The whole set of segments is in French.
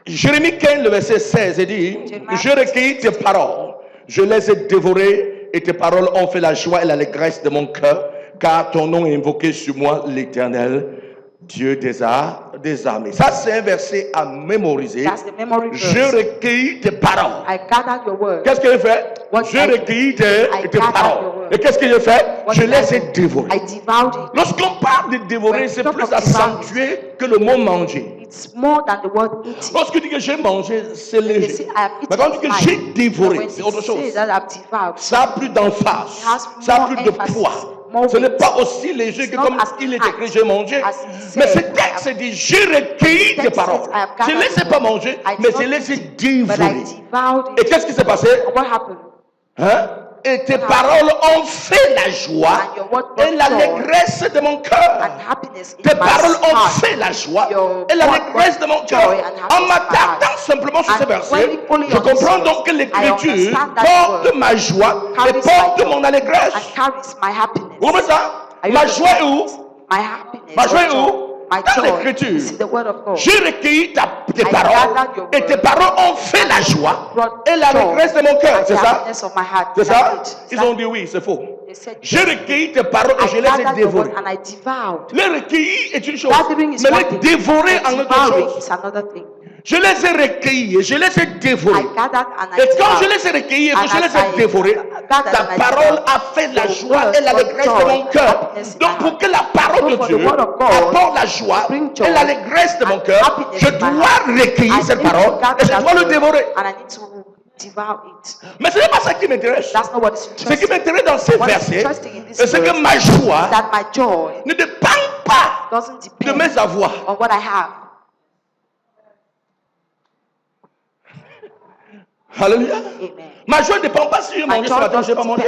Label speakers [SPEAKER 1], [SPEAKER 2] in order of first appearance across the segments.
[SPEAKER 1] Jérémie 15, le verset 16, il dit, je recueillis tes paroles, je les ai dévorées et tes paroles ont fait la joie et l'allégresse de mon cœur, car ton nom est invoqué sur moi, l'Éternel, Dieu des armées. Ça, c'est un verset à mémoriser. Je recueillis tes paroles. Qu'est-ce que j'ai fait? Je recueillis tes paroles. Et qu'est-ce que j'ai fait? Je les ai dévorées. Lorsqu'on parle de dévorer, c'est plus accentué que le mot manger. Lorsque tu dis que j'ai mangé, c'est léger. Mais quand tu dis que j'ai dévoré, c'est autre chose. Ça a plus d'emphase, ça a plus de poids. Ce n'est pas aussi léger que comme il est écrit, j'ai mangé. Mais ce texte dit, j'ai recueilli tes paroles. Je ne les ai pas mangées, mais je les ai dévorées. Et qu'est-ce qui s'est passé? Hein? Et tes paroles ont fait la joie et l'allégresse de mon cœur. Tes paroles ont fait la joie et l'allégresse de mon cœur. En m'attardant simplement sur ce verset, je comprends donc que l'écriture porte ma joie et porte mon allégresse. Vous comprenez ça? Ma joie est où? Ma joie est où? Dans l'écriture. J'ai recueilli tes paroles et tes paroles ont fait la joie et l'allégresse de mon cœur. C'est ça? C'est ça? Ils ont dit oui, c'est faux. J'ai recueilli tes paroles et je les ai dévorées. Les recueillir est une chose, mais les dévorer en autre chose. Je les ai recueillis et je les ai dévorés. Et quand je les ai recueillis et que je les ai dévorés, ta parole a fait la joie et l'allégresse de mon cœur. Donc pour que la parole de Dieu apporte la joie et l'allégresse de mon cœur, je dois recueillir cette parole et je dois le dévorer. Mais ce n'est pas ça qui m'intéresse. Ce qui m'intéresse dans ces versets, c'est que ma joie ne dépend pas de mes avoirs. Alléluia. Ma joie ne dépend pas si j'ai mangé ce matin ou je n'ai pas mangé.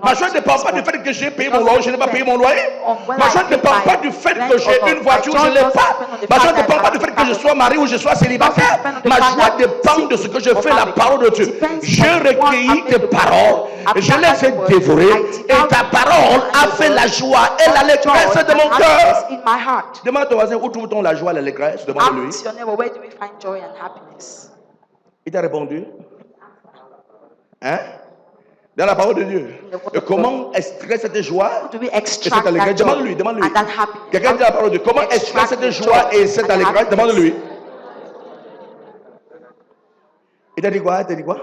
[SPEAKER 1] Ma joie ne dépend pas du fait que j'ai payé mon loyer ou je n'ai pas payé mon loyer. Ma joie ne dépend pas du fait que j'ai une voiture ou je ne l'ai pas. Ma joie ne dépend pas du fait que je sois marié ou je sois célibataire. Ma joie dépend de ce que je fais, la parole de Dieu. J'ai recueilli tes paroles et je les ai dévorées. Et ta parole a fait la joie et l'allégresse de mon cœur. Demande à ton voisin, où trouve-t-on la joie et l'allégresse? Demande-lui. Il t'a répondu? Hein? Dans la parole de Dieu. Et comment extraire cette joie et cette allégresse? Demande-lui, demande-lui. Quelqu'un dit la parole de Dieu. Comment extraire cette joie et cette allégresse? Demande-lui. Il t'a dit quoi? Il t'a dit quoi?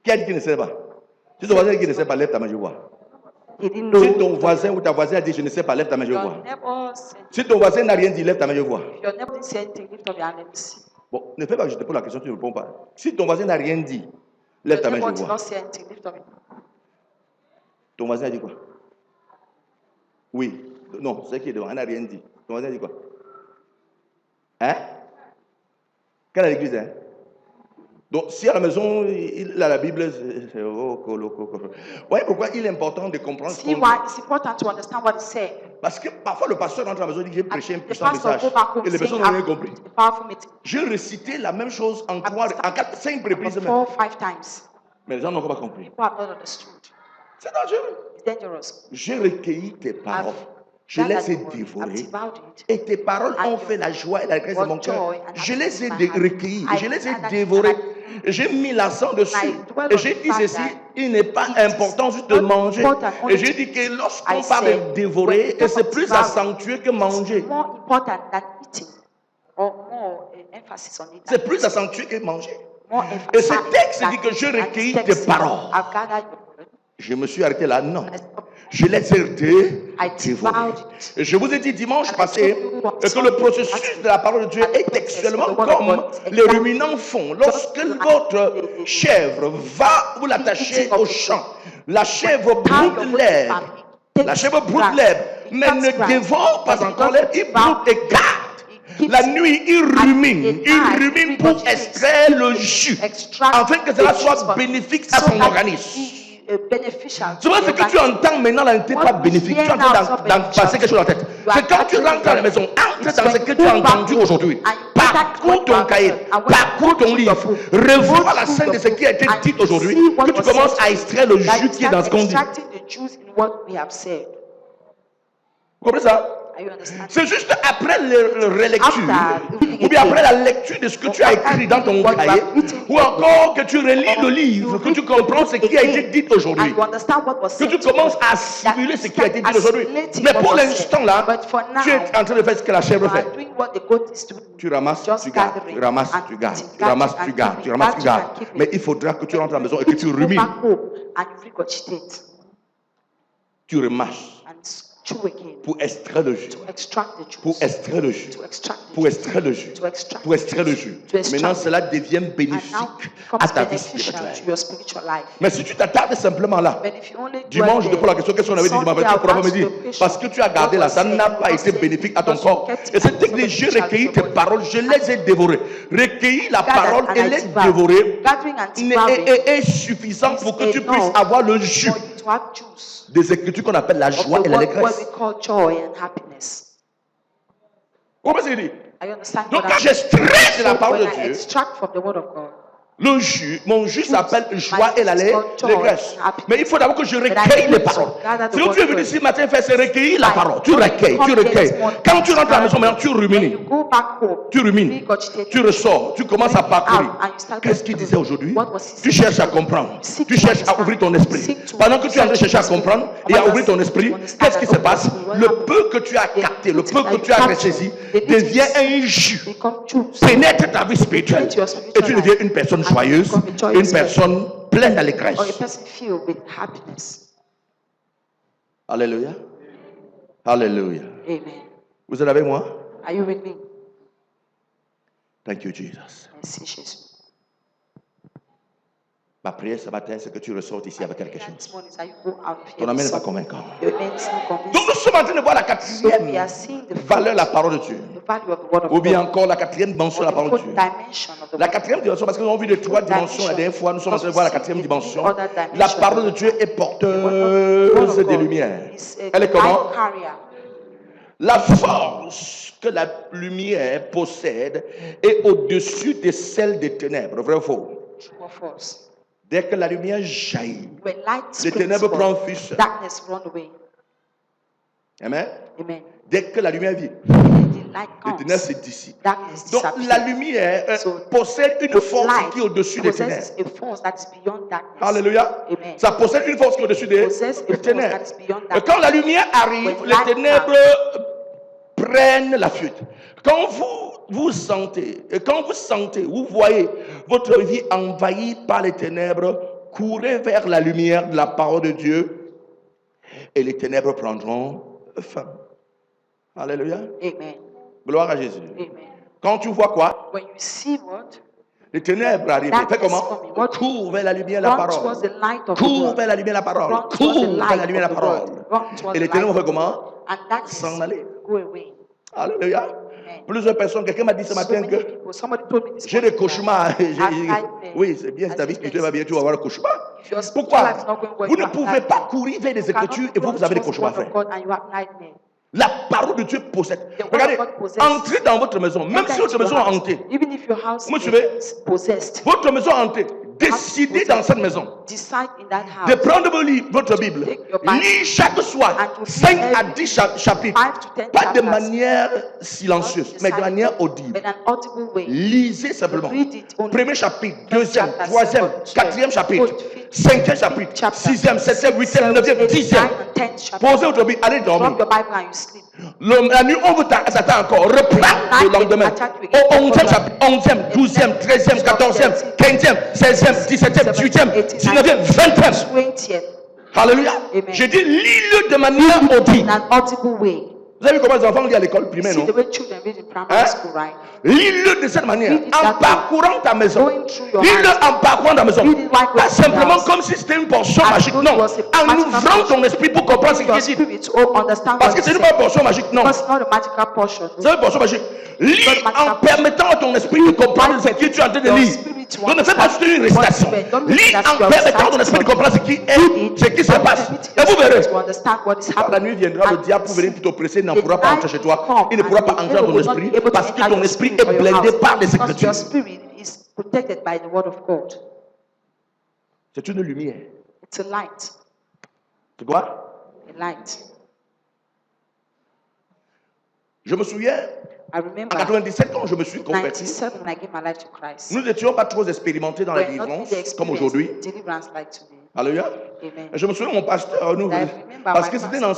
[SPEAKER 1] Qui a dit qu'il ne sait pas? Si ton voisin dit qu'il ne sait pas, lève ta main, je vois. Si ton voisin ou ta voisine a dit je ne sais pas, lève ta main, je vois. Si ton voisin n'a rien dit, lève ta main, je vois. Bon, ne fais pas que je te pose la question, tu ne réponds pas. Si ton voisin n'a rien dit, lève ta main, je vois. Ton voisin a dit quoi? Oui. Non, c'est qui est devant, elle n'a rien dit. Ton voisin a dit quoi? Hein? Quelle est l'église, hein? Donc, si à la maison, il a la Bible, c'est voyez pourquoi il est important de comprendre ce qu'on dit. Parce que parfois, le pasteur rentre à la maison et dit, j'ai prêché un puissant message. Et les personnes n'ont rien compris. J'ai récité la même chose en 5 reprises même. Mais les gens n'ont pas compris. C'est dangereux. J'ai recueilli tes paroles. Je les ai dévorées. Et tes paroles ont fait la joie et la grâce de mon cœur. Je les ai recueillies. Je les ai dévorées. J'ai mis l'accent dessus. Et j'ai dit ceci, il n'est pas important juste de manger. Et j'ai dit que lorsqu'on parle de dévorer, c'est plus accentué que manger. C'est plus accentué que manger. Et ce texte dit que je recueillis tes paroles. Je me suis arrêté là, non. Je les ai dévorées. Et je vous ai dit dimanche passé que le processus de la parole de Dieu est textuellement comme les ruminants font. Lorsque votre chèvre va vous l'attacher au champ, la chèvre broute l'herbe. La chèvre broute l'herbe, mais ne dévore pas encore l'herbe, il broute et garde. La nuit, il rumine pour extraire le jus, afin que cela soit bénéfique à son organisme. Souvent, ce que tu entends maintenant là n'était pas bénéfique. Tu entends passer quelque chose dans la tête. C'est quand tu rentres à la maison, entre dans ce que tu as entendu aujourd'hui. Parcours ton cahier, parcours ton livre, revois la scène de ce qui a été dit aujourd'hui, que tu commences à extraire le jus qui est dans ce qu'on dit. Vous comprenez ça? C'est juste après la relecture, ou bien après la lecture de ce que tu as écrit dans ton cahier, ou encore que tu relis le livre, que tu comprends ce qui a été dit aujourd'hui, que tu commences à assimiler ce qui a été dit aujourd'hui. Mais pour l'instant là, tu es en train de faire ce que la chèvre fait. Tu ramasses, tu gardes, tu ramasses, tu gardes, tu ramasses, tu gardes, tu ramasses, tu gardes. Mais il faudra que tu rentres à la maison et que tu rumines. Tu remarches pour extraire le jus. Pour extraire le jus. Pour extraire le jus. Pour extraire le jus. Maintenant, cela devient bénéfique à ta vie spirituelle. Mais si tu t'attardes simplement là, dimanche, je te pose la question, qu'est-ce qu'on avait dit dimanche? Tu pourras me dire, parce que tu as gardé là, ça n'a pas été bénéfique à ton corps. Et c'est que j'ai recueilli tes paroles, je les ai dévorées. Recueillir la parole et les dévorer est suffisant pour que tu puisses avoir le jus des écritures qu'on appelle la joie et l'allégresse. Comment c'est dit? Donc quand j'extrais de la parole de Dieu, le jus, mon jus s'appelle joie et l'allégresse. Mais il faut d'abord que je recueille les paroles. Ce que tu es venu ici matin faire, c'est recueillir la parole. Tu recueilles, tu recueilles. Quand tu rentres à la maison, maintenant tu rumines. Tu rumines. Tu ressors. Tu commences à parcourir. Qu'est-ce qu'il disait aujourd'hui? Tu cherches à comprendre. Tu cherches à ouvrir ton esprit. Pendant que tu es en train de chercher à comprendre et à ouvrir ton esprit, qu'est-ce qui se passe? Le peu que tu as capté, le peu que tu as ressaisi, devient un jus. Pénètre ta vie spirituelle. Et tu deviens une personne joyeuse, une personne pleine d'allégresse. Alléluia. Alléluia.
[SPEAKER 2] Amen.
[SPEAKER 1] Vous êtes avec moi?
[SPEAKER 2] Are you with me?
[SPEAKER 1] Thank you, Jesus.
[SPEAKER 2] Merci Jésus.
[SPEAKER 1] Ma prière ce matin, c'est que tu ressortes ici avec quelque chose.
[SPEAKER 2] This morning, you go out of
[SPEAKER 1] Ton
[SPEAKER 2] here
[SPEAKER 1] amen n'est
[SPEAKER 2] with
[SPEAKER 1] pas
[SPEAKER 2] something.
[SPEAKER 1] convaincant.
[SPEAKER 2] Your amen is not
[SPEAKER 1] Donc
[SPEAKER 2] convincing.
[SPEAKER 1] nous sommes en train de voir la
[SPEAKER 2] So we
[SPEAKER 1] quatrième
[SPEAKER 2] are seeing the
[SPEAKER 1] valeur, la
[SPEAKER 2] fruit,
[SPEAKER 1] parole de Dieu.
[SPEAKER 2] the value of the word of
[SPEAKER 1] Ou bien
[SPEAKER 2] God.
[SPEAKER 1] encore la quatrième dimension, la
[SPEAKER 2] Or
[SPEAKER 1] parole
[SPEAKER 2] the
[SPEAKER 1] de
[SPEAKER 2] fourth
[SPEAKER 1] Dieu.
[SPEAKER 2] dimension of the
[SPEAKER 1] La
[SPEAKER 2] word.
[SPEAKER 1] quatrième dimension, parce que nous avons vu les trois dimensions la dernière fois, nous sommes en train de voir la quatrième dimension. La parole de Dieu est porteuse des lumières. Elle est comment? La force que la lumière possède est au-dessus de celle des ténèbres. Vrai ou faux?
[SPEAKER 2] True or false?
[SPEAKER 1] Dès que la lumière jaillit,
[SPEAKER 2] When light
[SPEAKER 1] les
[SPEAKER 2] springs
[SPEAKER 1] ténèbres prennent
[SPEAKER 2] forth,
[SPEAKER 1] fuite.
[SPEAKER 2] darkness run away.
[SPEAKER 1] Amen.
[SPEAKER 2] Amen.
[SPEAKER 1] Dès que la lumière vient,
[SPEAKER 2] When the light
[SPEAKER 1] les ténèbres se
[SPEAKER 2] comes,
[SPEAKER 1] dissipent.
[SPEAKER 2] darkness
[SPEAKER 1] Donc
[SPEAKER 2] disappears.
[SPEAKER 1] la lumière
[SPEAKER 2] So,
[SPEAKER 1] possède une force qui est au-dessus des
[SPEAKER 2] possesses
[SPEAKER 1] ténèbres.
[SPEAKER 2] a force that is beyond darkness.
[SPEAKER 1] Alléluia.
[SPEAKER 2] Amen.
[SPEAKER 1] Ça possède une force qui est au-dessus des
[SPEAKER 2] Possess a force
[SPEAKER 1] ténèbres.
[SPEAKER 2] that is beyond
[SPEAKER 1] Et
[SPEAKER 2] darkness.
[SPEAKER 1] quand la lumière arrive,
[SPEAKER 2] When
[SPEAKER 1] les
[SPEAKER 2] light
[SPEAKER 1] ténèbres prennent la fuite. Quand vous sentez, vous voyez votre vie envahie par les ténèbres, courez vers la lumière de la parole de Dieu et les ténèbres prendront fin. Alléluia.
[SPEAKER 2] Amen.
[SPEAKER 1] Gloire à Jésus.
[SPEAKER 2] Amen.
[SPEAKER 1] Quand tu vois quoi?
[SPEAKER 2] When you see what?
[SPEAKER 1] Les ténèbres arrivent. Fais comment? Cours vers la lumière de la
[SPEAKER 2] Run towards
[SPEAKER 1] parole.
[SPEAKER 2] the light of the
[SPEAKER 1] Cours
[SPEAKER 2] word.
[SPEAKER 1] vers la lumière de la parole.
[SPEAKER 2] Run towards the
[SPEAKER 1] Cours vers la
[SPEAKER 2] light
[SPEAKER 1] lumière de
[SPEAKER 2] of
[SPEAKER 1] la
[SPEAKER 2] the word.
[SPEAKER 1] parole.
[SPEAKER 2] Run towards
[SPEAKER 1] Et les
[SPEAKER 2] the
[SPEAKER 1] ténèbres
[SPEAKER 2] light
[SPEAKER 1] font
[SPEAKER 2] of the word.
[SPEAKER 1] comment?
[SPEAKER 2] And darkness
[SPEAKER 1] S'en aller.
[SPEAKER 2] go away.
[SPEAKER 1] Alléluia.
[SPEAKER 2] Amen.
[SPEAKER 1] Plusieurs personnes, quelqu'un m'a dit ce
[SPEAKER 2] So
[SPEAKER 1] matin
[SPEAKER 2] many
[SPEAKER 1] que
[SPEAKER 2] people, somebody told me this
[SPEAKER 1] j'ai des
[SPEAKER 2] morning
[SPEAKER 1] cauchemars.
[SPEAKER 2] nightmares.
[SPEAKER 1] Oui, c'est bien, si ta vie spirituelle va bien, tu vas avoir le cauchemar.
[SPEAKER 2] If your spiritual life is not going
[SPEAKER 1] Pourquoi?
[SPEAKER 2] well,
[SPEAKER 1] Vous
[SPEAKER 2] you
[SPEAKER 1] ne
[SPEAKER 2] have
[SPEAKER 1] pouvez pas
[SPEAKER 2] nightmare.
[SPEAKER 1] courir vers les
[SPEAKER 2] You cannot
[SPEAKER 1] Écritures et vous
[SPEAKER 2] run
[SPEAKER 1] avez des
[SPEAKER 2] towards the
[SPEAKER 1] cauchemars à
[SPEAKER 2] word of
[SPEAKER 1] faire.
[SPEAKER 2] God and you have nightmare.
[SPEAKER 1] La parole de Dieu possède.
[SPEAKER 2] The word
[SPEAKER 1] Regardez,
[SPEAKER 2] of God possesses.
[SPEAKER 1] entrez dans votre maison, même
[SPEAKER 2] Enter
[SPEAKER 1] si votre
[SPEAKER 2] into your
[SPEAKER 1] maison est
[SPEAKER 2] house.
[SPEAKER 1] hantée,
[SPEAKER 2] Even if your house
[SPEAKER 1] Vous me suivez?
[SPEAKER 2] is possessed,
[SPEAKER 1] votre maison est hantée, décidez dans cette maison
[SPEAKER 2] decide in that
[SPEAKER 1] de
[SPEAKER 2] house.
[SPEAKER 1] prendre votre Bible,
[SPEAKER 2] Take your Bible.
[SPEAKER 1] lis chaque soir
[SPEAKER 2] And to
[SPEAKER 1] 5
[SPEAKER 2] read
[SPEAKER 1] à
[SPEAKER 2] every
[SPEAKER 1] 10 chapitres,
[SPEAKER 2] 5 to 10
[SPEAKER 1] pas de
[SPEAKER 2] chapters.
[SPEAKER 1] manière silencieuse, mais de manière audible.
[SPEAKER 2] But an audible way.
[SPEAKER 1] Lisez simplement.
[SPEAKER 2] Read it only.
[SPEAKER 1] Premier chapitre,
[SPEAKER 2] First
[SPEAKER 1] deuxième,
[SPEAKER 2] chapter,
[SPEAKER 1] troisième,
[SPEAKER 2] second,
[SPEAKER 1] quatrième
[SPEAKER 2] third,
[SPEAKER 1] chapitre,
[SPEAKER 2] fourth, fifth,
[SPEAKER 1] cinquième chapitre,
[SPEAKER 2] chapter,
[SPEAKER 1] sixième, septième, huitième,
[SPEAKER 2] seventh,
[SPEAKER 1] neuvième,
[SPEAKER 2] eighth,
[SPEAKER 1] dixième.
[SPEAKER 2] ninth, and 10th chapter.
[SPEAKER 1] Posez votre Bible, allez dormir.
[SPEAKER 2] Drop your Bible and you sleep.
[SPEAKER 1] La nuit, on vous t'attend encore. Reprends le lendemain. Au 11e chapitre, 11e, 12e, 13e, 14e, 15e, 16e, 17e, 18e, 19e, 20e.
[SPEAKER 2] 20th.
[SPEAKER 1] Alléluia.
[SPEAKER 2] Amen.
[SPEAKER 1] J'ai dit, lis-le de manière audible.
[SPEAKER 2] In an audible way.
[SPEAKER 1] Vous avez vu comment les enfants lisent à l'école primaire,
[SPEAKER 2] See
[SPEAKER 1] non?
[SPEAKER 2] the way children read in primary
[SPEAKER 1] Hein?
[SPEAKER 2] school, right?
[SPEAKER 1] Lis-le de cette manière,
[SPEAKER 2] Read it
[SPEAKER 1] en
[SPEAKER 2] that way.
[SPEAKER 1] parcourant ta maison.
[SPEAKER 2] Going through your
[SPEAKER 1] Lis-le
[SPEAKER 2] house.
[SPEAKER 1] en parcourant ta maison.
[SPEAKER 2] Read it while
[SPEAKER 1] Pas
[SPEAKER 2] going through
[SPEAKER 1] simplement
[SPEAKER 2] your house.
[SPEAKER 1] comme si c'était une portion
[SPEAKER 2] As
[SPEAKER 1] magique,
[SPEAKER 2] though
[SPEAKER 1] non.
[SPEAKER 2] it was a
[SPEAKER 1] En
[SPEAKER 2] magical
[SPEAKER 1] ouvrant
[SPEAKER 2] portion.
[SPEAKER 1] ton esprit pour comprendre ce qui
[SPEAKER 2] Your
[SPEAKER 1] est dit.
[SPEAKER 2] spirit to understand
[SPEAKER 1] Parce
[SPEAKER 2] what
[SPEAKER 1] que ce
[SPEAKER 2] is
[SPEAKER 1] n'est pas
[SPEAKER 2] said.
[SPEAKER 1] une portion magique, non.
[SPEAKER 2] Because it's not a magical portion.
[SPEAKER 1] C'est une portion magique. Lis en permettant à ton esprit de comprendre ce que tu es en train de lire. Donc ne fais pas juste une récitation. Lis en permettant à ton esprit de comprendre ce qui se passe. Et vous verrez. Quand la nuit viendra, le diable pour venir t'oppresser, il n'en pourra pas entrer chez toi. Il ne pourra pas entrer dans ton esprit parce que ton esprit est blindé par les
[SPEAKER 2] Because your
[SPEAKER 1] Écritures.
[SPEAKER 2] spirit is protected by the word of God.
[SPEAKER 1] C'est une lumière.
[SPEAKER 2] It's a light.
[SPEAKER 1] C'est quoi?
[SPEAKER 2] A light.
[SPEAKER 1] Je me souviens,
[SPEAKER 2] I
[SPEAKER 1] en
[SPEAKER 2] remember
[SPEAKER 1] 97, quand je me suis converti,
[SPEAKER 2] 97 when I gave my life to Christ.
[SPEAKER 1] nous n'étions pas trop expérimentés dans la
[SPEAKER 2] We're not
[SPEAKER 1] délivrance
[SPEAKER 2] really
[SPEAKER 1] comme
[SPEAKER 2] experienced
[SPEAKER 1] aujourd'hui.
[SPEAKER 2] in deliverance like today.
[SPEAKER 1] Alléluia.
[SPEAKER 2] Amen.
[SPEAKER 1] Et je me souviens, mon pasteur, nous,
[SPEAKER 2] I remember
[SPEAKER 1] parce
[SPEAKER 2] my
[SPEAKER 1] que c'était
[SPEAKER 2] pastor.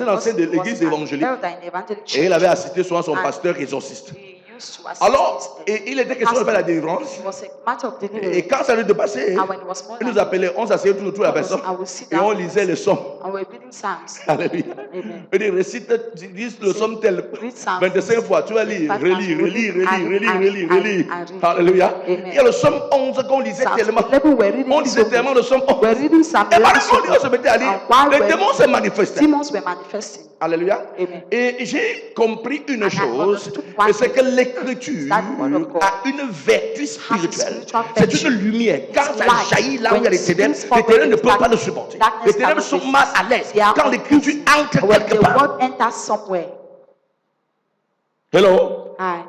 [SPEAKER 1] l'ancien de l'église évangélique,
[SPEAKER 2] Elder in evangelic
[SPEAKER 1] et il
[SPEAKER 2] church.
[SPEAKER 1] avait assisté souvent son
[SPEAKER 2] And
[SPEAKER 1] pasteur exorciste.
[SPEAKER 2] he used to assist
[SPEAKER 1] Alors,
[SPEAKER 2] his,
[SPEAKER 1] et il était question de faire la délivrance.
[SPEAKER 2] It was a matter of
[SPEAKER 1] Et
[SPEAKER 2] deliverance.
[SPEAKER 1] quand ça lui dépassait,
[SPEAKER 2] And when it was more
[SPEAKER 1] il nous
[SPEAKER 2] like
[SPEAKER 1] appelait, on s'asseyait tout autour de la personne
[SPEAKER 2] I would sit
[SPEAKER 1] et
[SPEAKER 2] down
[SPEAKER 1] on lisait les psaumes.
[SPEAKER 2] and we're reading Psalms.
[SPEAKER 1] Alléluia.
[SPEAKER 2] Amen.
[SPEAKER 1] Il dit, récite, dis le psaume tel
[SPEAKER 2] Read Psalms
[SPEAKER 1] 25 fois, tu vas lire, relire, relire, relire, relire, relire. Alléluia.
[SPEAKER 2] Amen.
[SPEAKER 1] Il y a le psaume 11 qu'on lisait
[SPEAKER 2] Psalms
[SPEAKER 1] tellement.
[SPEAKER 2] 11 we're reading
[SPEAKER 1] On
[SPEAKER 2] it
[SPEAKER 1] lisait
[SPEAKER 2] so
[SPEAKER 1] tellement
[SPEAKER 2] much.
[SPEAKER 1] le psaume 11.
[SPEAKER 2] We're reading Psalm
[SPEAKER 1] Et pendant
[SPEAKER 2] 11 so
[SPEAKER 1] qu'on on se mettait à lire,
[SPEAKER 2] And while
[SPEAKER 1] les
[SPEAKER 2] we're
[SPEAKER 1] démons se manifestaient.
[SPEAKER 2] demons were manifesting.
[SPEAKER 1] Alléluia.
[SPEAKER 2] Amen.
[SPEAKER 1] Et j'ai compris une
[SPEAKER 2] I
[SPEAKER 1] chose,
[SPEAKER 2] understood one
[SPEAKER 1] c'est que
[SPEAKER 2] thing.
[SPEAKER 1] l'écriture
[SPEAKER 2] That word of God
[SPEAKER 1] a une vertu spirituelle.
[SPEAKER 2] spiritual
[SPEAKER 1] C'est
[SPEAKER 2] virtue.
[SPEAKER 1] une lumière. Quand
[SPEAKER 2] It's
[SPEAKER 1] ça
[SPEAKER 2] light.
[SPEAKER 1] jaillit là où il y a
[SPEAKER 2] When
[SPEAKER 1] les
[SPEAKER 2] it
[SPEAKER 1] ténèbres,
[SPEAKER 2] springs
[SPEAKER 1] les
[SPEAKER 2] forward,
[SPEAKER 1] ténèbres ne
[SPEAKER 2] it's
[SPEAKER 1] peuvent pas le
[SPEAKER 2] darkness.
[SPEAKER 1] supporter.
[SPEAKER 2] Darkness
[SPEAKER 1] Les ténèbres
[SPEAKER 2] cannot
[SPEAKER 1] sont
[SPEAKER 2] resist.
[SPEAKER 1] mal à l'aise
[SPEAKER 2] They are
[SPEAKER 1] quand l'écriture
[SPEAKER 2] uneasy.
[SPEAKER 1] entre
[SPEAKER 2] When
[SPEAKER 1] quelque
[SPEAKER 2] the
[SPEAKER 1] part.
[SPEAKER 2] word enters somewhere.
[SPEAKER 1] Hello?
[SPEAKER 2] Aye.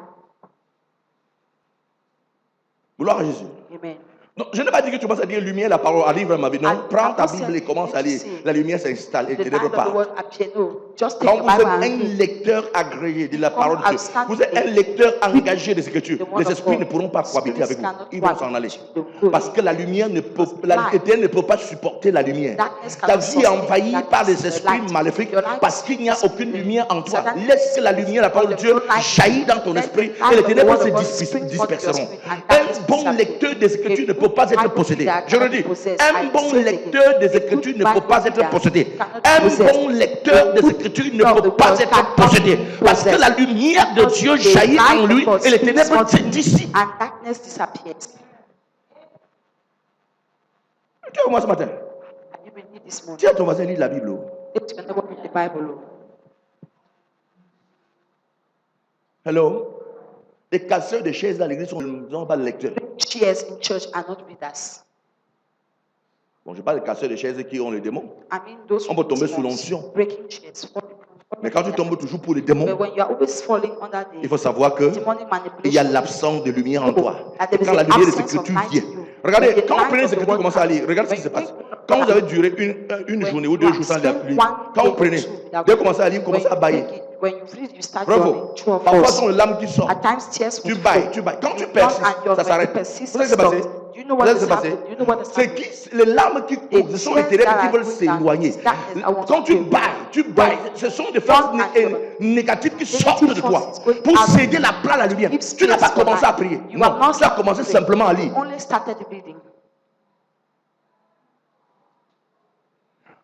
[SPEAKER 1] Gloire à Jésus.
[SPEAKER 2] Amen.
[SPEAKER 1] Non, je n'ai pas dit que tu commences à dire lumière, la parole arrive dans ma vie. Non,
[SPEAKER 2] I-
[SPEAKER 1] prends
[SPEAKER 2] I
[SPEAKER 1] ta
[SPEAKER 2] was
[SPEAKER 1] Bible et
[SPEAKER 2] saying,
[SPEAKER 1] commence à
[SPEAKER 2] you
[SPEAKER 1] lire.
[SPEAKER 2] see,
[SPEAKER 1] La lumière s'installe et
[SPEAKER 2] The
[SPEAKER 1] tes
[SPEAKER 2] light
[SPEAKER 1] ténèbres
[SPEAKER 2] of the
[SPEAKER 1] partent.
[SPEAKER 2] word appear. No, just take
[SPEAKER 1] Quand
[SPEAKER 2] the
[SPEAKER 1] vous êtes
[SPEAKER 2] Bible and
[SPEAKER 1] un
[SPEAKER 2] read.
[SPEAKER 1] lecteur agréé de la
[SPEAKER 2] Become
[SPEAKER 1] parole de Dieu,
[SPEAKER 2] outstanding
[SPEAKER 1] vous êtes un
[SPEAKER 2] in
[SPEAKER 1] lecteur engagé des Écritures,
[SPEAKER 2] the word
[SPEAKER 1] les
[SPEAKER 2] of
[SPEAKER 1] esprits
[SPEAKER 2] God.
[SPEAKER 1] ne pourront pas cohabiter avec
[SPEAKER 2] Spirits
[SPEAKER 1] vous.
[SPEAKER 2] cannot
[SPEAKER 1] Ils vont s'en
[SPEAKER 2] cohabit
[SPEAKER 1] aller.
[SPEAKER 2] with you. They will go.
[SPEAKER 1] Parce que la lumière ne peut,
[SPEAKER 2] light.
[SPEAKER 1] l'éternel ne peut pas supporter la lumière.
[SPEAKER 2] Darkness
[SPEAKER 1] Ta
[SPEAKER 2] cannot
[SPEAKER 1] vie est
[SPEAKER 2] sustain
[SPEAKER 1] envahie
[SPEAKER 2] darkness.
[SPEAKER 1] par les
[SPEAKER 2] The
[SPEAKER 1] esprits
[SPEAKER 2] light.
[SPEAKER 1] maléfiques
[SPEAKER 2] Your light
[SPEAKER 1] parce
[SPEAKER 2] is
[SPEAKER 1] qu'il n'y a aucune
[SPEAKER 2] the-
[SPEAKER 1] lumière en toi.
[SPEAKER 2] Satan
[SPEAKER 1] Laisse que la lumière, la parole de Dieu, jaillit dans ton esprit et les ténèbres se disperseront. Un bon lecteur des Écritures ne peut pas être possédé. Je le dis, un bon lecteur des Écritures ne peut pas être possédé. Un bon lecteur des Écritures ne peut pas être possédé. Parce que la lumière de Dieu jaillit en lui et les ténèbres se dissipent.
[SPEAKER 2] And darkness disappears.
[SPEAKER 1] Tu es au moi ce matin.
[SPEAKER 2] Have you been here this morning?
[SPEAKER 1] Dis à ton voisin, lis la Bible.
[SPEAKER 2] Lift your neighbor, read the Bible.
[SPEAKER 1] Hello? Les casseurs de chaises dans l'église n'ont pas de lecteur.
[SPEAKER 2] Chairs in church are not readers.
[SPEAKER 1] Bon, je parle de casseurs de chaises qui ont les démons.
[SPEAKER 2] I mean, those
[SPEAKER 1] On peut tomber
[SPEAKER 2] demons
[SPEAKER 1] sous l'onction.
[SPEAKER 2] breaking chairs.
[SPEAKER 1] Mais quand tu tombes toujours pour les
[SPEAKER 2] But
[SPEAKER 1] démons,
[SPEAKER 2] when you are always falling under the
[SPEAKER 1] il faut savoir que
[SPEAKER 2] demonic
[SPEAKER 1] il y a
[SPEAKER 2] manipulation,
[SPEAKER 1] l'absence de lumière en toi.
[SPEAKER 2] that there is
[SPEAKER 1] Quand la
[SPEAKER 2] an
[SPEAKER 1] lumière des
[SPEAKER 2] absence of
[SPEAKER 1] Écritures
[SPEAKER 2] light
[SPEAKER 1] vient.
[SPEAKER 2] in you.
[SPEAKER 1] Regardez,
[SPEAKER 2] When the
[SPEAKER 1] quand vous
[SPEAKER 2] light
[SPEAKER 1] prenez les
[SPEAKER 2] of the
[SPEAKER 1] Écritures,
[SPEAKER 2] word
[SPEAKER 1] commencez à lire.
[SPEAKER 2] comes,
[SPEAKER 1] Regardez ce qui se
[SPEAKER 2] when
[SPEAKER 1] passe.
[SPEAKER 2] you-
[SPEAKER 1] Quand vous avez duré une
[SPEAKER 2] when
[SPEAKER 1] journée ou
[SPEAKER 2] you
[SPEAKER 1] deux
[SPEAKER 2] have
[SPEAKER 1] jours sans la
[SPEAKER 2] spent
[SPEAKER 1] pluie,
[SPEAKER 2] one
[SPEAKER 1] quand vous
[SPEAKER 2] day or
[SPEAKER 1] prenez,
[SPEAKER 2] two without
[SPEAKER 1] dès que vous commencez à lire, vous
[SPEAKER 2] when
[SPEAKER 1] commencez à
[SPEAKER 2] you
[SPEAKER 1] bailler.
[SPEAKER 2] take it, when you read, you start
[SPEAKER 1] Bravo.
[SPEAKER 2] yawning. True or
[SPEAKER 1] Parfois,
[SPEAKER 2] false?
[SPEAKER 1] ce sont les larmes qui sortent.
[SPEAKER 2] At times, tears
[SPEAKER 1] Tu
[SPEAKER 2] will
[SPEAKER 1] bailles,
[SPEAKER 2] flow.
[SPEAKER 1] tu bailles. Quand tu
[SPEAKER 2] You
[SPEAKER 1] persistes,
[SPEAKER 2] run and your
[SPEAKER 1] ça s'arrête.
[SPEAKER 2] persistence
[SPEAKER 1] Vous savez ce qui s'est passé?
[SPEAKER 2] stops. You know
[SPEAKER 1] Vous
[SPEAKER 2] what
[SPEAKER 1] savez ce
[SPEAKER 2] is
[SPEAKER 1] qui s'est passé?
[SPEAKER 2] happening. You know what is
[SPEAKER 1] C'est
[SPEAKER 2] happening.
[SPEAKER 1] qui les larmes qui courent, ce sont les ténèbres qui veulent s'éloigner. Quand tu bailles, ce sont des forces négatives qui sortent de toi pour céder la place à la lumière. Tu n'as pas commencé à prier. Non, tu as commencé simplement à lire.
[SPEAKER 2] Only started reading.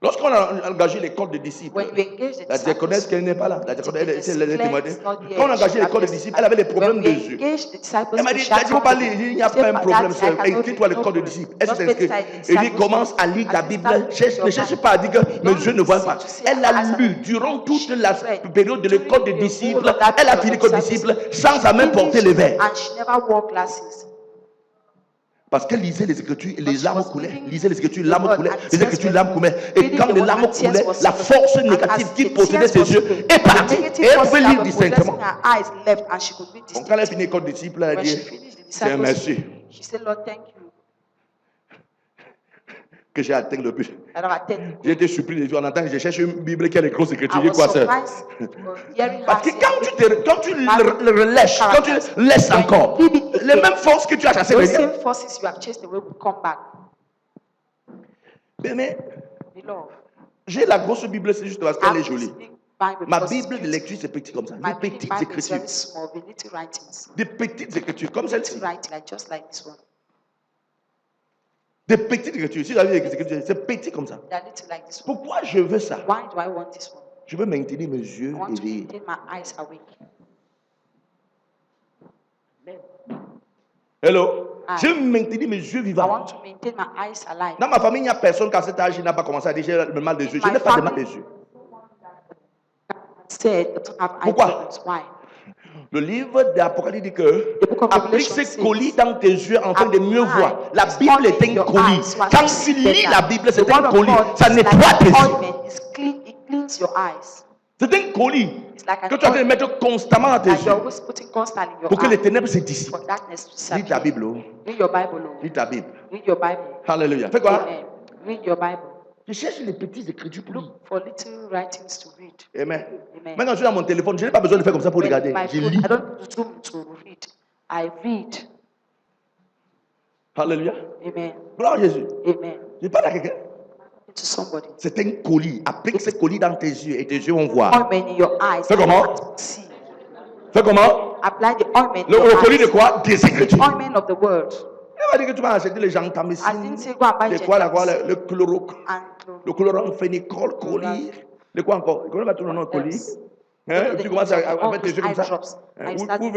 [SPEAKER 1] Lorsqu'on a engagé l'école des disciples,
[SPEAKER 2] When you engage the
[SPEAKER 1] la diaconesse
[SPEAKER 2] disciples,
[SPEAKER 1] qui n'est pas là, la diaconesse, elle est témoignée.
[SPEAKER 2] it's not here.
[SPEAKER 1] Quand on a engagé l'école des disciples, elle avait des problèmes
[SPEAKER 2] When
[SPEAKER 1] de
[SPEAKER 2] we
[SPEAKER 1] yeux.
[SPEAKER 2] engage the disciples
[SPEAKER 1] Elle m'a
[SPEAKER 2] to
[SPEAKER 1] dit,
[SPEAKER 2] shout
[SPEAKER 1] il faut pas lire,
[SPEAKER 2] out,
[SPEAKER 1] il n'y a pas un problème seul.
[SPEAKER 2] I cannot
[SPEAKER 1] Inscris-toi à
[SPEAKER 2] read,
[SPEAKER 1] l'école de
[SPEAKER 2] no
[SPEAKER 1] disciples. Elle
[SPEAKER 2] Just
[SPEAKER 1] s'est inscrite.
[SPEAKER 2] beside the
[SPEAKER 1] Elle dit,
[SPEAKER 2] disciples.
[SPEAKER 1] commence à lire ta
[SPEAKER 2] And
[SPEAKER 1] Bible.
[SPEAKER 2] start
[SPEAKER 1] Ne cherche pas à dire que mes yeux ne voient pas.
[SPEAKER 2] to say,
[SPEAKER 1] Elle a lu durant toute la période de l'école des disciples. Elle a fini l'école des disciples sans jamais porter les verres.
[SPEAKER 2] And she never wore glasses.
[SPEAKER 1] Parce qu'elle lisait les Écritures et les
[SPEAKER 2] But she
[SPEAKER 1] larmes
[SPEAKER 2] was
[SPEAKER 1] coulaient.
[SPEAKER 2] reading
[SPEAKER 1] Lisait les Écritures,
[SPEAKER 2] the
[SPEAKER 1] larmes
[SPEAKER 2] word
[SPEAKER 1] coulaient.
[SPEAKER 2] and
[SPEAKER 1] Les
[SPEAKER 2] tears
[SPEAKER 1] Écritures,
[SPEAKER 2] were
[SPEAKER 1] larmes coulaient. Et
[SPEAKER 2] reading
[SPEAKER 1] quand
[SPEAKER 2] the
[SPEAKER 1] les
[SPEAKER 2] word
[SPEAKER 1] larmes
[SPEAKER 2] and tears
[SPEAKER 1] coulaient,
[SPEAKER 2] was
[SPEAKER 1] la force
[SPEAKER 2] flowing. And
[SPEAKER 1] négative
[SPEAKER 2] as
[SPEAKER 1] qui
[SPEAKER 2] the
[SPEAKER 1] possédait
[SPEAKER 2] tears
[SPEAKER 1] ses yeux
[SPEAKER 2] was
[SPEAKER 1] est partie.
[SPEAKER 2] the
[SPEAKER 1] Et
[SPEAKER 2] negative
[SPEAKER 1] elle
[SPEAKER 2] forces
[SPEAKER 1] pouvait
[SPEAKER 2] that
[SPEAKER 1] lire
[SPEAKER 2] were possessing
[SPEAKER 1] distinctement.
[SPEAKER 2] her eyes left and she could read
[SPEAKER 1] Donc quand elle a fini
[SPEAKER 2] distinctly.
[SPEAKER 1] l'école des disciples, elle a
[SPEAKER 2] When she
[SPEAKER 1] dit,
[SPEAKER 2] finished the
[SPEAKER 1] c'est un merci
[SPEAKER 2] discipleship, she said, Lord, thank you
[SPEAKER 1] que j'ai atteint le but.
[SPEAKER 2] that I've attended.
[SPEAKER 1] J'ai été surpris de dire, en entendant, je cherche une Bible qui a les grosses écritures.
[SPEAKER 2] I
[SPEAKER 1] Dis
[SPEAKER 2] was
[SPEAKER 1] quoi, ça?
[SPEAKER 2] surprised hearing her
[SPEAKER 1] Parce que
[SPEAKER 2] say,
[SPEAKER 1] quand tu le relèches, quand tu laisses encore, les mêmes forces que tu as chassées
[SPEAKER 2] those
[SPEAKER 1] reviennent.
[SPEAKER 2] same forces you have chased away will come back.
[SPEAKER 1] Mais
[SPEAKER 2] Beloved,
[SPEAKER 1] j'ai la grosse Bible, c'est juste parce
[SPEAKER 2] I
[SPEAKER 1] qu'elle
[SPEAKER 2] have
[SPEAKER 1] est
[SPEAKER 2] this
[SPEAKER 1] jolie.
[SPEAKER 2] big Bible
[SPEAKER 1] Ma
[SPEAKER 2] because it's
[SPEAKER 1] Bible de
[SPEAKER 2] beautiful.
[SPEAKER 1] lecture, c'est petit comme ça.
[SPEAKER 2] My
[SPEAKER 1] Des
[SPEAKER 2] big
[SPEAKER 1] petites
[SPEAKER 2] Bible is
[SPEAKER 1] écritures.
[SPEAKER 2] very small, with little writings.
[SPEAKER 1] Des petites écritures, comme celle-ci.
[SPEAKER 2] Little writing, like just like this one.
[SPEAKER 1] Des petites écritures. Si vous avez des écritures, c'est petit comme ça.
[SPEAKER 2] They're little like this one.
[SPEAKER 1] Pourquoi je veux ça?
[SPEAKER 2] Why do I want this one?
[SPEAKER 1] Je veux maintenir mes yeux
[SPEAKER 2] I want to
[SPEAKER 1] éveillés.
[SPEAKER 2] maintain my eyes awake.
[SPEAKER 1] Hello?
[SPEAKER 2] Ah.
[SPEAKER 1] Je veux maintenir mes yeux
[SPEAKER 2] I
[SPEAKER 1] vivants.
[SPEAKER 2] want to maintain my eyes alive.
[SPEAKER 1] Dans ma famille, il n'y a personne qui à cet âge, il n'a pas commencé à dire j'ai le mal des yeux. Je
[SPEAKER 2] My
[SPEAKER 1] n'ai pas de mal
[SPEAKER 2] family-
[SPEAKER 1] des yeux.
[SPEAKER 2] Said they don't have eye
[SPEAKER 1] Pourquoi?
[SPEAKER 2] problems. Why?
[SPEAKER 1] Le livre d'Apocalypse dit que
[SPEAKER 2] The book of
[SPEAKER 1] applique
[SPEAKER 2] Revelation
[SPEAKER 1] ces
[SPEAKER 2] says,
[SPEAKER 1] colis dans tes yeux afin de mieux
[SPEAKER 2] apply
[SPEAKER 1] voir. La
[SPEAKER 2] this
[SPEAKER 1] Bible
[SPEAKER 2] oil
[SPEAKER 1] est
[SPEAKER 2] in
[SPEAKER 1] un
[SPEAKER 2] your
[SPEAKER 1] colis.
[SPEAKER 2] eyes so as
[SPEAKER 1] Quand
[SPEAKER 2] to
[SPEAKER 1] tu
[SPEAKER 2] see
[SPEAKER 1] lis
[SPEAKER 2] better.
[SPEAKER 1] la Bible,
[SPEAKER 2] The
[SPEAKER 1] c'est un
[SPEAKER 2] word of
[SPEAKER 1] colis.
[SPEAKER 2] God
[SPEAKER 1] Ça
[SPEAKER 2] is
[SPEAKER 1] nettoie
[SPEAKER 2] like
[SPEAKER 1] tes
[SPEAKER 2] an
[SPEAKER 1] yeux.
[SPEAKER 2] ointment. It's clean, it cleans your eyes.
[SPEAKER 1] C'est un colis
[SPEAKER 2] It's like an
[SPEAKER 1] que tu as de
[SPEAKER 2] ointment
[SPEAKER 1] mettre constamment dans tes
[SPEAKER 2] that you're
[SPEAKER 1] yeux
[SPEAKER 2] always putting constantly in your
[SPEAKER 1] pour que les
[SPEAKER 2] eyes
[SPEAKER 1] ténèbres se dissipent.
[SPEAKER 2] for darkness to
[SPEAKER 1] Lis ta
[SPEAKER 2] disappear.
[SPEAKER 1] Bible. Oh.
[SPEAKER 2] Read your Bible, Lord.
[SPEAKER 1] Lis ta Bible.
[SPEAKER 2] Read your Bible.
[SPEAKER 1] Alléluia. Fais quoi?
[SPEAKER 2] Amen. Read your Bible.
[SPEAKER 1] Je cherche les petites écritures pour lire.
[SPEAKER 2] Look for little writings to read.
[SPEAKER 1] Amen.
[SPEAKER 2] Amen.
[SPEAKER 1] Maintenant, je suis dans mon téléphone. Je n'ai pas besoin de faire comme ça pour
[SPEAKER 2] When
[SPEAKER 1] regarder.
[SPEAKER 2] my
[SPEAKER 1] Je
[SPEAKER 2] phone,
[SPEAKER 1] lis.
[SPEAKER 2] I don't zoom to read. I read.
[SPEAKER 1] Alléluia.
[SPEAKER 2] Amen.
[SPEAKER 1] Gloire à Jésus.
[SPEAKER 2] Amen.
[SPEAKER 1] Je parle à quelqu'un.
[SPEAKER 2] To somebody.
[SPEAKER 1] C'est un colis. Applique ce colis dans tes yeux et tes yeux vont voir.
[SPEAKER 2] Ointment in your eyes.
[SPEAKER 1] Fais comment?
[SPEAKER 2] See.
[SPEAKER 1] Fais comment?
[SPEAKER 2] Apply the ointment.
[SPEAKER 1] Le colis de quoi? Des écritures.
[SPEAKER 2] Ointment of the word.
[SPEAKER 1] Il va dire que tu vas acheter les gens
[SPEAKER 2] I didn't
[SPEAKER 1] tamissines.
[SPEAKER 2] say go and buy
[SPEAKER 1] Le quoi, la quoi,
[SPEAKER 2] gentamicin
[SPEAKER 1] le chloro.
[SPEAKER 2] and
[SPEAKER 1] Le chloramphénicol, colis. Le quoi encore? Il connaît pas tout le nom, colis.
[SPEAKER 2] Yes.
[SPEAKER 1] Hein? Tu commences à mettre tes yeux comme ça.
[SPEAKER 2] drops.
[SPEAKER 1] Hein?
[SPEAKER 2] I started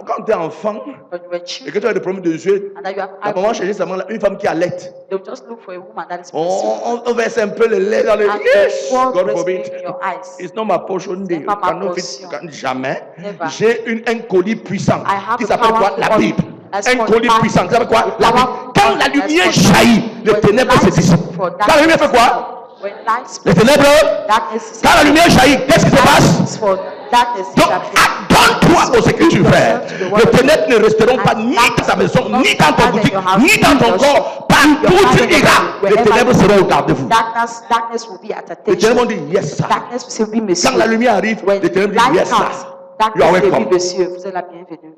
[SPEAKER 1] Quand tu es enfant
[SPEAKER 2] when you were
[SPEAKER 1] et que
[SPEAKER 2] children,
[SPEAKER 1] tu as des problèmes de yeux,
[SPEAKER 2] and that you have
[SPEAKER 1] la maman cherchait seulement une femme qui allait.
[SPEAKER 2] they'll just look for a woman that is breastfeeding.
[SPEAKER 1] On verse un peu le lait dans le
[SPEAKER 2] And
[SPEAKER 1] yes,
[SPEAKER 2] pour
[SPEAKER 1] God
[SPEAKER 2] breastfeed
[SPEAKER 1] forbid.
[SPEAKER 2] in your eyes.
[SPEAKER 1] It's not my portion.
[SPEAKER 2] C'est pas ma
[SPEAKER 1] Cannot fit-
[SPEAKER 2] portion.
[SPEAKER 1] Jamais.
[SPEAKER 2] Never.
[SPEAKER 1] J'ai un colis puissant
[SPEAKER 2] I have
[SPEAKER 1] qui
[SPEAKER 2] a
[SPEAKER 1] s'appelle quoi?
[SPEAKER 2] powerful
[SPEAKER 1] La
[SPEAKER 2] body.
[SPEAKER 1] Bible.
[SPEAKER 2] That's
[SPEAKER 1] Un
[SPEAKER 2] called
[SPEAKER 1] colis
[SPEAKER 2] Bible.
[SPEAKER 1] puissant qui s'appelle quoi?
[SPEAKER 2] The
[SPEAKER 1] La Bible.
[SPEAKER 2] powerful
[SPEAKER 1] Quand
[SPEAKER 2] body.
[SPEAKER 1] la
[SPEAKER 2] That's
[SPEAKER 1] lumière
[SPEAKER 2] called
[SPEAKER 1] jaillit, les
[SPEAKER 2] When
[SPEAKER 1] ténèbres se
[SPEAKER 2] light
[SPEAKER 1] dissipent.
[SPEAKER 2] for
[SPEAKER 1] Quand la lumière fait quoi?
[SPEAKER 2] When light
[SPEAKER 1] Les ténèbres.
[SPEAKER 2] darkness is
[SPEAKER 1] Quand la lumière jaillit, qu'est-ce qui se passe?
[SPEAKER 2] for darkness
[SPEAKER 1] Donc,
[SPEAKER 2] disappears.
[SPEAKER 1] adonne-toi aux Écritures, frère. Les ténèbres ne resteront pas ni dans ta maison, ni dans ton boutique, ni dans ton corps. Partout où tu iras, les ténèbres seront au garde-vous.
[SPEAKER 2] Darkness will be at
[SPEAKER 1] Les ténèbres
[SPEAKER 2] attention.
[SPEAKER 1] ont dit, yes, sir.
[SPEAKER 2] Darkness will say oui, monsieur.
[SPEAKER 1] Quand la lumière arrive,
[SPEAKER 2] When
[SPEAKER 1] les ténèbres disent,
[SPEAKER 2] light
[SPEAKER 1] yes,
[SPEAKER 2] comes,
[SPEAKER 1] sir. You are
[SPEAKER 2] darkness will
[SPEAKER 1] welcome.
[SPEAKER 2] be monsieur. Vous êtes la bienvenue.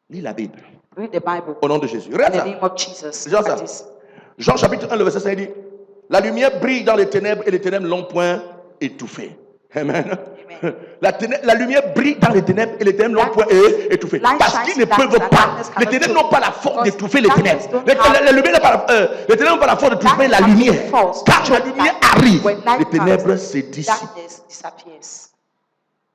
[SPEAKER 1] Lis la Bible.
[SPEAKER 2] Read the Bible.
[SPEAKER 1] Au nom de Jésus.
[SPEAKER 2] In
[SPEAKER 1] Regarde
[SPEAKER 2] the
[SPEAKER 1] ça.
[SPEAKER 2] name of Jesus.
[SPEAKER 1] Jean, ça.
[SPEAKER 2] Practice.
[SPEAKER 1] Jean chapitre 1, le verset 5 dit, la lumière brille dans les ténèbres et les ténèbres l'ont point étouffée. Amen.
[SPEAKER 2] Amen.
[SPEAKER 1] La lumière brille dans les ténèbres et les ténèbres l'ont point étouffée.
[SPEAKER 2] Light
[SPEAKER 1] Parce
[SPEAKER 2] shines
[SPEAKER 1] qu'ils ne
[SPEAKER 2] dark,
[SPEAKER 1] peuvent
[SPEAKER 2] and
[SPEAKER 1] pas.
[SPEAKER 2] darkness
[SPEAKER 1] Les
[SPEAKER 2] cannot
[SPEAKER 1] ténèbres
[SPEAKER 2] choke.
[SPEAKER 1] n'ont pas la force
[SPEAKER 2] Because
[SPEAKER 1] d'étouffer les
[SPEAKER 2] darkness
[SPEAKER 1] ténèbres.
[SPEAKER 2] don't
[SPEAKER 1] Les
[SPEAKER 2] have-
[SPEAKER 1] lumière n'a pas les ténèbres n'ont pas la force d'étouffer la
[SPEAKER 2] Darkness
[SPEAKER 1] lumière.
[SPEAKER 2] has no force to
[SPEAKER 1] Quand la
[SPEAKER 2] choke
[SPEAKER 1] lumière
[SPEAKER 2] light.
[SPEAKER 1] arrive,
[SPEAKER 2] When light
[SPEAKER 1] les ténèbres
[SPEAKER 2] comes,
[SPEAKER 1] se dissipent.
[SPEAKER 2] Darkness disappears.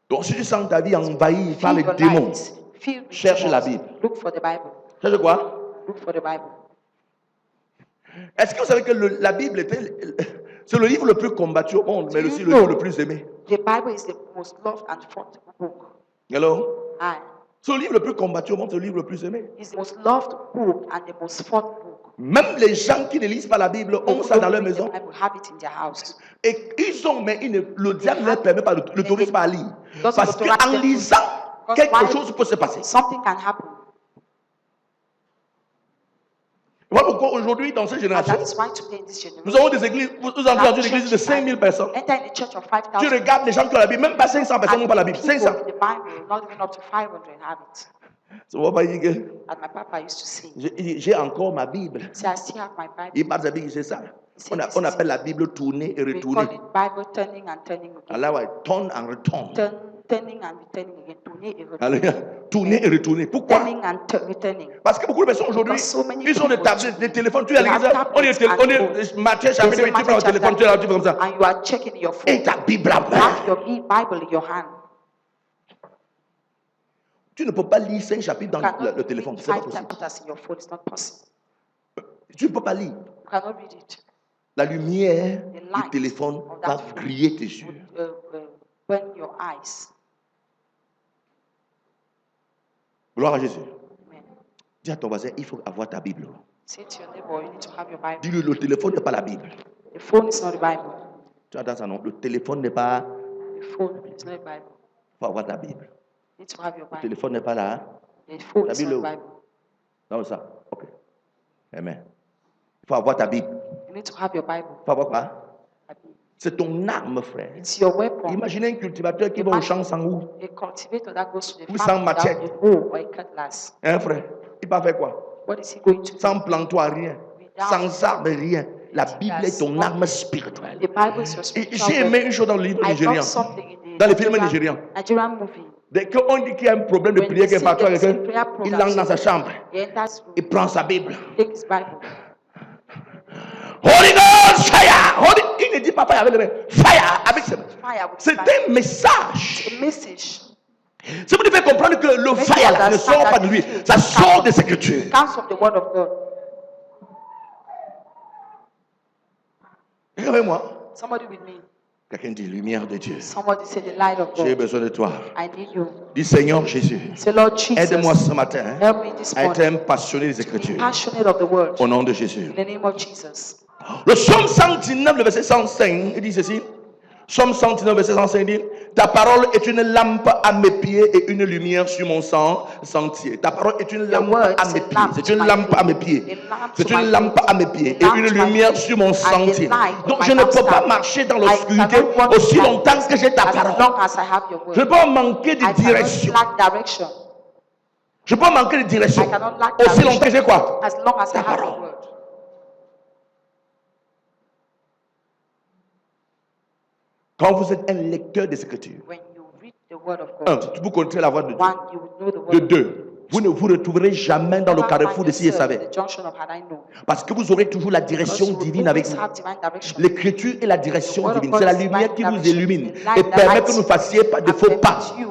[SPEAKER 1] Donc si tu sens ta vie envahie par les
[SPEAKER 2] Feel your
[SPEAKER 1] démons,
[SPEAKER 2] light. Feel the
[SPEAKER 1] cherche
[SPEAKER 2] demons.
[SPEAKER 1] la Bible.
[SPEAKER 2] Look for the Bible.
[SPEAKER 1] cherche quoi?
[SPEAKER 2] Look for the Bible.
[SPEAKER 1] Est-ce que vous savez que la Bible c'est le livre le plus combattu au monde, mais
[SPEAKER 2] Do
[SPEAKER 1] aussi
[SPEAKER 2] you
[SPEAKER 1] le livre
[SPEAKER 2] know
[SPEAKER 1] le plus aimé?
[SPEAKER 2] The Bible is the most loved and fought book.
[SPEAKER 1] Hello?
[SPEAKER 2] And
[SPEAKER 1] C'est le livre le plus combattu au monde, c'est le livre le plus aimé.
[SPEAKER 2] it's the most loved book and the most fought book.
[SPEAKER 1] Même les gens qui ne lisent pas la Bible ont ça dans leur
[SPEAKER 2] Read the
[SPEAKER 1] maison.
[SPEAKER 2] Bible, have it in their house.
[SPEAKER 1] Et ils ont, mais le diable ne leur permet pas, l'autorise pas à lire.
[SPEAKER 2] Doesn't
[SPEAKER 1] Parce
[SPEAKER 2] authorize
[SPEAKER 1] qu'en
[SPEAKER 2] them to
[SPEAKER 1] lisant,
[SPEAKER 2] Because
[SPEAKER 1] quelque
[SPEAKER 2] why-
[SPEAKER 1] chose peut se passer.
[SPEAKER 2] Something can happen.
[SPEAKER 1] Voilà pourquoi aujourd'hui, dans cette
[SPEAKER 2] And
[SPEAKER 1] génération,
[SPEAKER 2] that is why today in this
[SPEAKER 1] nous
[SPEAKER 2] generation,
[SPEAKER 1] avons des églises, vous entrez dans une église de 5000 personnes.
[SPEAKER 2] enter in a church of
[SPEAKER 1] Tu
[SPEAKER 2] 5,000.
[SPEAKER 1] regardes les gens qui ont la Bible, même pas 500 personnes n'ont pas la Bible.
[SPEAKER 2] people
[SPEAKER 1] 500.
[SPEAKER 2] in the Bible, not even up to 500 have it.
[SPEAKER 1] Ça va pas dire que
[SPEAKER 2] And my papa used to say,
[SPEAKER 1] j'ai encore ma Bible.
[SPEAKER 2] say, I still have my Bible.
[SPEAKER 1] Il parle de la Bible, c'est ça. On appelle la Bible tourner et
[SPEAKER 2] We
[SPEAKER 1] retourner.
[SPEAKER 2] call it Bible turning and turning again.
[SPEAKER 1] Alors, ouais, tourne and return.
[SPEAKER 2] Turning and returning again. Tourner et retourner.
[SPEAKER 1] Alléluia. Tourner et retourner. Pourquoi?
[SPEAKER 2] Turning and returning.
[SPEAKER 1] Parce que beaucoup de personnes aujourd'hui,
[SPEAKER 2] Because so many
[SPEAKER 1] ils ont des
[SPEAKER 2] people
[SPEAKER 1] tablettes, des téléphones. Tu es à
[SPEAKER 2] they have
[SPEAKER 1] l'église, on est
[SPEAKER 2] tablets and
[SPEAKER 1] Matthieu chapitre
[SPEAKER 2] There's a
[SPEAKER 1] 28, tu prends le
[SPEAKER 2] Matthew
[SPEAKER 1] téléphone, tu es là, tu fais comme ça.
[SPEAKER 2] And you are checking your phone.
[SPEAKER 1] Et ta Bible en
[SPEAKER 2] You
[SPEAKER 1] main.
[SPEAKER 2] have your Bible in your hand.
[SPEAKER 1] Tu ne peux pas lire 5 chapitres dans
[SPEAKER 2] You cannot
[SPEAKER 1] le téléphone.
[SPEAKER 2] read
[SPEAKER 1] C'est pas
[SPEAKER 2] 5
[SPEAKER 1] possible.
[SPEAKER 2] chapters in your phone. It's not possible.
[SPEAKER 1] Tu ne peux pas lire.
[SPEAKER 2] You cannot read it.
[SPEAKER 1] La lumière
[SPEAKER 2] The
[SPEAKER 1] du
[SPEAKER 2] light
[SPEAKER 1] téléphone
[SPEAKER 2] of
[SPEAKER 1] va
[SPEAKER 2] that phone
[SPEAKER 1] griller tes yeux.
[SPEAKER 2] would, burn your eyes.
[SPEAKER 1] Gloire à Jésus.
[SPEAKER 2] Amen.
[SPEAKER 1] Dis à ton voisin, il faut avoir ta Bible.
[SPEAKER 2] Say to your neighbor, you need to have your Bible.
[SPEAKER 1] Dis-lui, le téléphone n'est pas la Bible.
[SPEAKER 2] The phone is not the Bible.
[SPEAKER 1] Tu entends ça, non? Le téléphone n'est pas.
[SPEAKER 2] The phone is not the Bible.
[SPEAKER 1] Il faut avoir ta Bible.
[SPEAKER 2] You need to have your
[SPEAKER 1] Le
[SPEAKER 2] Bible.
[SPEAKER 1] téléphone n'est pas là. Hein?
[SPEAKER 2] The phone
[SPEAKER 1] La
[SPEAKER 2] is not
[SPEAKER 1] Bible.
[SPEAKER 2] the Bible.
[SPEAKER 1] Non, ça. Ok. Amen. Il faut avoir ta Bible.
[SPEAKER 2] You need to have your Bible.
[SPEAKER 1] Il faut avoir quoi? C'est ton arme, frère.
[SPEAKER 2] It's your weapon.
[SPEAKER 1] Imaginez un cultivateur qui va au champ sans roue.
[SPEAKER 2] A cultivator that goes to the
[SPEAKER 1] Ou
[SPEAKER 2] farm
[SPEAKER 1] sans machette.
[SPEAKER 2] without a hoe or a cutlass.
[SPEAKER 1] Hein, frère? Il va faire quoi?
[SPEAKER 2] What is he going to do?
[SPEAKER 1] Sans plantoir, rien. Sans arme, rien. La Bible est ton arme spirituelle.
[SPEAKER 2] The Bible is your
[SPEAKER 1] Et
[SPEAKER 2] spiritual
[SPEAKER 1] j'ai aimé
[SPEAKER 2] weapon.
[SPEAKER 1] une chose dans le livre
[SPEAKER 2] I
[SPEAKER 1] nigérien.
[SPEAKER 2] love something in the
[SPEAKER 1] Dans les films nigériens.
[SPEAKER 2] Nigerian movie.
[SPEAKER 1] Dès qu'on dit qu'il y a un problème de
[SPEAKER 2] When
[SPEAKER 1] prière
[SPEAKER 2] they
[SPEAKER 1] quelque part,
[SPEAKER 2] see there's a
[SPEAKER 1] quelqu'un,
[SPEAKER 2] prayer
[SPEAKER 1] il
[SPEAKER 2] program,
[SPEAKER 1] entre dans sa chambre.
[SPEAKER 2] he enters room,
[SPEAKER 1] Il prend sa Bible.
[SPEAKER 2] take his Bible.
[SPEAKER 1] Holy Ghost, fire! Il ne dit pas fire avec les mains. Fire avec ses mains.
[SPEAKER 2] Fire with
[SPEAKER 1] C'est
[SPEAKER 2] fire.
[SPEAKER 1] un message.
[SPEAKER 2] A message.
[SPEAKER 1] C'est pour te faire comprendre que le
[SPEAKER 2] Make
[SPEAKER 1] fire
[SPEAKER 2] you
[SPEAKER 1] là, ne
[SPEAKER 2] understand
[SPEAKER 1] sort pas
[SPEAKER 2] that
[SPEAKER 1] de lui.
[SPEAKER 2] it
[SPEAKER 1] Ça sort des Écritures.
[SPEAKER 2] comes from the word of God.
[SPEAKER 1] Viens avec moi.
[SPEAKER 2] Somebody with me.
[SPEAKER 1] Quelqu'un dit lumière de Dieu.
[SPEAKER 2] Somebody say the light of
[SPEAKER 1] J'ai
[SPEAKER 2] God.
[SPEAKER 1] besoin de toi.
[SPEAKER 2] I need you.
[SPEAKER 1] Dis Seigneur Jésus.
[SPEAKER 2] Say Lord Jesus.
[SPEAKER 1] Aide-moi ce matin hein,
[SPEAKER 2] Help me this
[SPEAKER 1] à être
[SPEAKER 2] morning.
[SPEAKER 1] un passionné des
[SPEAKER 2] Be
[SPEAKER 1] Écritures.
[SPEAKER 2] passionate of the word.
[SPEAKER 1] Au nom de Jésus.
[SPEAKER 2] In the name of Jesus.
[SPEAKER 1] Le psaume 119, le verset 105, il dit ceci. Psaume 119, verset 105 dit, ta parole est une lampe à mes pieds et une lumière sur mon sentier. Ta parole est une lampe à mes pieds. C'est une lampe à mes pieds. C'est une lampe à mes pieds et une lumière sur mon sentier. Donc je ne peux pas marcher dans l'obscurité aussi longtemps que j'ai ta parole. Je ne peux pas manquer de direction. Je ne peux pas manquer de direction aussi longtemps que j'ai quoi?
[SPEAKER 2] As long as I
[SPEAKER 1] Ta
[SPEAKER 2] have
[SPEAKER 1] parole.
[SPEAKER 2] the word.
[SPEAKER 1] Quand vous êtes un lecteur des Écritures,
[SPEAKER 2] When you read the word of
[SPEAKER 1] un,
[SPEAKER 2] God,
[SPEAKER 1] vous connaissez la voix de Dieu.
[SPEAKER 2] one, you will know the word
[SPEAKER 1] De
[SPEAKER 2] of God.
[SPEAKER 1] deux, vous ne vous retrouverez jamais dans le
[SPEAKER 2] Never
[SPEAKER 1] carrefour
[SPEAKER 2] find
[SPEAKER 1] de si et
[SPEAKER 2] yourself in
[SPEAKER 1] savait.
[SPEAKER 2] the junction of had I known.
[SPEAKER 1] Parce que vous aurez toujours la
[SPEAKER 2] Because
[SPEAKER 1] direction
[SPEAKER 2] you will
[SPEAKER 1] divine avec
[SPEAKER 2] always
[SPEAKER 1] vous.
[SPEAKER 2] have divine direction.
[SPEAKER 1] L'écriture est la
[SPEAKER 2] The
[SPEAKER 1] direction
[SPEAKER 2] word of
[SPEAKER 1] divine.
[SPEAKER 2] God
[SPEAKER 1] C'est la
[SPEAKER 2] is
[SPEAKER 1] lumière
[SPEAKER 2] divine
[SPEAKER 1] qui vous
[SPEAKER 2] direction.
[SPEAKER 1] illumine
[SPEAKER 2] The light
[SPEAKER 1] et
[SPEAKER 2] that
[SPEAKER 1] permet
[SPEAKER 2] lights
[SPEAKER 1] que vous ne
[SPEAKER 2] you
[SPEAKER 1] fassiez pas de
[SPEAKER 2] and
[SPEAKER 1] faux pas.
[SPEAKER 2] permits you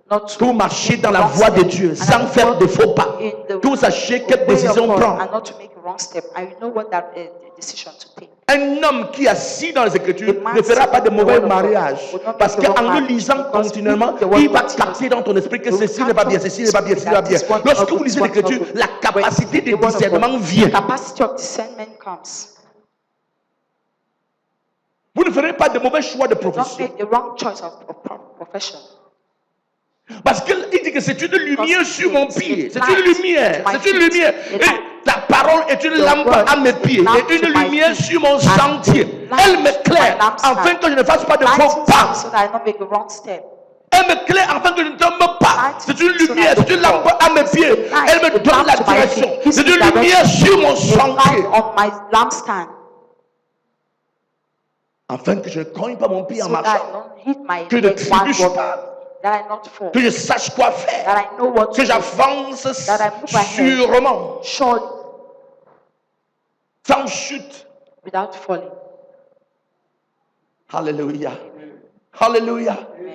[SPEAKER 2] not to
[SPEAKER 1] Que vous marchiez
[SPEAKER 2] take
[SPEAKER 1] dans la
[SPEAKER 2] wrong
[SPEAKER 1] voie de
[SPEAKER 2] step.
[SPEAKER 1] Dieu
[SPEAKER 2] And
[SPEAKER 1] sans
[SPEAKER 2] that
[SPEAKER 1] faire
[SPEAKER 2] you
[SPEAKER 1] de faux pas.
[SPEAKER 2] in the
[SPEAKER 1] Que vous sachiez quelle
[SPEAKER 2] way of
[SPEAKER 1] décision
[SPEAKER 2] God
[SPEAKER 1] prendre.
[SPEAKER 2] and not to make a wrong step. And you know what that decision to take.
[SPEAKER 1] Un homme qui est assis dans les Écritures
[SPEAKER 2] A man
[SPEAKER 1] ne fera pas de
[SPEAKER 2] sitting in the
[SPEAKER 1] mauvais
[SPEAKER 2] word of God
[SPEAKER 1] mariages.
[SPEAKER 2] will not
[SPEAKER 1] Parce
[SPEAKER 2] make a wrong
[SPEAKER 1] qu'en le
[SPEAKER 2] marriage,
[SPEAKER 1] lisant
[SPEAKER 2] because
[SPEAKER 1] continuellement,
[SPEAKER 2] reading the word
[SPEAKER 1] il va
[SPEAKER 2] continuously,
[SPEAKER 1] capter dans ton esprit que
[SPEAKER 2] you will
[SPEAKER 1] ceci n'est pas bien,
[SPEAKER 2] capture
[SPEAKER 1] ceci n'est pas bien,
[SPEAKER 2] in
[SPEAKER 1] ceci n'est pas bien.
[SPEAKER 2] this one
[SPEAKER 1] Lorsque
[SPEAKER 2] not
[SPEAKER 1] vous
[SPEAKER 2] good,
[SPEAKER 1] lisez
[SPEAKER 2] this one
[SPEAKER 1] l'Écriture,
[SPEAKER 2] not good.
[SPEAKER 1] la capacité de
[SPEAKER 2] When the word of
[SPEAKER 1] discernement
[SPEAKER 2] God,
[SPEAKER 1] vient.
[SPEAKER 2] the capacity of discernment comes.
[SPEAKER 1] Vous ne ferez pas de mauvais choix de
[SPEAKER 2] You don't
[SPEAKER 1] profession.
[SPEAKER 2] make the wrong choice of profession.
[SPEAKER 1] Parce qu'il dit que c'est une lumière sur mon pied. C'est une
[SPEAKER 2] light
[SPEAKER 1] lumière.
[SPEAKER 2] to my
[SPEAKER 1] C'est une
[SPEAKER 2] feet.
[SPEAKER 1] lumière.
[SPEAKER 2] A
[SPEAKER 1] Et
[SPEAKER 2] light.
[SPEAKER 1] ta parole est une
[SPEAKER 2] Your
[SPEAKER 1] lampe
[SPEAKER 2] word
[SPEAKER 1] à mes
[SPEAKER 2] is a
[SPEAKER 1] pieds
[SPEAKER 2] lamp
[SPEAKER 1] et une
[SPEAKER 2] to my
[SPEAKER 1] lumière
[SPEAKER 2] feet.
[SPEAKER 1] sur mon
[SPEAKER 2] And
[SPEAKER 1] sentier.
[SPEAKER 2] light
[SPEAKER 1] Elle
[SPEAKER 2] to
[SPEAKER 1] m'éclaire
[SPEAKER 2] my lampstand.
[SPEAKER 1] afin que je ne fasse pas de
[SPEAKER 2] Light
[SPEAKER 1] faux pas.
[SPEAKER 2] so that I don't make a wrong step.
[SPEAKER 1] Elle m'éclaire afin que je ne tombe pas.
[SPEAKER 2] Light
[SPEAKER 1] C'est une
[SPEAKER 2] so that
[SPEAKER 1] lumière,
[SPEAKER 2] I
[SPEAKER 1] c'est une
[SPEAKER 2] don't
[SPEAKER 1] lampe
[SPEAKER 2] fall.
[SPEAKER 1] à mes
[SPEAKER 2] It's
[SPEAKER 1] pieds.
[SPEAKER 2] a light,
[SPEAKER 1] Elle me
[SPEAKER 2] a
[SPEAKER 1] donne
[SPEAKER 2] lamp
[SPEAKER 1] la
[SPEAKER 2] to my
[SPEAKER 1] direction.
[SPEAKER 2] feet. Gives
[SPEAKER 1] C'est
[SPEAKER 2] me
[SPEAKER 1] une lumière
[SPEAKER 2] direction.
[SPEAKER 1] sur mon
[SPEAKER 2] A
[SPEAKER 1] sentier.
[SPEAKER 2] light on my lampstand.
[SPEAKER 1] Afin que je ne cogne pas mon pied en
[SPEAKER 2] So that I
[SPEAKER 1] marchant.
[SPEAKER 2] don't hit my
[SPEAKER 1] Que je ne
[SPEAKER 2] leg while
[SPEAKER 1] trébuche
[SPEAKER 2] walking.
[SPEAKER 1] pas.
[SPEAKER 2] That I not fall.
[SPEAKER 1] Que je sache quoi faire.
[SPEAKER 2] That I know what to
[SPEAKER 1] Que
[SPEAKER 2] do.
[SPEAKER 1] j'avance
[SPEAKER 2] That I move ahead.
[SPEAKER 1] sûrement.
[SPEAKER 2] Surely,
[SPEAKER 1] Sans chute.
[SPEAKER 2] without falling.
[SPEAKER 1] Alléluia. Alléluia.
[SPEAKER 2] Amen.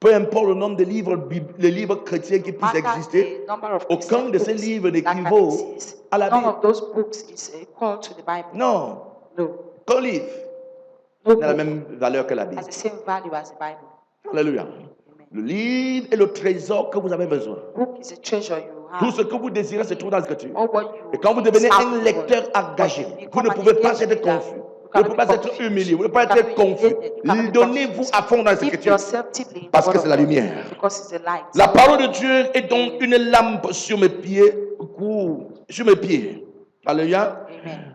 [SPEAKER 1] Peu importe le nombre de livres, les livres chrétiens qui puissent
[SPEAKER 2] Matter
[SPEAKER 1] exister,
[SPEAKER 2] the number of
[SPEAKER 1] aucun
[SPEAKER 2] Christian
[SPEAKER 1] de ces
[SPEAKER 2] books
[SPEAKER 1] livres
[SPEAKER 2] that can
[SPEAKER 1] n'équivaut
[SPEAKER 2] exist.
[SPEAKER 1] à la
[SPEAKER 2] None
[SPEAKER 1] Bible.
[SPEAKER 2] of those books is equal to the Bible.
[SPEAKER 1] Non,
[SPEAKER 2] No.
[SPEAKER 1] aucun livre
[SPEAKER 2] No
[SPEAKER 1] n'a la
[SPEAKER 2] book
[SPEAKER 1] même valeur que la Bible.
[SPEAKER 2] has the same value as the Bible.
[SPEAKER 1] Alléluia. Le livre est le trésor que vous avez besoin.
[SPEAKER 2] Book is a treasure you
[SPEAKER 1] Tout
[SPEAKER 2] have.
[SPEAKER 1] ce que vous désirez se trouve dans l'Écriture.
[SPEAKER 2] All what you
[SPEAKER 1] Et quand vous
[SPEAKER 2] need
[SPEAKER 1] devenez
[SPEAKER 2] is out
[SPEAKER 1] un
[SPEAKER 2] of the
[SPEAKER 1] lecteur
[SPEAKER 2] word.
[SPEAKER 1] engagé,
[SPEAKER 2] But you
[SPEAKER 1] vous ne
[SPEAKER 2] become
[SPEAKER 1] pouvez
[SPEAKER 2] an
[SPEAKER 1] pas
[SPEAKER 2] engaged
[SPEAKER 1] être
[SPEAKER 2] reader.
[SPEAKER 1] confus.
[SPEAKER 2] You
[SPEAKER 1] Vous ne
[SPEAKER 2] cannot
[SPEAKER 1] pouvez
[SPEAKER 2] be
[SPEAKER 1] pas être
[SPEAKER 2] confused.
[SPEAKER 1] humilié. Vous ne pouvez
[SPEAKER 2] You
[SPEAKER 1] pas
[SPEAKER 2] cannot
[SPEAKER 1] être
[SPEAKER 2] be
[SPEAKER 1] confus.
[SPEAKER 2] humiliated. You cannot be
[SPEAKER 1] Donnez-vous
[SPEAKER 2] confused.
[SPEAKER 1] à fond dans les
[SPEAKER 2] Give
[SPEAKER 1] Écritures.
[SPEAKER 2] yourself deeply in the
[SPEAKER 1] Parce que
[SPEAKER 2] word
[SPEAKER 1] c'est la
[SPEAKER 2] of God,
[SPEAKER 1] lumière.
[SPEAKER 2] because it's the light.
[SPEAKER 1] La parole de Dieu est donc une lampe sur mes pieds. Sur mes pieds. Alléluia.
[SPEAKER 2] Amen.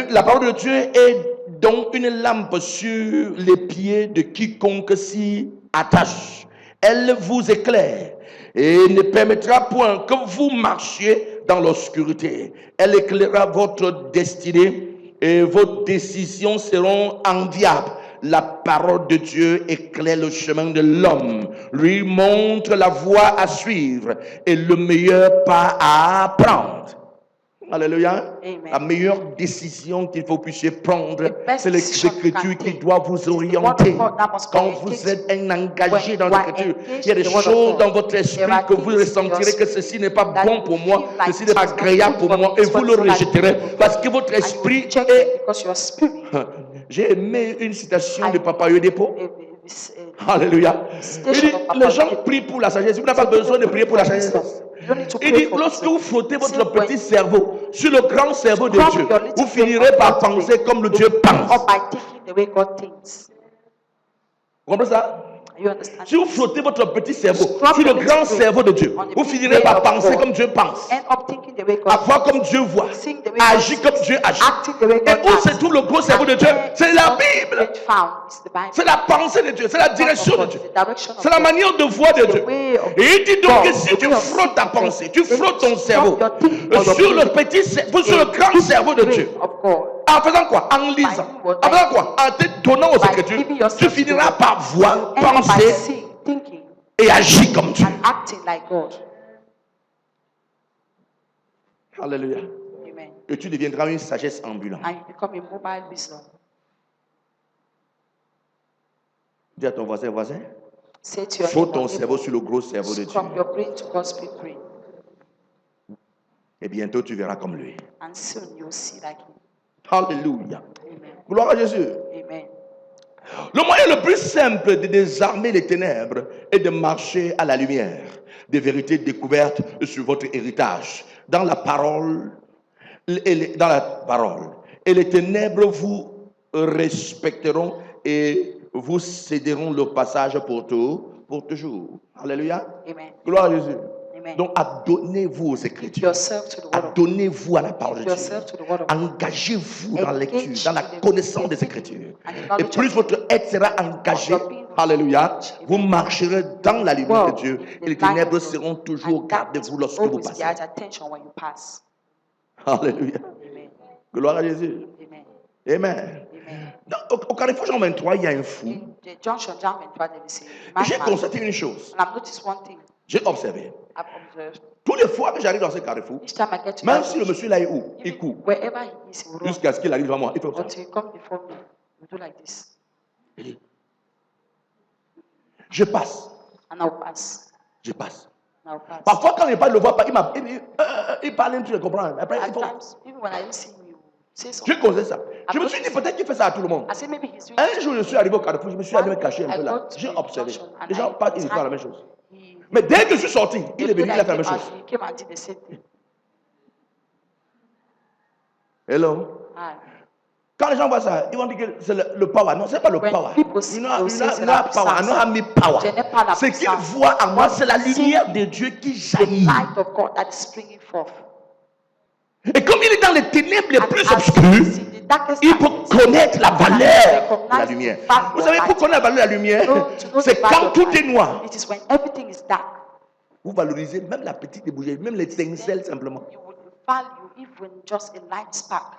[SPEAKER 1] La parole de Dieu est donc une lampe sur les pieds de quiconque s'y attache. Elle vous éclaire et ne permettra point que vous marchiez dans l'obscurité. Elle éclairera votre destinée et vos décisions seront enviables. La parole de Dieu éclaire le chemin de l'homme, lui montre la voie à suivre et le meilleur pas à prendre. Alléluia.
[SPEAKER 2] Amen.
[SPEAKER 1] La meilleure décision qu'il faut puissiez prendre,
[SPEAKER 2] best
[SPEAKER 1] c'est
[SPEAKER 2] decision you
[SPEAKER 1] l'écriture
[SPEAKER 2] can
[SPEAKER 1] qui
[SPEAKER 2] take
[SPEAKER 1] doit vous
[SPEAKER 2] is the word of
[SPEAKER 1] orienter.
[SPEAKER 2] God that must
[SPEAKER 1] Quand
[SPEAKER 2] orientate
[SPEAKER 1] vous êtes
[SPEAKER 2] you.
[SPEAKER 1] un engagé
[SPEAKER 2] When
[SPEAKER 1] dans
[SPEAKER 2] you are
[SPEAKER 1] l'écriture,
[SPEAKER 2] engaged
[SPEAKER 1] il y a des
[SPEAKER 2] in the word of
[SPEAKER 1] choses
[SPEAKER 2] God,
[SPEAKER 1] dans votre esprit
[SPEAKER 2] there are
[SPEAKER 1] que vous
[SPEAKER 2] things in
[SPEAKER 1] ressentirez
[SPEAKER 2] your
[SPEAKER 1] que ceci n'est pas
[SPEAKER 2] that
[SPEAKER 1] bon
[SPEAKER 2] you
[SPEAKER 1] pour moi,
[SPEAKER 2] feel like
[SPEAKER 1] ceci n'est pas
[SPEAKER 2] it's not
[SPEAKER 1] agréable
[SPEAKER 2] good
[SPEAKER 1] pour
[SPEAKER 2] for
[SPEAKER 1] moi,
[SPEAKER 2] me,
[SPEAKER 1] et
[SPEAKER 2] it's
[SPEAKER 1] vous
[SPEAKER 2] not
[SPEAKER 1] le
[SPEAKER 2] so that
[SPEAKER 1] rejetterez
[SPEAKER 2] you will
[SPEAKER 1] parce
[SPEAKER 2] go.
[SPEAKER 1] que votre
[SPEAKER 2] And you will
[SPEAKER 1] esprit
[SPEAKER 2] reject
[SPEAKER 1] est...
[SPEAKER 2] it because your spirit.
[SPEAKER 1] J'ai aimé une citation de Papa Yodepo.
[SPEAKER 2] a
[SPEAKER 1] Alléluia. Il
[SPEAKER 2] citation
[SPEAKER 1] dit,
[SPEAKER 2] of Papa
[SPEAKER 1] les gens
[SPEAKER 2] Yodepo.
[SPEAKER 1] prient pour la sagesse. Vous n'avez pas besoin de prier pour la sagesse.
[SPEAKER 2] You don't need to
[SPEAKER 1] Il
[SPEAKER 2] pray
[SPEAKER 1] dit,
[SPEAKER 2] for
[SPEAKER 1] lorsque
[SPEAKER 2] wisdom.
[SPEAKER 1] vous frottez votre
[SPEAKER 2] Say when
[SPEAKER 1] petit cerveau sur le grand cerveau de
[SPEAKER 2] Drop
[SPEAKER 1] Dieu,
[SPEAKER 2] your little
[SPEAKER 1] vous finirez
[SPEAKER 2] brain
[SPEAKER 1] par
[SPEAKER 2] on God's
[SPEAKER 1] penser
[SPEAKER 2] brain.
[SPEAKER 1] comme le
[SPEAKER 2] You
[SPEAKER 1] Dieu
[SPEAKER 2] will
[SPEAKER 1] pense.
[SPEAKER 2] up by taking the way God thinks.
[SPEAKER 1] Vous comprenez ça?
[SPEAKER 2] You understand?
[SPEAKER 1] Si vous frottez votre petit cerveau
[SPEAKER 2] Drop
[SPEAKER 1] sur le
[SPEAKER 2] your
[SPEAKER 1] grand
[SPEAKER 2] little brain
[SPEAKER 1] cerveau de Dieu,
[SPEAKER 2] on the
[SPEAKER 1] vous
[SPEAKER 2] big
[SPEAKER 1] finirez
[SPEAKER 2] brain
[SPEAKER 1] par
[SPEAKER 2] of
[SPEAKER 1] penser
[SPEAKER 2] God.
[SPEAKER 1] comme Dieu pense,
[SPEAKER 2] End up thinking the way
[SPEAKER 1] à
[SPEAKER 2] God
[SPEAKER 1] voir
[SPEAKER 2] thinks.
[SPEAKER 1] comme Dieu voit,
[SPEAKER 2] Seeing the way
[SPEAKER 1] à
[SPEAKER 2] God
[SPEAKER 1] agir
[SPEAKER 2] sees.
[SPEAKER 1] comme Dieu agit.
[SPEAKER 2] Acting the way
[SPEAKER 1] Et
[SPEAKER 2] God
[SPEAKER 1] où se
[SPEAKER 2] acts.
[SPEAKER 1] trouve le gros cerveau de Dieu?
[SPEAKER 2] And
[SPEAKER 1] C'est
[SPEAKER 2] where
[SPEAKER 1] la
[SPEAKER 2] God
[SPEAKER 1] Bible.
[SPEAKER 2] is found. It's the Bible.
[SPEAKER 1] C'est la pensée de Dieu, c'est la direction de Dieu.
[SPEAKER 2] It's the direction of
[SPEAKER 1] C'est la
[SPEAKER 2] God.
[SPEAKER 1] manière de voir de
[SPEAKER 2] The
[SPEAKER 1] Dieu.
[SPEAKER 2] way of
[SPEAKER 1] Et il dit donc
[SPEAKER 2] God,
[SPEAKER 1] que si
[SPEAKER 2] the
[SPEAKER 1] tu
[SPEAKER 2] way of
[SPEAKER 1] frottes ta
[SPEAKER 2] seeing God.
[SPEAKER 1] pensée, tu
[SPEAKER 2] Then
[SPEAKER 1] frottes ton
[SPEAKER 2] you
[SPEAKER 1] cerveau
[SPEAKER 2] drop your thinking or your
[SPEAKER 1] sur le
[SPEAKER 2] brain
[SPEAKER 1] petit cerveau, sur le
[SPEAKER 2] in
[SPEAKER 1] grand
[SPEAKER 2] the
[SPEAKER 1] cerveau de
[SPEAKER 2] brain
[SPEAKER 1] Dieu.
[SPEAKER 2] of God.
[SPEAKER 1] En faisant quoi? En lisant. En faisant quoi? En te donnant aux
[SPEAKER 2] By
[SPEAKER 1] Écritures,
[SPEAKER 2] giving
[SPEAKER 1] tu
[SPEAKER 2] yourself
[SPEAKER 1] finiras
[SPEAKER 2] to
[SPEAKER 1] par voir,
[SPEAKER 2] You end up by
[SPEAKER 1] penser
[SPEAKER 2] seeing, thinking,
[SPEAKER 1] et agir comme Dieu.
[SPEAKER 2] and acting like God.
[SPEAKER 1] Alléluia.
[SPEAKER 2] Amen.
[SPEAKER 1] Et tu deviendras une sagesse ambulante.
[SPEAKER 2] And you become a mobile wisdom.
[SPEAKER 1] Dis à ton voisin,
[SPEAKER 2] Say to your
[SPEAKER 1] frotte ton
[SPEAKER 2] neighbor,
[SPEAKER 1] cerveau sur le gros cerveau de Dieu.
[SPEAKER 2] scrub your brain to God's big brain.
[SPEAKER 1] Et bientôt tu verras comme lui.
[SPEAKER 2] And soon you'll see like him.
[SPEAKER 1] Alléluia.
[SPEAKER 2] Amen.
[SPEAKER 1] Gloire à Jésus.
[SPEAKER 2] Amen.
[SPEAKER 1] Le moyen le plus simple de désarmer les ténèbres est de marcher à la lumière des vérités découvertes sur votre héritage, dans la parole. Et les ténèbres vous respecteront et vous céderont le passage pour toujours. Alléluia.
[SPEAKER 2] Amen.
[SPEAKER 1] Gloire à Jésus.
[SPEAKER 2] Amen.
[SPEAKER 1] Donc, adonnez-vous aux
[SPEAKER 2] Give
[SPEAKER 1] Écritures.
[SPEAKER 2] yourself to the word of God.
[SPEAKER 1] Adonnez-vous à la parole de
[SPEAKER 2] Give
[SPEAKER 1] Dieu.
[SPEAKER 2] yourself to the word of God.
[SPEAKER 1] Engagez-vous dans la
[SPEAKER 2] Engage
[SPEAKER 1] lecture, dans la
[SPEAKER 2] to the
[SPEAKER 1] connaissance des
[SPEAKER 2] reading
[SPEAKER 1] Écritures.
[SPEAKER 2] and the
[SPEAKER 1] Et
[SPEAKER 2] knowledge
[SPEAKER 1] plus
[SPEAKER 2] of
[SPEAKER 1] votre aide sera engagée,
[SPEAKER 2] Your being
[SPEAKER 1] alléluia,
[SPEAKER 2] engaged,
[SPEAKER 1] vous
[SPEAKER 2] amen.
[SPEAKER 1] marcherez dans la lumière de
[SPEAKER 2] Well,
[SPEAKER 1] Dieu
[SPEAKER 2] in
[SPEAKER 1] et
[SPEAKER 2] the
[SPEAKER 1] les ténèbres
[SPEAKER 2] light of
[SPEAKER 1] seront
[SPEAKER 2] God.
[SPEAKER 1] toujours au
[SPEAKER 2] And
[SPEAKER 1] garde de
[SPEAKER 2] darkness
[SPEAKER 1] vous
[SPEAKER 2] will
[SPEAKER 1] lorsque vous
[SPEAKER 2] always be
[SPEAKER 1] passez.
[SPEAKER 2] at attention when you pass.
[SPEAKER 1] Alléluia.
[SPEAKER 2] Amen.
[SPEAKER 1] Gloire à Jésus.
[SPEAKER 2] Amen.
[SPEAKER 1] Amen.
[SPEAKER 2] Amen.
[SPEAKER 1] Au Carrefour Jean 23, il y a un fou.
[SPEAKER 2] In the junction, John 23, there is a
[SPEAKER 1] J'ai
[SPEAKER 2] madman.
[SPEAKER 1] constaté une chose.
[SPEAKER 2] And I've noticed one thing.
[SPEAKER 1] J'ai observé.
[SPEAKER 2] I've observed.
[SPEAKER 1] Tous les fois que j'arrive dans ce carrefour,
[SPEAKER 2] Each time I get to
[SPEAKER 1] même
[SPEAKER 2] that
[SPEAKER 1] si le
[SPEAKER 2] junction,
[SPEAKER 1] monsieur là est où, il
[SPEAKER 2] even
[SPEAKER 1] court.
[SPEAKER 2] wherever he is, he will run.
[SPEAKER 1] Jusqu'à ce qu'il arrive devant moi. Il fait comme ça.
[SPEAKER 2] Until he comes before me, we do like this.
[SPEAKER 1] Il dit, je passe.
[SPEAKER 2] And I'll pass.
[SPEAKER 1] Je passe.
[SPEAKER 2] And I'll pass.
[SPEAKER 1] Parfois, quand il ne le voit pas, il parle un truc, tu comprends. Après,
[SPEAKER 2] At
[SPEAKER 1] il faut...
[SPEAKER 2] times, even when I don't see him, you say
[SPEAKER 1] J'ai
[SPEAKER 2] something.
[SPEAKER 1] causé ça. Je me suis dit, peut-être qu'il fait ça à tout le monde.
[SPEAKER 2] I say maybe he's doing
[SPEAKER 1] Un jour, je suis arrivé au carrefour, je me suis allé me cacher un
[SPEAKER 2] I
[SPEAKER 1] peu là.
[SPEAKER 2] got to
[SPEAKER 1] J'ai
[SPEAKER 2] the
[SPEAKER 1] observé.
[SPEAKER 2] junction and
[SPEAKER 1] Les gens
[SPEAKER 2] I
[SPEAKER 1] parlent
[SPEAKER 2] was
[SPEAKER 1] uniquement la même
[SPEAKER 2] hiding.
[SPEAKER 1] chose.
[SPEAKER 2] He-
[SPEAKER 1] Mais dès que je suis sorti, il est
[SPEAKER 2] the
[SPEAKER 1] venu,
[SPEAKER 2] day
[SPEAKER 1] il a
[SPEAKER 2] I
[SPEAKER 1] fait la même
[SPEAKER 2] came
[SPEAKER 1] chose.
[SPEAKER 2] out, he came and did the same thing.
[SPEAKER 1] Hello?
[SPEAKER 2] Ah.
[SPEAKER 1] Quand les gens voient ça, ils vont dire que c'est le power. Non, ce n'est pas le
[SPEAKER 2] When
[SPEAKER 1] power.
[SPEAKER 2] people see
[SPEAKER 1] You know,
[SPEAKER 2] they'll
[SPEAKER 1] you
[SPEAKER 2] say
[SPEAKER 1] know,
[SPEAKER 2] c'est
[SPEAKER 1] you
[SPEAKER 2] la
[SPEAKER 1] know power. I
[SPEAKER 2] puissance.
[SPEAKER 1] know how me power.
[SPEAKER 2] Je n'ai pas la
[SPEAKER 1] Ce qu'ils
[SPEAKER 2] puissance.
[SPEAKER 1] voient en moi, c'est la
[SPEAKER 2] See
[SPEAKER 1] lumière de Dieu qui
[SPEAKER 2] The
[SPEAKER 1] jaillit.
[SPEAKER 2] light of God that is springing forth.
[SPEAKER 1] Et comme il est dans les ténèbres les
[SPEAKER 2] And
[SPEAKER 1] plus
[SPEAKER 2] as he
[SPEAKER 1] obscures,
[SPEAKER 2] is in the darkest
[SPEAKER 1] il peut
[SPEAKER 2] darkness,
[SPEAKER 1] connaître la valeur de la
[SPEAKER 2] recognize
[SPEAKER 1] lumière.
[SPEAKER 2] the value
[SPEAKER 1] Vous
[SPEAKER 2] of
[SPEAKER 1] savez,
[SPEAKER 2] light.
[SPEAKER 1] pour connaître la valeur de la lumière,
[SPEAKER 2] To know
[SPEAKER 1] c'est
[SPEAKER 2] the value
[SPEAKER 1] quand
[SPEAKER 2] of
[SPEAKER 1] tout
[SPEAKER 2] light.
[SPEAKER 1] est noir.
[SPEAKER 2] It is when everything is dark.
[SPEAKER 1] Vous valorisez même la petite bougie, même l'étincelle simplement.
[SPEAKER 2] You would value even just a light spark.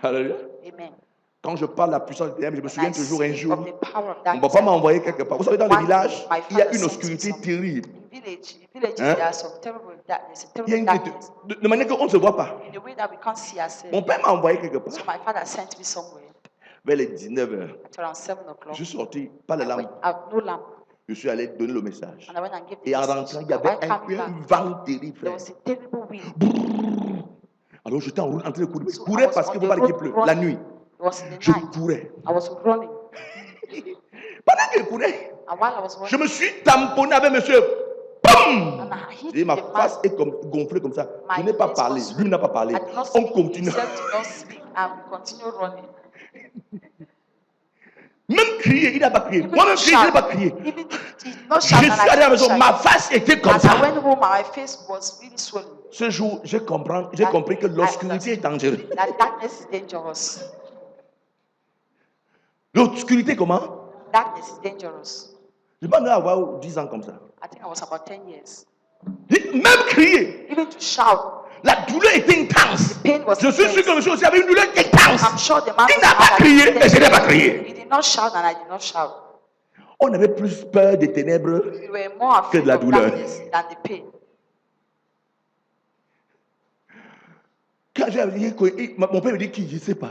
[SPEAKER 1] Alléluia.
[SPEAKER 2] Amen.
[SPEAKER 1] Quand je parle de la puissance des ténèbres, je me
[SPEAKER 2] When
[SPEAKER 1] souviens
[SPEAKER 2] I
[SPEAKER 1] toujours un
[SPEAKER 2] speak
[SPEAKER 1] jour,
[SPEAKER 2] of the power of
[SPEAKER 1] mon
[SPEAKER 2] darkness,
[SPEAKER 1] papa m'a envoyé quelque part. Vous savez, dans le
[SPEAKER 2] one
[SPEAKER 1] village,
[SPEAKER 2] day, my
[SPEAKER 1] il y a
[SPEAKER 2] father
[SPEAKER 1] une
[SPEAKER 2] sent me
[SPEAKER 1] obscurité
[SPEAKER 2] something.
[SPEAKER 1] terrible.
[SPEAKER 2] In villages,
[SPEAKER 1] Hein?
[SPEAKER 2] there are some terrible darkness,
[SPEAKER 1] Il y a
[SPEAKER 2] terrible
[SPEAKER 1] une
[SPEAKER 2] darkness.
[SPEAKER 1] de manière qu'on ne se voit pas.
[SPEAKER 2] In a way that we can't see ourselves.
[SPEAKER 1] Mon père m'a envoyé quelque part.
[SPEAKER 2] So my father sent me somewhere
[SPEAKER 1] Vers les 19h,
[SPEAKER 2] at around 7 o'clock.
[SPEAKER 1] je suis sorti, pas de
[SPEAKER 2] I
[SPEAKER 1] lampe.
[SPEAKER 2] went out, no lamp.
[SPEAKER 1] Je suis allé donner le message.
[SPEAKER 2] And I went and gave the
[SPEAKER 1] Et en
[SPEAKER 2] message.
[SPEAKER 1] rentrant, il y
[SPEAKER 2] And
[SPEAKER 1] avait
[SPEAKER 2] while coming
[SPEAKER 1] un
[SPEAKER 2] back,
[SPEAKER 1] vent terrible,
[SPEAKER 2] there
[SPEAKER 1] frère.
[SPEAKER 2] was a terrible wind.
[SPEAKER 1] Alors j'étais en train de courir. Je
[SPEAKER 2] So I
[SPEAKER 1] courais
[SPEAKER 2] was
[SPEAKER 1] parce
[SPEAKER 2] on
[SPEAKER 1] qu'il
[SPEAKER 2] the
[SPEAKER 1] ne faut pas
[SPEAKER 2] road
[SPEAKER 1] qu'il pleut.
[SPEAKER 2] running.
[SPEAKER 1] La nuit,
[SPEAKER 2] It was in the
[SPEAKER 1] je
[SPEAKER 2] night.
[SPEAKER 1] courais.
[SPEAKER 2] I was running.
[SPEAKER 1] Pendant que je courais,
[SPEAKER 2] And while I was
[SPEAKER 1] je
[SPEAKER 2] running,
[SPEAKER 1] me suis tamponné avec monsieur. Boum!
[SPEAKER 2] and I hit
[SPEAKER 1] Et ma
[SPEAKER 2] the
[SPEAKER 1] face
[SPEAKER 2] man.
[SPEAKER 1] est comme, gonflée comme ça. Je
[SPEAKER 2] My
[SPEAKER 1] n'ai pas
[SPEAKER 2] face
[SPEAKER 1] parlé.
[SPEAKER 2] was-
[SPEAKER 1] Lui n'a pas parlé.
[SPEAKER 2] I did not
[SPEAKER 1] On
[SPEAKER 2] speak.
[SPEAKER 1] continue.
[SPEAKER 2] Himself did not speak. And we continue running.
[SPEAKER 1] Même crier, il n'a pas crié.
[SPEAKER 2] Even
[SPEAKER 1] Moi-même crier, je n'ai
[SPEAKER 2] shout.
[SPEAKER 1] pas crié.
[SPEAKER 2] Even he did not
[SPEAKER 1] Je
[SPEAKER 2] shout.
[SPEAKER 1] suis
[SPEAKER 2] And
[SPEAKER 1] allé à la
[SPEAKER 2] I
[SPEAKER 1] maison,
[SPEAKER 2] didn't
[SPEAKER 1] ma
[SPEAKER 2] shout.
[SPEAKER 1] face était comme
[SPEAKER 2] As I
[SPEAKER 1] ça.
[SPEAKER 2] went home, my face was really swollen.
[SPEAKER 1] Ce jour, j'ai compris que l'obscurité est dangereuse.
[SPEAKER 2] That darkness is dangerous.
[SPEAKER 1] L'obscurité, comment?
[SPEAKER 2] Darkness is dangerous.
[SPEAKER 1] Je pense avoir 10 ans comme ça.
[SPEAKER 2] I think I was about 10 years.
[SPEAKER 1] Même crier,
[SPEAKER 2] Even to shout,
[SPEAKER 1] la douleur était intense.
[SPEAKER 2] pain was
[SPEAKER 1] Je suis sûr que le monsieur aussi avait une douleur intense.
[SPEAKER 2] I'm sure the man
[SPEAKER 1] Il
[SPEAKER 2] was
[SPEAKER 1] n'a pas
[SPEAKER 2] mad at
[SPEAKER 1] crié,
[SPEAKER 2] me.
[SPEAKER 1] et je n'ai pas crié.
[SPEAKER 2] He did not shout and I did not shout.
[SPEAKER 1] On avait plus peur des ténèbres.
[SPEAKER 2] We were more afraid
[SPEAKER 1] de la
[SPEAKER 2] of
[SPEAKER 1] douleur.
[SPEAKER 2] darkness than the pain.
[SPEAKER 1] Quand j'ai dit, mon père me dit qui, je ne sais pas.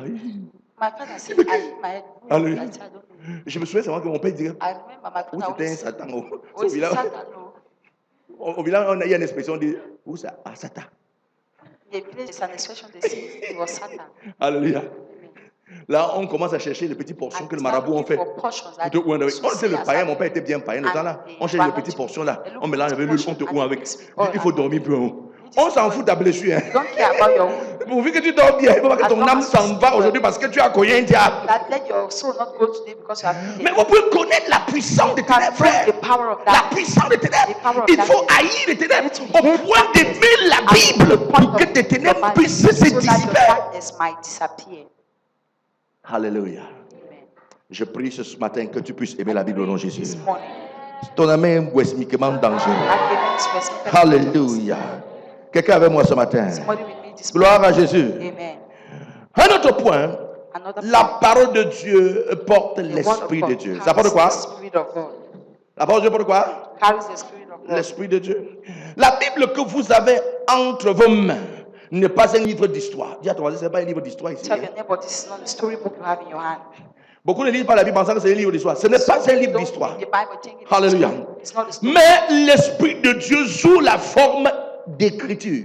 [SPEAKER 2] My father said, I hit my head.
[SPEAKER 1] Alléluia.
[SPEAKER 2] I said, I don't know.
[SPEAKER 1] Je me souviens seulement que mon père dirait,
[SPEAKER 2] I remember my
[SPEAKER 1] où
[SPEAKER 2] father
[SPEAKER 1] c'était un
[SPEAKER 2] always said,
[SPEAKER 1] Satan.
[SPEAKER 2] oh,
[SPEAKER 1] Au
[SPEAKER 2] it's
[SPEAKER 1] village,
[SPEAKER 2] Satan, no.
[SPEAKER 1] au village, il y a une expression de, où ça? Ah, Satan.
[SPEAKER 2] The village is an expression they say it was Satan.
[SPEAKER 1] Alléluia. Là, on commence à chercher les petites portions que le marabout ont fait. On sait le païen, mon père était bien païen. Le temps là, on cherche les petites portions là. On mélange avec l'huile, on te ouvre avec. Il faut dormir plus haut. On s'en fout de ta blessure. Hein.
[SPEAKER 2] Don't care about your wound.
[SPEAKER 1] Pourvu que tu dors bien, il ne faut pas que ton âme s'en va aujourd'hui parce que tu as cogné un diable.
[SPEAKER 2] That let your soul not go today because you have
[SPEAKER 1] Mais vous pouvez connaître la puissance des ténèbres, frère.
[SPEAKER 2] the power of
[SPEAKER 1] La
[SPEAKER 2] darkness.
[SPEAKER 1] puissance des
[SPEAKER 2] The
[SPEAKER 1] ténèbres.
[SPEAKER 2] power of
[SPEAKER 1] Il faut
[SPEAKER 2] darkness.
[SPEAKER 1] haïr les ténèbres
[SPEAKER 2] To
[SPEAKER 1] au
[SPEAKER 2] hate
[SPEAKER 1] point
[SPEAKER 2] darkness.
[SPEAKER 1] d'aimer la
[SPEAKER 2] And
[SPEAKER 1] Bible
[SPEAKER 2] to the point
[SPEAKER 1] pour que
[SPEAKER 2] of
[SPEAKER 1] tes ténèbres
[SPEAKER 2] the Bible,
[SPEAKER 1] puissent se
[SPEAKER 2] so that your
[SPEAKER 1] dissiper.
[SPEAKER 2] darkness might disappear.
[SPEAKER 1] Alléluia.
[SPEAKER 2] Amen.
[SPEAKER 1] Je prie ce matin que tu puisses aimer la Bible au nom de Jésus.
[SPEAKER 2] This morning,
[SPEAKER 1] Ton ami est ouesmiquement dangereux.
[SPEAKER 2] arguments were spoken.
[SPEAKER 1] Alléluia. Quelqu'un avec moi ce matin.
[SPEAKER 2] Somebody with me this
[SPEAKER 1] Gloire à Jésus.
[SPEAKER 2] morning. Amen.
[SPEAKER 1] Un autre point,
[SPEAKER 2] Another
[SPEAKER 1] la
[SPEAKER 2] point.
[SPEAKER 1] parole de Dieu porte
[SPEAKER 2] The word of
[SPEAKER 1] l'Esprit de
[SPEAKER 2] God
[SPEAKER 1] Dieu. Ça porte
[SPEAKER 2] carries
[SPEAKER 1] quoi?
[SPEAKER 2] the Spirit of God.
[SPEAKER 1] La parole de Dieu porte quoi?
[SPEAKER 2] Carries the Spirit of God.
[SPEAKER 1] L'Esprit de Dieu. La Bible que vous avez entre vos mains n'est pas un livre d'histoire. Dis à ton voisin, ce n'est pas un livre d'histoire ici.
[SPEAKER 2] Tell your neighbor this is not a storybook you have in your hand.
[SPEAKER 1] Beaucoup ne lisent pas la Bible pensant que c'est un livre d'histoire. Ce n'est pas un livre
[SPEAKER 2] Don't
[SPEAKER 1] d'histoire.
[SPEAKER 2] read the Bible thinking it's
[SPEAKER 1] Alléluia.
[SPEAKER 2] a story. It's not a story.
[SPEAKER 1] Mais l'Esprit de Dieu sous la forme d'écriture.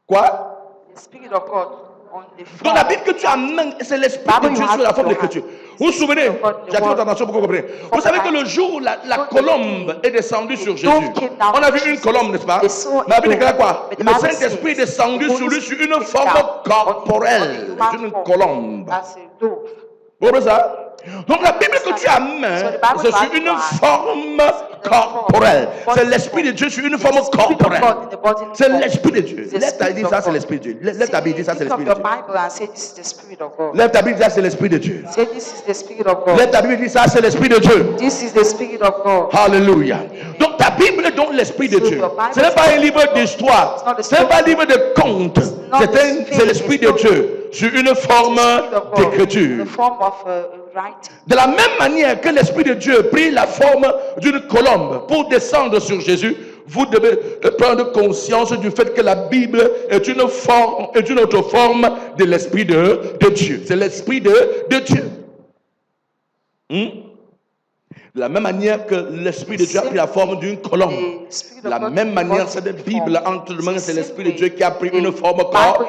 [SPEAKER 1] Quoi?
[SPEAKER 2] The Spirit of God on the
[SPEAKER 1] Dans la
[SPEAKER 2] form.
[SPEAKER 1] Bible que tu as en main, c'est l'Esprit de Dieu sous la forme d'écriture. Vous vous souvenez? J'attire votre attention pour que vous compreniez. Vous savez que le jour où la colombe est descendue sur Jésus, on a vu une colombe, n'est-ce pas? Mais la Bible déclare quoi? Le Saint-Esprit est descendu sur lui sur une forme corporelle d'une colombe.
[SPEAKER 2] As a dove.
[SPEAKER 1] Vous comprenez ça? Donc la Bible que tu as en main, c'est sur une forme corporelle. C'est l'Esprit de Dieu sur une forme corporelle. C'est l'Esprit de Dieu. Lève ta Bible, ça c'est l'Esprit de Dieu. Lève ta Bible, ça c'est l'Esprit de Dieu. Lève ta Bible, ça c'est l'Esprit de Dieu. Lève ta Bible, ça c'est l'Esprit de Dieu. Alléluia. Donc ta Bible donne l'Esprit de Dieu. Ce n'est pas un livre d'histoire. Ce n'est pas un livre de contes. C'est l'Esprit de Dieu sur une forme d'écriture. De la même manière que l'Esprit de Dieu prit la forme d'une colombe pour descendre sur Jésus, vous devez prendre conscience du fait que la Bible est une autre forme de l'Esprit de Dieu. C'est l'Esprit de Dieu. De la même manière que l'Esprit de Dieu a pris la forme d'une colombe. De la même manière, cette Bible entre les mains, c'est l'Esprit de Dieu qui a pris une forme corporelle.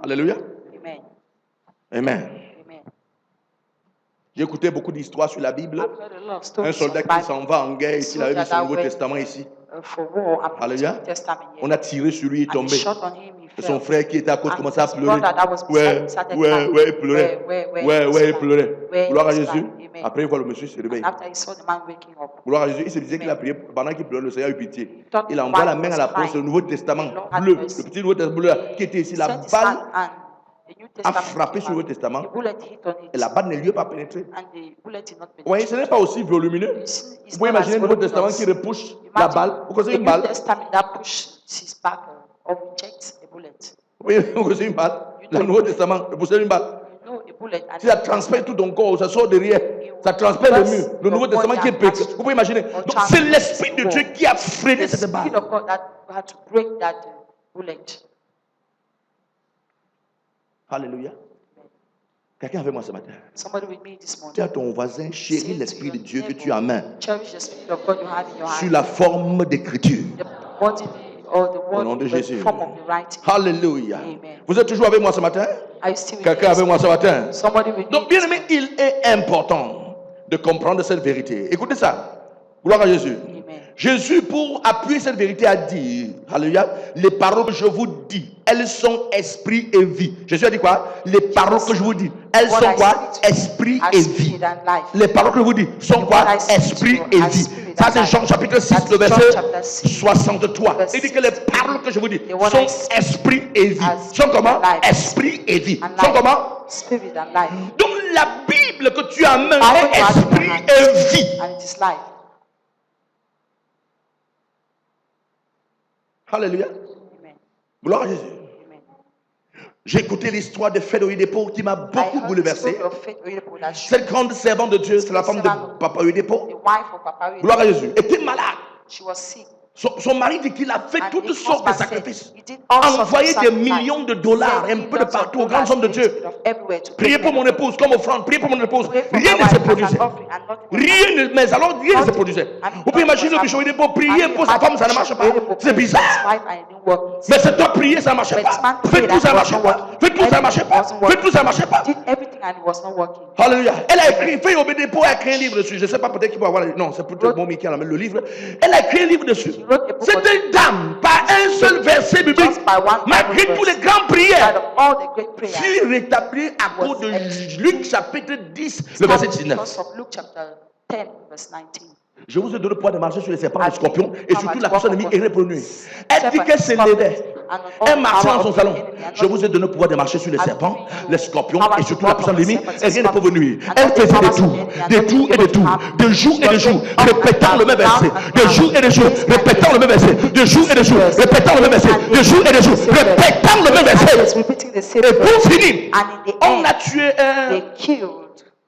[SPEAKER 1] Alléluia. Amen. J'ai écouté beaucoup d'histoires sur la Bible. Un soldat qui s'en va en guerre, ici, il avait mis son Nouveau Testament ici. Alléluia. On a tiré sur lui, il est tombé. Et son frère qui était à côté commençait à pleurer. Ouais, il pleurait. Ouais, il pleurait. Gloire à Jésus. Après, il voit le monsieur se réveiller. Gloire à Jésus. Il se disait qu'il a prié. Pendant qu'il pleurait, le Seigneur a eu pitié. Il envoie la main à la poche, le Nouveau Testament bleu. Le petit Nouveau Testament bleu qui était ici. La balle a frappé sur le Nouveau Testament et la balle ne lui a pas pénétré. Vous voyez, ce n'est pas aussi volumineux. Vous pouvez imaginer le Nouveau Testament qui repousse la balle. Vous connaissez une balle? Oui, vous connaissez une balle? Le Nouveau Testament repousse une balle. Si ça transperce tout ton corps, ça sort derrière, ça transperce le mur. Le Nouveau Testament qui est pété. Vous pouvez imaginer. Donc c'est l'Esprit de Dieu qui a freiné cette balle. Alléluia. Quelqu'un avec moi ce matin. Dis à ton voisin, chéris l'Esprit de Dieu que tu as en main sur la forme d'écriture. Au nom de Jésus. Alléluia. Vous êtes toujours avec moi ce matin? Quelqu'un avec moi ce matin? Donc, bien aimé, il est important de comprendre cette vérité. Écoutez ça. Gloire à Jésus. Jésus, pour appuyer cette vérité, a dit, alléluia, les paroles que je vous dis, elles sont esprit et vie. Jésus a dit quoi? Les paroles que je vous dis, elles sont quoi? Esprit et vie. Les paroles que je vous dis sont quoi? Esprit et vie. Ça, c'est Jean chapitre 6, le verset 63. Il dit que les paroles que je vous dis sont esprit et vie. Sont comment? Esprit et vie. Sont comment? Donc, la Bible que tu as en main est esprit et vie. Alléluia. Gloire à Jésus. J'ai écouté l'histoire de Fête Oyedepo qui m'a beaucoup bouleversé. Cette grande servante de Dieu, c'est la femme de Papa Oyedepo. Gloire à Jésus. Était malade. Son mari dit qu'il a fait toutes sortes de sacrifices. Envoyé des millions de dollars un peu de partout aux grands hommes de Dieu. Priez pour mon épouse comme offrande. Priez pour mon épouse. Rien ne se produisait. Mais alors rien ne se produisait. Vous pouvez imaginer le bichon pour prier pour sa femme, ça ne marche pas. C'est bizarre. Mais c'est toi prier, ça ne marchait pas. Faites tout, ça ne marchait pas. Faites tout, ça ne marchait pas. Faites tout, ça ne marchait pas. Alléluia. Elle a écrit, Feu Oyedepo a écrit un livre dessus. Je ne sais pas, peut-être qu'il peut avoir. Non, c'est peut-être mon Mickey, le livre. Elle a écrit un livre dessus. C'était une dame, par un seul verset biblique, malgré tous les grandes prières, fut rétablie à cause de Luc chapitre 10, le verset 19. Je vous ai donné le pouvoir de marcher sur les serpents et les scorpions et surtout la personne ennemie est pour nuit. Elle dit qu'elle se levait. Elle marchait dans son salon. Je vous ai donné le pouvoir de marcher sur les serpents, les scorpions et surtout la personne ennemie et rien ne peut vous nuire. Elle faisait des tours et des tours, de jour et de jour, répétant le même verset, de jour et de jour, répétant le même verset, de jour et de jour, répétant le même verset, de jour et de jour, répétant le même verset. Et pour finir, on a tué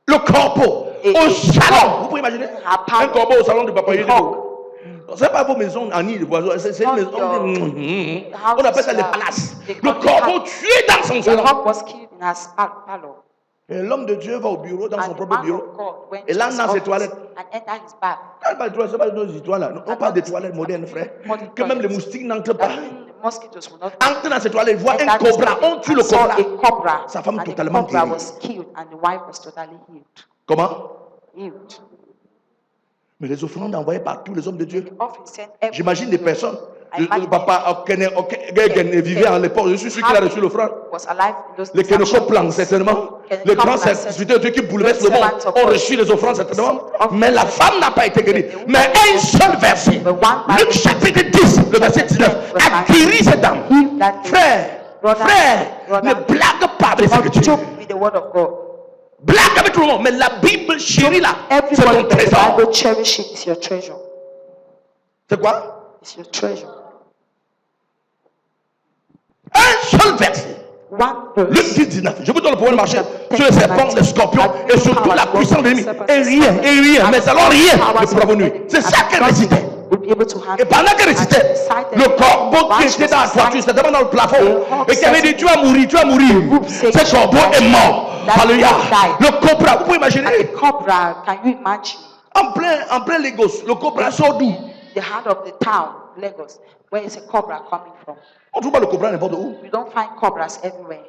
[SPEAKER 1] le corbeau au salon. Vous pouvez imaginer un corbeau au salon de Papa Oyedepo. Ce n'est pas vos maisons en île, c'est une maison. On appelle ça les palaces. Le corbeau tué dans son salon. Et l'homme de Dieu va au bureau, dans son propre bureau. Et là, dans ses toilettes. Ce n'est pas nos histoires-là. On parle des toilettes modernes, frère. Que même les moustiques n'entrent pas. Entre dans ses toilettes, il voit un cobra. On tue le cobra. Sa femme totalement guérie. Comment? Mais les offrandes envoyées par tous les hommes de Dieu. J'imagine des personnes Papa vivait à l'époque. Je suis sûr qu'il a reçu l'offrande. Les Kénocoplans, certainement. Les grands serviteurs de Dieu qui bouleversent le monde ont reçu les offrandes, certainement. Mais la femme n'a pas été guérie. Mais un seul verset, Luc chapitre 10, le verset 19, a guéri cette dame. Frère, ne blague pas avec les Écritures. Blague avec tout le monde, mais la Bible chérie là, c'est ton trésor. C'est quoi?
[SPEAKER 2] It's your treasure.
[SPEAKER 1] Un seul verset. Luc 10, 19. Je vous donne le pouvoir de marcher sur les serpents, les scorpions et surtout la puissance de l'ennemi. Et rien, mais alors rien ne pourra vous nuire. C'est ça qu'elle récitait. Et pendant qu'elle récitait, le corbeau qui était dans la toiture, c'était dans le plafond, et qui avait dit tu vas mourir. Ce corbeau est mort. Alléluia. Le cobra, vous pouvez imaginer. En plein Lagos, le cobra sort d'où?
[SPEAKER 2] The heart of the town, Lagos. Where is a cobra coming from?
[SPEAKER 1] On ne trouve pas le cobra n'importe où.
[SPEAKER 2] You don't find cobras everywhere.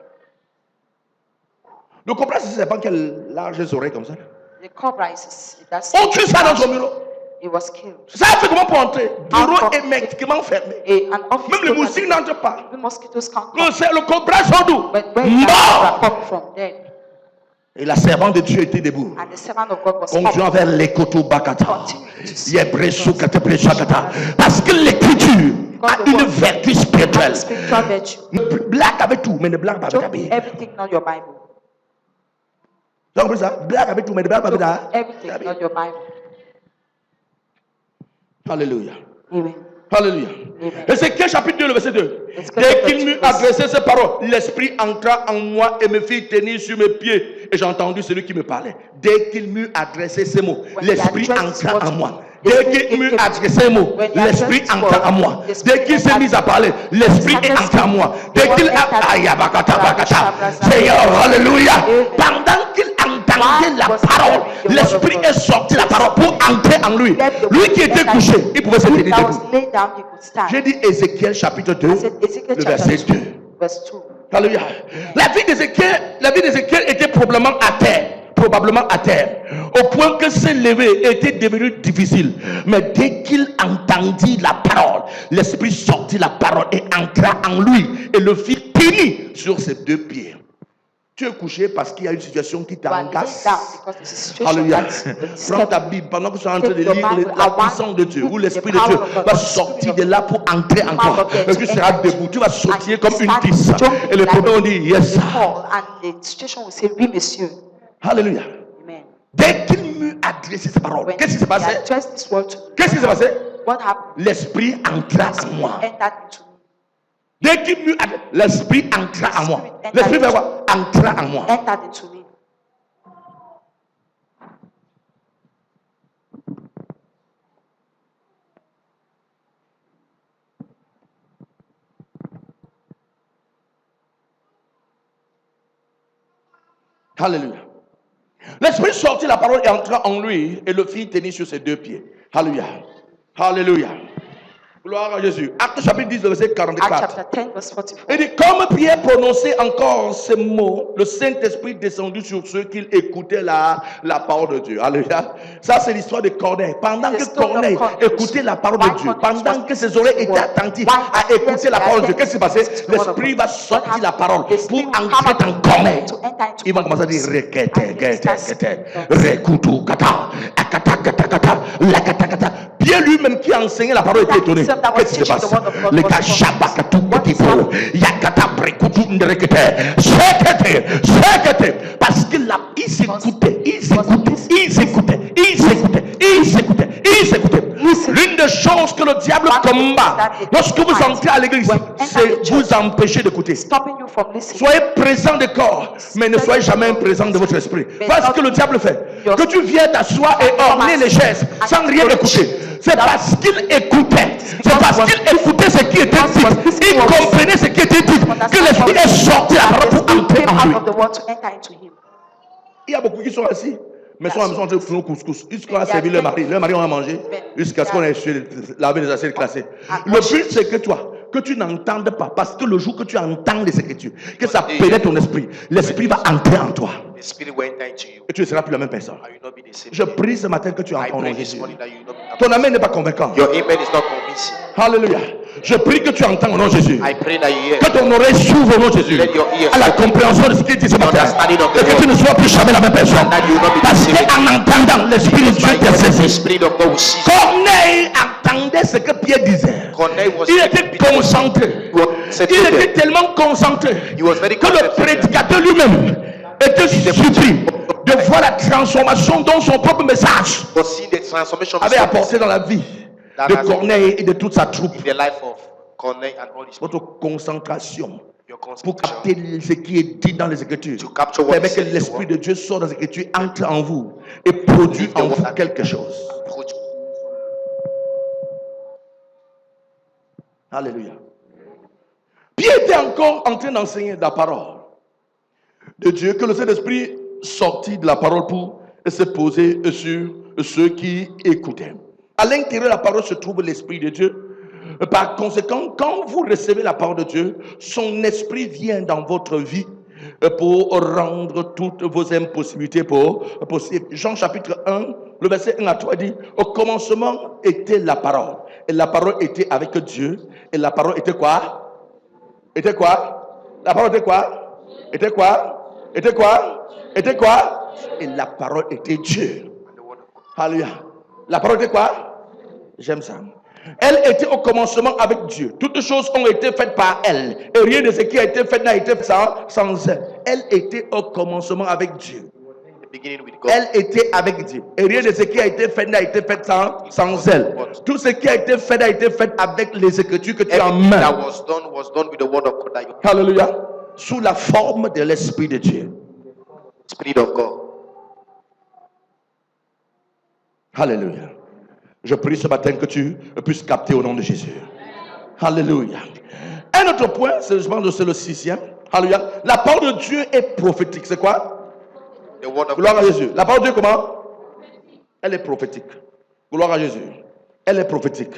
[SPEAKER 1] Le cobra, c'est un serpent qui a larges oreilles comme ça.
[SPEAKER 2] The cobra is that's.
[SPEAKER 1] On tue ça dans son bureau.
[SPEAKER 2] It was killed.
[SPEAKER 1] Ça fait comment pour entrer? Bureau hermétiquement fermé. Même les moustiques n'entrent pas.
[SPEAKER 2] The mosquitoes can't come.
[SPEAKER 1] Le cobra sort d'où?
[SPEAKER 2] But where is the cobra coming from? Dead.
[SPEAKER 1] Et la servante de Dieu était debout.
[SPEAKER 2] And the servant of God was
[SPEAKER 1] Continuant vers l'écoto bakata. Parce que l'écriture a une vertu spirituelle. Blague avec tout, mais ne blague pas avec ta Bible.
[SPEAKER 2] Everything not your Bible.
[SPEAKER 1] Tu as compris ça? Blague avec tout, mais ne blague pas avec ta
[SPEAKER 2] Everything not your Bible.
[SPEAKER 1] Alléluia.
[SPEAKER 2] Amen.
[SPEAKER 1] Alléluia. Ézéchiel chapitre 2, le verset 2. Dès qu'il m'eut adressé ces paroles, l'esprit entra en moi et me fit tenir sur mes pieds. Et j'ai entendu celui qui me parlait. Dès qu'il m'eut adressé ces mots, l'esprit entra en moi. Dès qu'il m'eut adressé ces mots, l'esprit entra en moi. Dès qu'il s'est mis à parler, l'esprit est entré en moi. Dès qu'il a... Seigneur, alléluia. Pendant qu'il entendait la parole, l'esprit est sorti la parole pour entrer en lui. Lui qui était couché, il pouvait se tenir debout. J'ai dit Ézéchiel chapitre 2, le verset 2. Alléluia. La vie d'Ézéchiel était probablement à terre, au point que se lever était devenu difficile. Mais dès qu'il entendit la parole, l'esprit sortit la parole et entra en lui et le fit tenir sur ses deux pieds. Tu es couché parce qu'il y a une situation qui t'angoisse. Alléluia. Prends ta Bible pendant que tu es en train de lire la puissance de Dieu, où l'Esprit de Dieu va sortir de là pour entrer en toi. Et tu seras debout, tu vas sauter comme une tisse. Et le problème on dit yes. Alléluia. Dès qu'il m'eut adressé ces paroles, qu'est-ce qui s'est passé? Qu'est-ce qui s'est passé? L'Esprit entra en moi. Dès qu'il m'eut adressé, l'Esprit entra en moi. L'Esprit fait quoi? Entra en moi. Alléluia. L'Esprit sortit la parole et entra en lui et le fit tenir sur ses deux pieds. Alléluia. Alléluia. Gloire à Jésus. Acte chapitre 10, verset 44. Il dit, comme Pierre prononçait encore ces mots, le Saint-Esprit descendu sur ceux qui écoutaient la parole de Dieu. Alléluia. Ça, c'est l'histoire de Corneille. Pendant que Corneille écoutait la parole de Dieu, pendant que ses oreilles étaient attentives à écouter la parole de Dieu, qu'est-ce qui s'est passé? L'Esprit va sortir la parole pour entrer dans Corneille. Il va commencer à dire Pierre lui-même qui a enseigné la parole était étonné. Qu'est-ce qui se passe? Les gars, parce que là, ils s'écoutaient. L'une des choses que le diable combat lorsque vous entrez à l'église, c'est vous empêcher d'écouter. Soyez présent de corps, mais ne soyez jamais présent de votre esprit. Voilà ce que le diable fait. Que tu viens t'asseoir et orner les chaises sans rien écouter. C'est parce qu'il écoutait. C'est parce qu'il écoutait ce qui était dit. Il comprenait ce qui était dit que l'esprit est sorti à la parole pour entrer en lui. Il y a beaucoup qui sont assis, mais sont en train de faire un couscous. Jusqu'à servir leur mari. Leur mari, on a mangé. Jusqu'à ce qu'on ait lavé les assiettes classées. Le but, c'est que toi, que tu n'entendes pas. Parce que le jour que tu entends les Écritures, que ça pénètre ton esprit, l'esprit va entrer en toi. Et tu ne seras plus la même personne. Je prie ce matin que tu entends Jésus. Ton amen n'est pas convaincant. Alléluia. Je prie que tu entends au nom de Jésus.
[SPEAKER 3] I pray that you hear.
[SPEAKER 1] Que ton oreille s'ouvre au nom de Jésus
[SPEAKER 3] Let your ears
[SPEAKER 1] à la
[SPEAKER 3] open.
[SPEAKER 1] compréhension de ce qu'il dit ce matin.
[SPEAKER 3] Understanding of the
[SPEAKER 1] Et que tu ne sois plus jamais la même personne.
[SPEAKER 3] that you will not be
[SPEAKER 1] Parce
[SPEAKER 3] deceived.
[SPEAKER 1] qu'en entendant, l'Esprit de Dieu
[SPEAKER 3] By
[SPEAKER 1] te
[SPEAKER 3] God, the
[SPEAKER 1] saisit.
[SPEAKER 3] Spirit of God will seize you.
[SPEAKER 1] Corneille entendait ce que Pierre disait.
[SPEAKER 3] Corneille was
[SPEAKER 1] Il était concentré. Il était tellement concentré
[SPEAKER 3] He was very
[SPEAKER 1] que le
[SPEAKER 3] concentrated.
[SPEAKER 1] prédicateur lui-même était surpris de voir la transformation dont son propre message
[SPEAKER 3] was seeing the transformation of
[SPEAKER 1] avait
[SPEAKER 3] his
[SPEAKER 1] apporté dans la vie de Corneille et de toute sa troupe.
[SPEAKER 3] in the life of Corneille and all his people.
[SPEAKER 1] Votre concentration
[SPEAKER 3] Your
[SPEAKER 1] pour
[SPEAKER 3] concentration
[SPEAKER 1] capter ce qui est dit dans les Écritures
[SPEAKER 3] to capture what
[SPEAKER 1] permet
[SPEAKER 3] is
[SPEAKER 1] que
[SPEAKER 3] said in the
[SPEAKER 1] l'Esprit
[SPEAKER 3] word.
[SPEAKER 1] de Dieu sorte dans les Écritures, entre en vous et produit en vous quelque chose. Alléluia. Pierre était encore en train d'enseigner la parole de Dieu, que le Saint-Esprit sortit de la parole pour se poser sur ceux qui écoutaient. À l'intérieur de la parole se trouve l'Esprit de Dieu. Par conséquent, quand vous recevez la parole de Dieu, son esprit vient dans votre vie pour rendre toutes vos impossibilités possibles. Jean chapitre 1, le verset 1 à 3 dit: au commencement était la parole. Et la parole était avec Dieu. Et la parole était quoi? Était quoi? La parole était quoi? Était quoi? Était quoi? Était quoi? Et la parole était Dieu. Alléluia. La parole était quoi? J'aime ça. Elle était au commencement avec Dieu. Toutes choses ont été faites par elle. Et rien de ce qui a été fait n'a été fait sans elle. Elle était au commencement avec Dieu.
[SPEAKER 3] beginning with God.
[SPEAKER 1] Elle était avec Dieu. Et rien de ce qui a été fait n'a été fait sans elle. Tout ce qui a été fait avec les Écritures que tu as en
[SPEAKER 3] Everything that
[SPEAKER 1] main.
[SPEAKER 3] was done with the word of God, that you
[SPEAKER 1] Alléluia. Sous la forme de l'Esprit de Dieu.
[SPEAKER 3] Spirit of God.
[SPEAKER 1] Alléluia. Je prie ce matin que tu puisses capter au nom de Jésus. Alléluia. Un autre point, c'est le 6e. Alléluia. La parole de Dieu est prophétique. C'est quoi?
[SPEAKER 3] The word of
[SPEAKER 1] Gloire à
[SPEAKER 3] God.
[SPEAKER 1] Jésus. La parole de Dieu comment? Elle est prophétique. Gloire à Jésus. Elle est prophétique.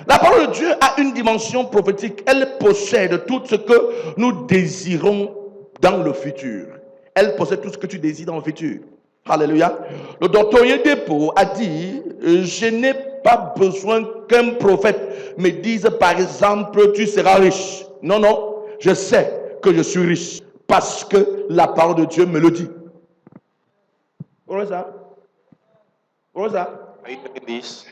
[SPEAKER 1] La parole de Dieu a une dimension prophétique. Elle possède tout ce que nous désirons dans le futur. Elle possède tout ce que tu désires dans le futur. Alléluia. Le docteur Yedepo a dit: je n'ai pas besoin qu'un prophète me dise par exemple tu seras riche. Non, non. Je sais que je suis riche parce que la parole de Dieu me le dit. Vous voyez ça? Vous voyez ça?
[SPEAKER 3] Are you doing this?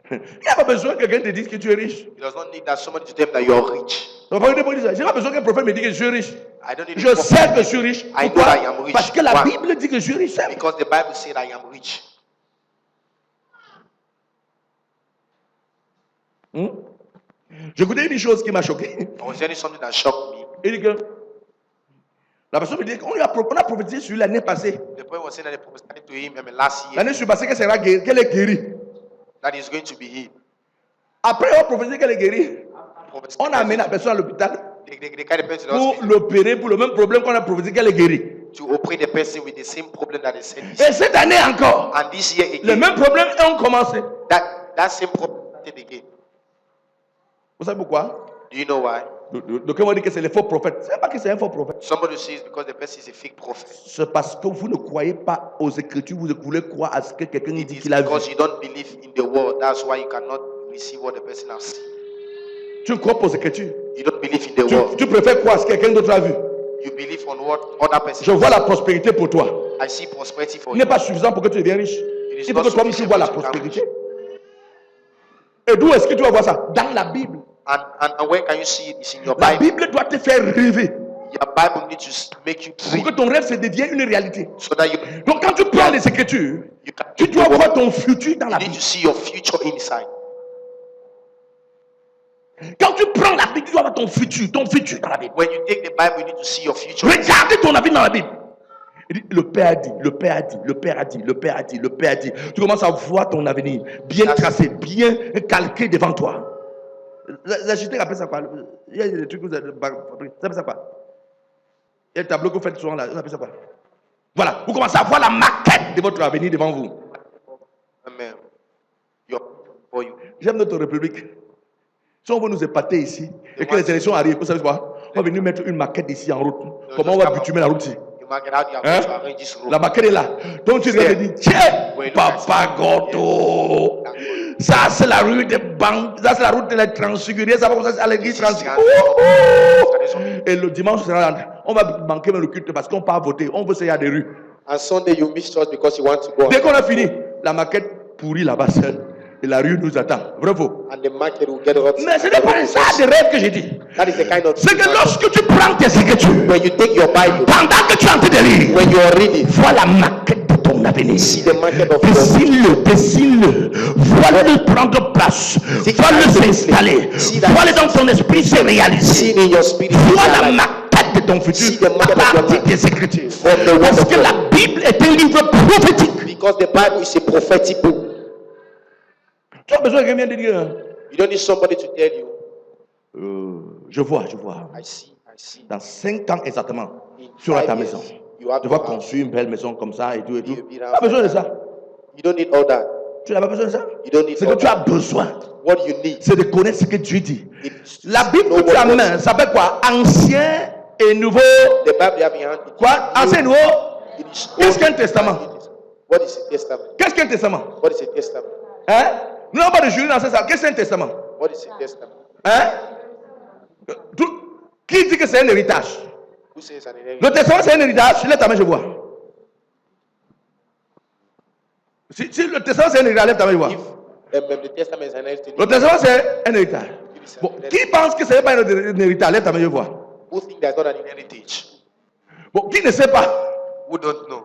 [SPEAKER 1] Il n'y a pas besoin que quelqu'un te dise que tu es riche.
[SPEAKER 3] It does not need that somebody to tell him that you are rich.
[SPEAKER 1] Je n'ai pas besoin qu'un prophète me dise que je suis riche.
[SPEAKER 3] I don't need
[SPEAKER 1] Je
[SPEAKER 3] a prophet.
[SPEAKER 1] sais que je suis riche.
[SPEAKER 3] I know
[SPEAKER 1] Pourquoi?
[SPEAKER 3] I am rich.
[SPEAKER 1] Parce que la
[SPEAKER 3] Why?
[SPEAKER 1] Bible dit que je suis riche.
[SPEAKER 3] Because the Bible said I am rich.
[SPEAKER 1] Je connais une chose qui m'a choqué.
[SPEAKER 3] I was hearing something that shocked me.
[SPEAKER 1] Il dit que la personne me dit qu'on a prophétisé sur l'année passée.
[SPEAKER 3] The point was saying that they prophesied to him last year
[SPEAKER 1] L'année passée qu'elle est guérie.
[SPEAKER 3] that he's going to be healed.
[SPEAKER 1] Après, on a prophétisé qu'elle est guérie.
[SPEAKER 3] Prophesied-
[SPEAKER 1] On a amené la personne à l'hôpital
[SPEAKER 3] They carry the person to the
[SPEAKER 1] pour
[SPEAKER 3] hospital
[SPEAKER 1] l'opérer pour le même problème qu'on a prophétisé qu'elle est guérie.
[SPEAKER 3] to operate the person with the same problem that they said.
[SPEAKER 1] Et cette année encore,
[SPEAKER 3] And this year
[SPEAKER 1] les
[SPEAKER 3] again,
[SPEAKER 1] mêmes problèmes ont commencé.
[SPEAKER 3] that same problem started again.
[SPEAKER 1] Vous savez pourquoi?
[SPEAKER 3] Do you know why?
[SPEAKER 1] Donc, on va dire que c'est les faux prophètes. C'est pas que c'est un faux prophète.
[SPEAKER 3] Somebody says because the person is a fake prophet.
[SPEAKER 1] C'est parce que vous ne croyez pas aux Écritures, vous voulez croire à ce que quelqu'un
[SPEAKER 3] It
[SPEAKER 1] dit
[SPEAKER 3] is
[SPEAKER 1] qu'il a vu.
[SPEAKER 3] because you don't believe in the word. That's why you cannot receive what the person has seen.
[SPEAKER 1] Tu ne crois pas aux Écritures.
[SPEAKER 3] You don't believe in the word.
[SPEAKER 1] Tu préfères croire à ce que quelqu'un d'autre a vu.
[SPEAKER 3] You believe on what other person.
[SPEAKER 1] Je vois la prospérité pour toi.
[SPEAKER 3] I see prosperity for
[SPEAKER 1] Il
[SPEAKER 3] you.
[SPEAKER 1] n'est pas suffisant pour que tu deviennes riche.
[SPEAKER 3] is
[SPEAKER 1] Il faut
[SPEAKER 3] not
[SPEAKER 1] que toi-même tu
[SPEAKER 3] sufficient
[SPEAKER 1] vois la
[SPEAKER 3] for you to become
[SPEAKER 1] prospérité. Et d'où est-ce que tu vas voir ça? Dans la Bible.
[SPEAKER 3] And where can you see it? It's in your
[SPEAKER 1] La
[SPEAKER 3] Bible.
[SPEAKER 1] Bible doit te faire rêver.
[SPEAKER 3] Your Bible needs to make you
[SPEAKER 1] Pour
[SPEAKER 3] dream
[SPEAKER 1] que ton rêve se devienne une réalité.
[SPEAKER 3] so that you
[SPEAKER 1] Donc quand tu prends les Écritures,
[SPEAKER 3] you can
[SPEAKER 1] tu dois voir ton futur dans
[SPEAKER 3] you
[SPEAKER 1] la
[SPEAKER 3] need
[SPEAKER 1] Bible.
[SPEAKER 3] to see your future inside.
[SPEAKER 1] Quand tu prends la Bible, tu dois voir ton futur dans la Bible.
[SPEAKER 3] When you take the Bible, you need to see your future.
[SPEAKER 1] Regardez ton avis dans la Bible. Il dit, le Père a dit, le Père a dit, le Père a dit, le Père a dit, le Père a dit. Tu commences à voir ton avenir bien tracé, bien calqué devant toi. L'architecte appelle ça quoi? Il y a des trucs que vous avez fabriqués. Ça appelle ça quoi? Il y a des tableaux que vous faites souvent là. Ça appelle ça quoi? Voilà, vous commencez à voir la maquette de votre avenir devant vous.
[SPEAKER 3] Amen. For you.
[SPEAKER 1] J'aime notre République. Si on veut nous épater ici et que les élections arrivent, vous savez quoi? On va venir mettre une maquette ici en route. Comment on va bitumer la route ici?
[SPEAKER 3] You mark it out, you are
[SPEAKER 1] Hein?
[SPEAKER 3] going to arrange this room.
[SPEAKER 1] La maquette est là. Donc tu regardes et dis, tiens,
[SPEAKER 3] When you
[SPEAKER 1] Papa Goto, Ça, c'est la rue des banques. Ça, c'est la route des transfigurés. Ça va comme ça, c'est à l'église transfigurée. Et le dimanche, on va manquer même le culte parce qu'on part voter. On veut se à des rues.
[SPEAKER 3] And Sunday you miss church because you want to go.
[SPEAKER 1] Dès qu'on a fini, la maquette pourrie là-bas seule. Et la rue nous attend. Vrai faux?
[SPEAKER 3] And the market will get rot.
[SPEAKER 1] Mais ce n'est pas ça des rêves que j'ai dit.
[SPEAKER 3] That is the kind of.
[SPEAKER 1] C'est que lorsque tu prends tes écritures,
[SPEAKER 3] When you take your Bible,
[SPEAKER 1] pendant que tu es en train de lire,
[SPEAKER 3] when you are reading,
[SPEAKER 1] vois la maquette de ton avenir.
[SPEAKER 3] see the market of your.
[SPEAKER 1] Dessine-le, dessine-le. Vois-le prendre place. Vois-le s'installer. Vois-le dans ton esprit se
[SPEAKER 3] See
[SPEAKER 1] réaliser.
[SPEAKER 3] in your spirit.
[SPEAKER 1] Vois la maquette de ton futur à partir des écritures. Parce que la Bible est un livre prophétique.
[SPEAKER 3] Because the Bible is a prophetic book.
[SPEAKER 1] Tu as besoin de quelqu'un de dire,
[SPEAKER 3] You don't need somebody to tell you.
[SPEAKER 1] je vois.
[SPEAKER 3] I see.
[SPEAKER 1] Dans 5 ans exactement,
[SPEAKER 3] In
[SPEAKER 1] tu auras
[SPEAKER 3] 5
[SPEAKER 1] ta
[SPEAKER 3] years,
[SPEAKER 1] maison.
[SPEAKER 3] you have
[SPEAKER 1] Tu vas
[SPEAKER 3] your house.
[SPEAKER 1] construire une belle maison comme ça et tout. Tu
[SPEAKER 3] You'll be
[SPEAKER 1] n'as pas besoin de ça.
[SPEAKER 3] You don't need all that.
[SPEAKER 1] Tu n'as pas besoin de ça.
[SPEAKER 3] You don't need
[SPEAKER 1] Ce que
[SPEAKER 3] all
[SPEAKER 1] tu as
[SPEAKER 3] that.
[SPEAKER 1] besoin,
[SPEAKER 3] What you need
[SPEAKER 1] c'est de connaître ce que Dieu dit.
[SPEAKER 3] is
[SPEAKER 1] La Bible
[SPEAKER 3] know
[SPEAKER 1] que tu as
[SPEAKER 3] what
[SPEAKER 1] en main, ça s'appelle quoi? Ancien et nouveau.
[SPEAKER 3] the Bible you have in hand.
[SPEAKER 1] Quoi? Ancien et nouveau?
[SPEAKER 3] It is
[SPEAKER 1] Qu'est-ce
[SPEAKER 3] old
[SPEAKER 1] qu'un testament?
[SPEAKER 3] What is a testament?
[SPEAKER 1] Qu'est-ce qu'un testament?
[SPEAKER 3] What is a testament?
[SPEAKER 1] Hein? Nous n'avons pas de jury dans ça. Qu'est-ce qu'un testament?
[SPEAKER 3] What is a testament?
[SPEAKER 1] Hein? Qui dit que c'est un héritage?
[SPEAKER 3] Who says an inheritance?
[SPEAKER 1] Le testament c'est un héritage. Lève ta main, je vois. Si le testament c'est un héritage, lève ta main, je vois.
[SPEAKER 3] The testament is an inheritance.
[SPEAKER 1] Le testament c'est un héritage. Bon, qui pense que ce n'est pas un héritage? Lève ta main, je vois.
[SPEAKER 3] Who think that's not an inheritance?
[SPEAKER 1] Bon, qui ne sait pas?
[SPEAKER 3] Who don't know?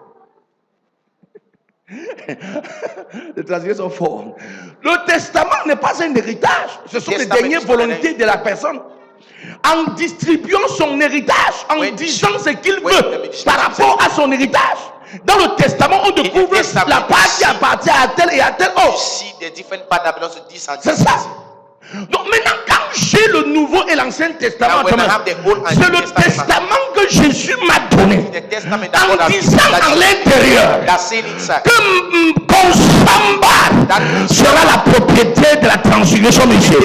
[SPEAKER 1] Les traductions sont fortes. Le testament n'est pas un héritage. Ce sont les
[SPEAKER 3] Testament
[SPEAKER 1] dernières
[SPEAKER 3] is not an
[SPEAKER 1] volontés de la personne. En distribuant son héritage, en
[SPEAKER 3] When-
[SPEAKER 1] disant ce qu'il
[SPEAKER 3] when
[SPEAKER 1] veut
[SPEAKER 3] the-
[SPEAKER 1] par rapport à son héritage. Dans le testament, on découvre
[SPEAKER 3] testament,
[SPEAKER 1] la part qui appartient à tel et à tel
[SPEAKER 3] You
[SPEAKER 1] autre.
[SPEAKER 3] see the different part that belongs to this and
[SPEAKER 1] C'est
[SPEAKER 3] this.
[SPEAKER 1] ça. Donc maintenant, quand j'ai le Nouveau et l'Ancien Testament,
[SPEAKER 3] Now, when I
[SPEAKER 1] en main,
[SPEAKER 3] have the Old and
[SPEAKER 1] c'est
[SPEAKER 3] New
[SPEAKER 1] le
[SPEAKER 3] Testament,
[SPEAKER 1] testament que Jésus m'a donné.
[SPEAKER 3] The testament that
[SPEAKER 1] En
[SPEAKER 3] God has
[SPEAKER 1] disant
[SPEAKER 3] given,
[SPEAKER 1] à l'intérieur
[SPEAKER 3] that's saying inside.
[SPEAKER 1] que Consamba sera la propriété de la transfiguration de Dieu.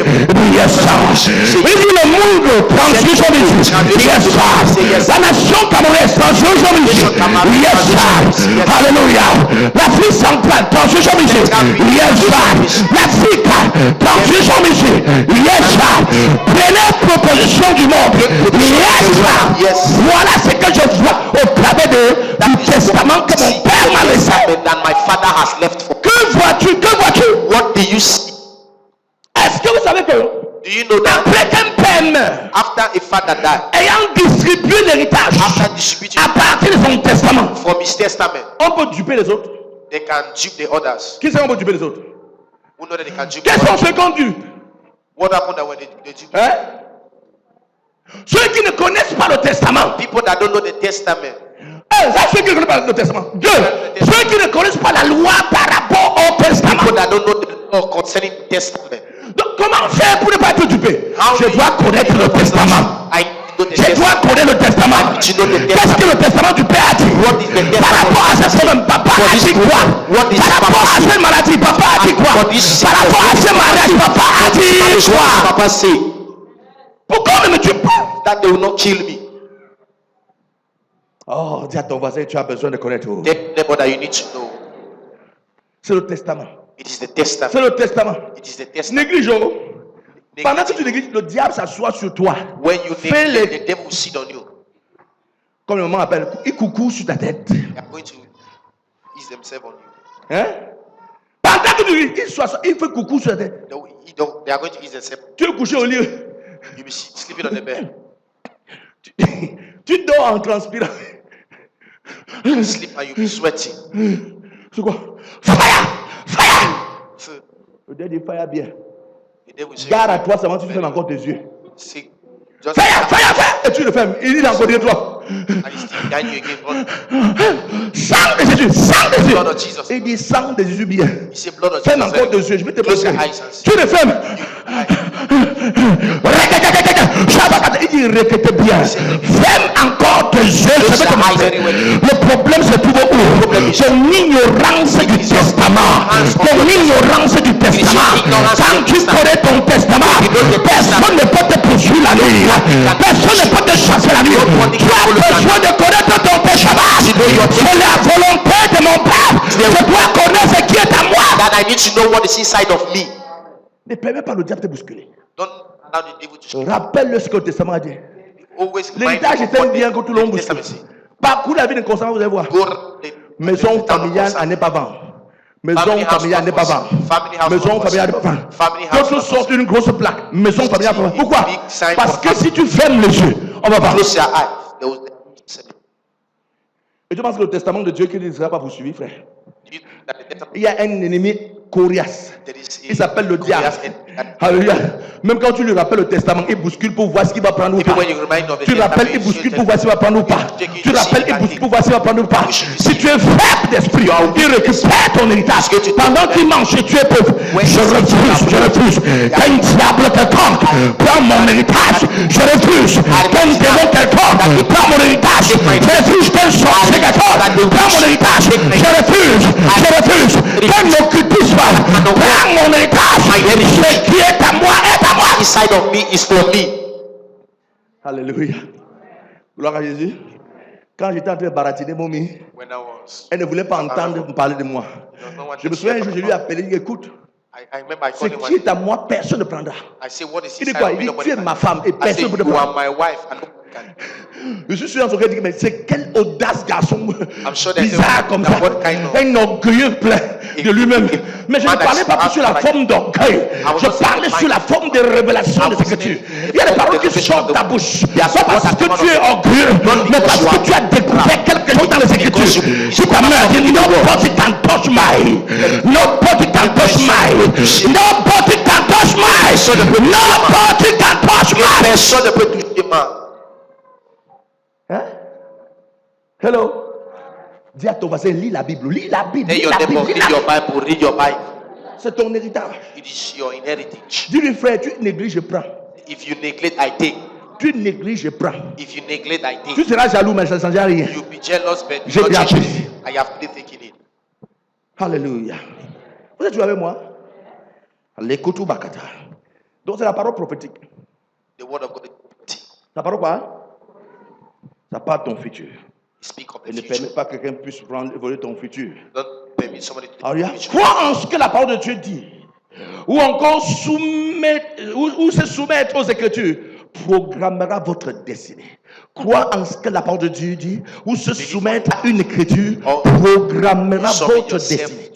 [SPEAKER 1] Yes, sir. Oui, le monde, transfiguration de Dieu. Yes, sir. La nation camerounaise, transfiguration de Dieu. Yes, sir. Alléluia. L'Afrique centrale, transfiguration de Dieu. Yes, sir. L'Afrique, transfiguration de Dieu. Yes, sir. Prenez proposition du monde. Yes, sir.
[SPEAKER 3] Yes.
[SPEAKER 1] Voilà ce que je vois au travers du testament que mon père m'a laissé.
[SPEAKER 3] That my father has left for.
[SPEAKER 1] Que vois-tu? Que vois-tu?
[SPEAKER 3] What do you see?
[SPEAKER 1] Est-ce que vous savez que
[SPEAKER 3] Do you know that
[SPEAKER 1] après qu'un père meurt,
[SPEAKER 3] after a father died,
[SPEAKER 1] ayant distribué l'héritage
[SPEAKER 3] after distributing
[SPEAKER 1] à partir de son testament,
[SPEAKER 3] from his testament,
[SPEAKER 1] on peut duper les autres?
[SPEAKER 3] they can dupe the others?
[SPEAKER 1] Qui sait qu'on peut duper les autres?
[SPEAKER 3] Who know that they can dupe the
[SPEAKER 1] Qu'est-ce qu'on
[SPEAKER 3] others?
[SPEAKER 1] fait qu'on dupe?
[SPEAKER 3] What happened that when they dupe?
[SPEAKER 1] Hein? Ceux qui ne connaissent pas le testament.
[SPEAKER 3] People that don't know the testament.
[SPEAKER 1] Un, ça, ceux qui ne connaissent pas le testament. Deux, ceux qui ne connaissent pas la loi par rapport au testament.
[SPEAKER 3] People that don't know the law concerning the testament.
[SPEAKER 1] Donc, comment faire pour ne pas être dupé?
[SPEAKER 3] How
[SPEAKER 1] Je
[SPEAKER 3] do
[SPEAKER 1] dois
[SPEAKER 3] you
[SPEAKER 1] connaître le testament.
[SPEAKER 3] I know the
[SPEAKER 1] Je dois
[SPEAKER 3] testament.
[SPEAKER 1] connaître le testament.
[SPEAKER 3] I need to know the
[SPEAKER 1] Qu'est-ce que le testament du Père a dit?
[SPEAKER 3] What is the testament?
[SPEAKER 1] Par rapport à ce problème, papa
[SPEAKER 3] For
[SPEAKER 1] a
[SPEAKER 3] this
[SPEAKER 1] dit quoi?
[SPEAKER 3] what is
[SPEAKER 1] Par rapport
[SPEAKER 3] papa
[SPEAKER 1] à
[SPEAKER 3] say?
[SPEAKER 1] cette maladie, papa a dit quoi?
[SPEAKER 3] For this
[SPEAKER 1] Par rapport à ce mariage, papa a dit
[SPEAKER 3] That is what
[SPEAKER 1] quoi?
[SPEAKER 3] Papa say,
[SPEAKER 1] Pourquoi on ne me tue pas?
[SPEAKER 3] that they will not kill me.
[SPEAKER 1] Oh, dis à ton voisin, tu as besoin de connaître.
[SPEAKER 3] Tell neighbor that you need to know.
[SPEAKER 1] C'est le testament.
[SPEAKER 3] It is the testament.
[SPEAKER 1] C'est le testament.
[SPEAKER 3] It is the testament.
[SPEAKER 1] Néglige. Pendant que tu négliges, le diable s'assoit sur toi.
[SPEAKER 3] When you
[SPEAKER 1] Fais
[SPEAKER 3] neglect,
[SPEAKER 1] les...
[SPEAKER 3] the devil will sit on you.
[SPEAKER 1] Comme le maman appelle, il coucou sur ta tête.
[SPEAKER 3] They are going to ease themselves on you.
[SPEAKER 1] Hein? Pendant que il fait coucou sur ta tête.
[SPEAKER 3] They are going to ease themselves.
[SPEAKER 1] Tu es couché au lit.
[SPEAKER 3] You'll be sleeping on the bed.
[SPEAKER 1] Tu dors en transpirant.
[SPEAKER 3] You sleep and you'll be sweating.
[SPEAKER 1] C'est quoi? Fire! Fire!
[SPEAKER 3] So,
[SPEAKER 1] Le diable dit fire bien.
[SPEAKER 3] the devil will say,
[SPEAKER 1] Garde à toi seulement, tu fermes encore tes yeux.
[SPEAKER 3] say, just
[SPEAKER 1] Fire! Fire! Fire! Et tu le fermes. Il dit encore derrière toi.
[SPEAKER 3] and he's still behind you again. Run.
[SPEAKER 1] Sang de Jésus! Sang de
[SPEAKER 3] Blood of
[SPEAKER 1] Jésus!
[SPEAKER 3] Jesus.
[SPEAKER 1] Il dit sang de Jésus bien.
[SPEAKER 3] He said, blood of
[SPEAKER 1] Ferme
[SPEAKER 3] Jesus.
[SPEAKER 1] encore tes yeux. Je vais te
[SPEAKER 3] Close your
[SPEAKER 1] montrer.
[SPEAKER 3] eyes and see.
[SPEAKER 1] Tu le fermes. Il dit répétez bien. Ferme encore tes yeux. Je vais te montrer. Le problème se trouve où? Ton ignorance du testament. Ton ignorance du testament. Quand tu connais ton testament, personne ne peut te poursuivre la nuit. Personne ne peut te chasser la nuit. Tu as besoin de connaître ton testament. C'est la volonté de mon Père. Je dois connaître ce qui est à moi.
[SPEAKER 3] That I need to know what is inside of me.
[SPEAKER 1] Ne permets pas le diable de te bousculer.
[SPEAKER 3] Don't allow the devil to shake.
[SPEAKER 1] Rappelle-le ce que le testament a dit.
[SPEAKER 3] Always
[SPEAKER 1] L'héritage est un bien que tout le monde bouscule. Parcours la vie de constamment, vous allez voir. Maison familiale à ne pas vendre. Maison familiale n'est pas vendre. Maison familiale n'est pas vendre. Quand tu sortes une grosse plaque, maison familiale n'est pas vendre. Pourquoi? Parce que si tu fermes les yeux, on va vendre. Et tu penses que le testament de Dieu qui ne sera pas poursuivi, frère? Il y a un ennemi coriace. Il s'appelle le diable. Alléluia. Même quand tu lui rappelles le testament, il bouscule pour voir ce qu'il va prendre ou pas. Tu rappelles, il bouscule pour voir s'il va prendre ou pas. Tu rappelles, il bouscule pour voir s'il va prendre ou pas. Si tu es faible d'esprit, il récupère ton héritage. Pendant qu'il mange et tu es pauvre, je refuse, je refuse. Qu'un diable quelconque prend mon héritage, je refuse. Qu'un démon quelconque prend mon héritage, je refuse. Qu'un sorcier quelconque prend mon héritage, je refuse, je refuse. Qu'un occultiste prend mon héritage, ce qui est à moi est à moi.
[SPEAKER 3] Inside of me is for me.
[SPEAKER 1] Alléluia. Gloire à Jésus. Quand j'étais en train de baratiner Momi,
[SPEAKER 3] When I was,
[SPEAKER 1] elle ne voulait pas entendre me parler de moi. Je me souviens un jour, je lui ai appelé, il dit, écoute,
[SPEAKER 3] I remember I
[SPEAKER 1] ce
[SPEAKER 3] called him
[SPEAKER 1] qui
[SPEAKER 3] one
[SPEAKER 1] est à moi, personne ne prendra.
[SPEAKER 3] I said, what is
[SPEAKER 1] Il dit
[SPEAKER 3] inside
[SPEAKER 1] quoi?
[SPEAKER 3] of
[SPEAKER 1] Il
[SPEAKER 3] me?
[SPEAKER 1] dit,
[SPEAKER 3] Nobody
[SPEAKER 1] tu es
[SPEAKER 3] can.
[SPEAKER 1] ma femme et
[SPEAKER 3] I said,
[SPEAKER 1] personne ne peut
[SPEAKER 3] you
[SPEAKER 1] te
[SPEAKER 3] are
[SPEAKER 1] prendre.
[SPEAKER 3] my wife and nobody can.
[SPEAKER 1] Je suis sûr dans son cœur, il dit, mais c'est quelle audace garçon
[SPEAKER 3] sure that
[SPEAKER 1] bizarre comme ça,
[SPEAKER 3] that what kind of-
[SPEAKER 1] un orgueilleux plein de lui-même. Mais je ne parlais pas sur la forme d'orgueil, je parlais sur la forme de révélation des Écritures. Il y a des paroles qui sortent de ta bouche, pas parce que tu es orgueilleux, mais parce que tu as découvert quelque chose dans les Écritures. Si ta mère dit, nobody can touch my, nobody can touch my, nobody can touch my, nobody can touch my.
[SPEAKER 3] Personne ne peut toucher ma.
[SPEAKER 1] Hein? Hello? Dis à ton voisin, lis la Bible, lis la Bible,
[SPEAKER 3] Tell
[SPEAKER 1] lis
[SPEAKER 3] your
[SPEAKER 1] la
[SPEAKER 3] neighbor,
[SPEAKER 1] Bible, lis
[SPEAKER 3] read
[SPEAKER 1] la
[SPEAKER 3] your
[SPEAKER 1] Bible.
[SPEAKER 3] Bible, read your Bible.
[SPEAKER 1] C'est ton héritage.
[SPEAKER 3] It is your inheritance.
[SPEAKER 1] Dis-lui, frère, tu négliges, je prends.
[SPEAKER 3] If you neglect, I take.
[SPEAKER 1] Tu négliges, je prends.
[SPEAKER 3] If you neglect, I
[SPEAKER 1] Tu
[SPEAKER 3] take.
[SPEAKER 1] seras jaloux, mais ça ne change rien.
[SPEAKER 3] You'll be jealous, but
[SPEAKER 1] J'ai
[SPEAKER 3] you not
[SPEAKER 1] bien
[SPEAKER 3] change
[SPEAKER 1] pris.
[SPEAKER 3] it. I have been taking it.
[SPEAKER 1] Alléluia. Vous êtes toujours avec moi? L'écoute ou bakata. Donc c'est la parole prophétique.
[SPEAKER 3] The word of God
[SPEAKER 1] La parole quoi? Ça parle de ton futur.
[SPEAKER 3] speak of
[SPEAKER 1] Et
[SPEAKER 3] the
[SPEAKER 1] ne permet
[SPEAKER 3] future.
[SPEAKER 1] pas que quelqu'un puisse prendre, voler ton futur.
[SPEAKER 3] Don't permit somebody to take
[SPEAKER 1] Alléluia.
[SPEAKER 3] the future.
[SPEAKER 1] Crois en ce que la parole de Dieu dit. Ou encore ou se soumettre aux Écritures programmera votre destinée. Crois en ce que la parole de Dieu dit, ou se soumettre à une écriture programmera votre destinée.